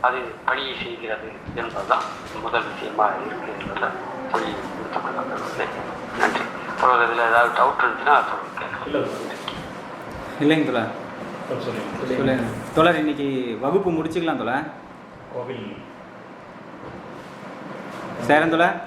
Speaker 4: அது பணியை செய்கிறது என்பதுதான் முதல் விஷயமாக இருக்கு என்பதை சொல்லி முடித்துக்கொள்ள நன்றி. இதில் ஏதாவது டவுட் இருந்துச்சுன்னா சொல்லுங்க.
Speaker 6: இல்லைங்க தோழர், தோழர் இன்னைக்கு வகுப்பு முடிச்சுக்கலாம் தோழர்.
Speaker 1: கோவில்
Speaker 6: சேரன் தோழர்.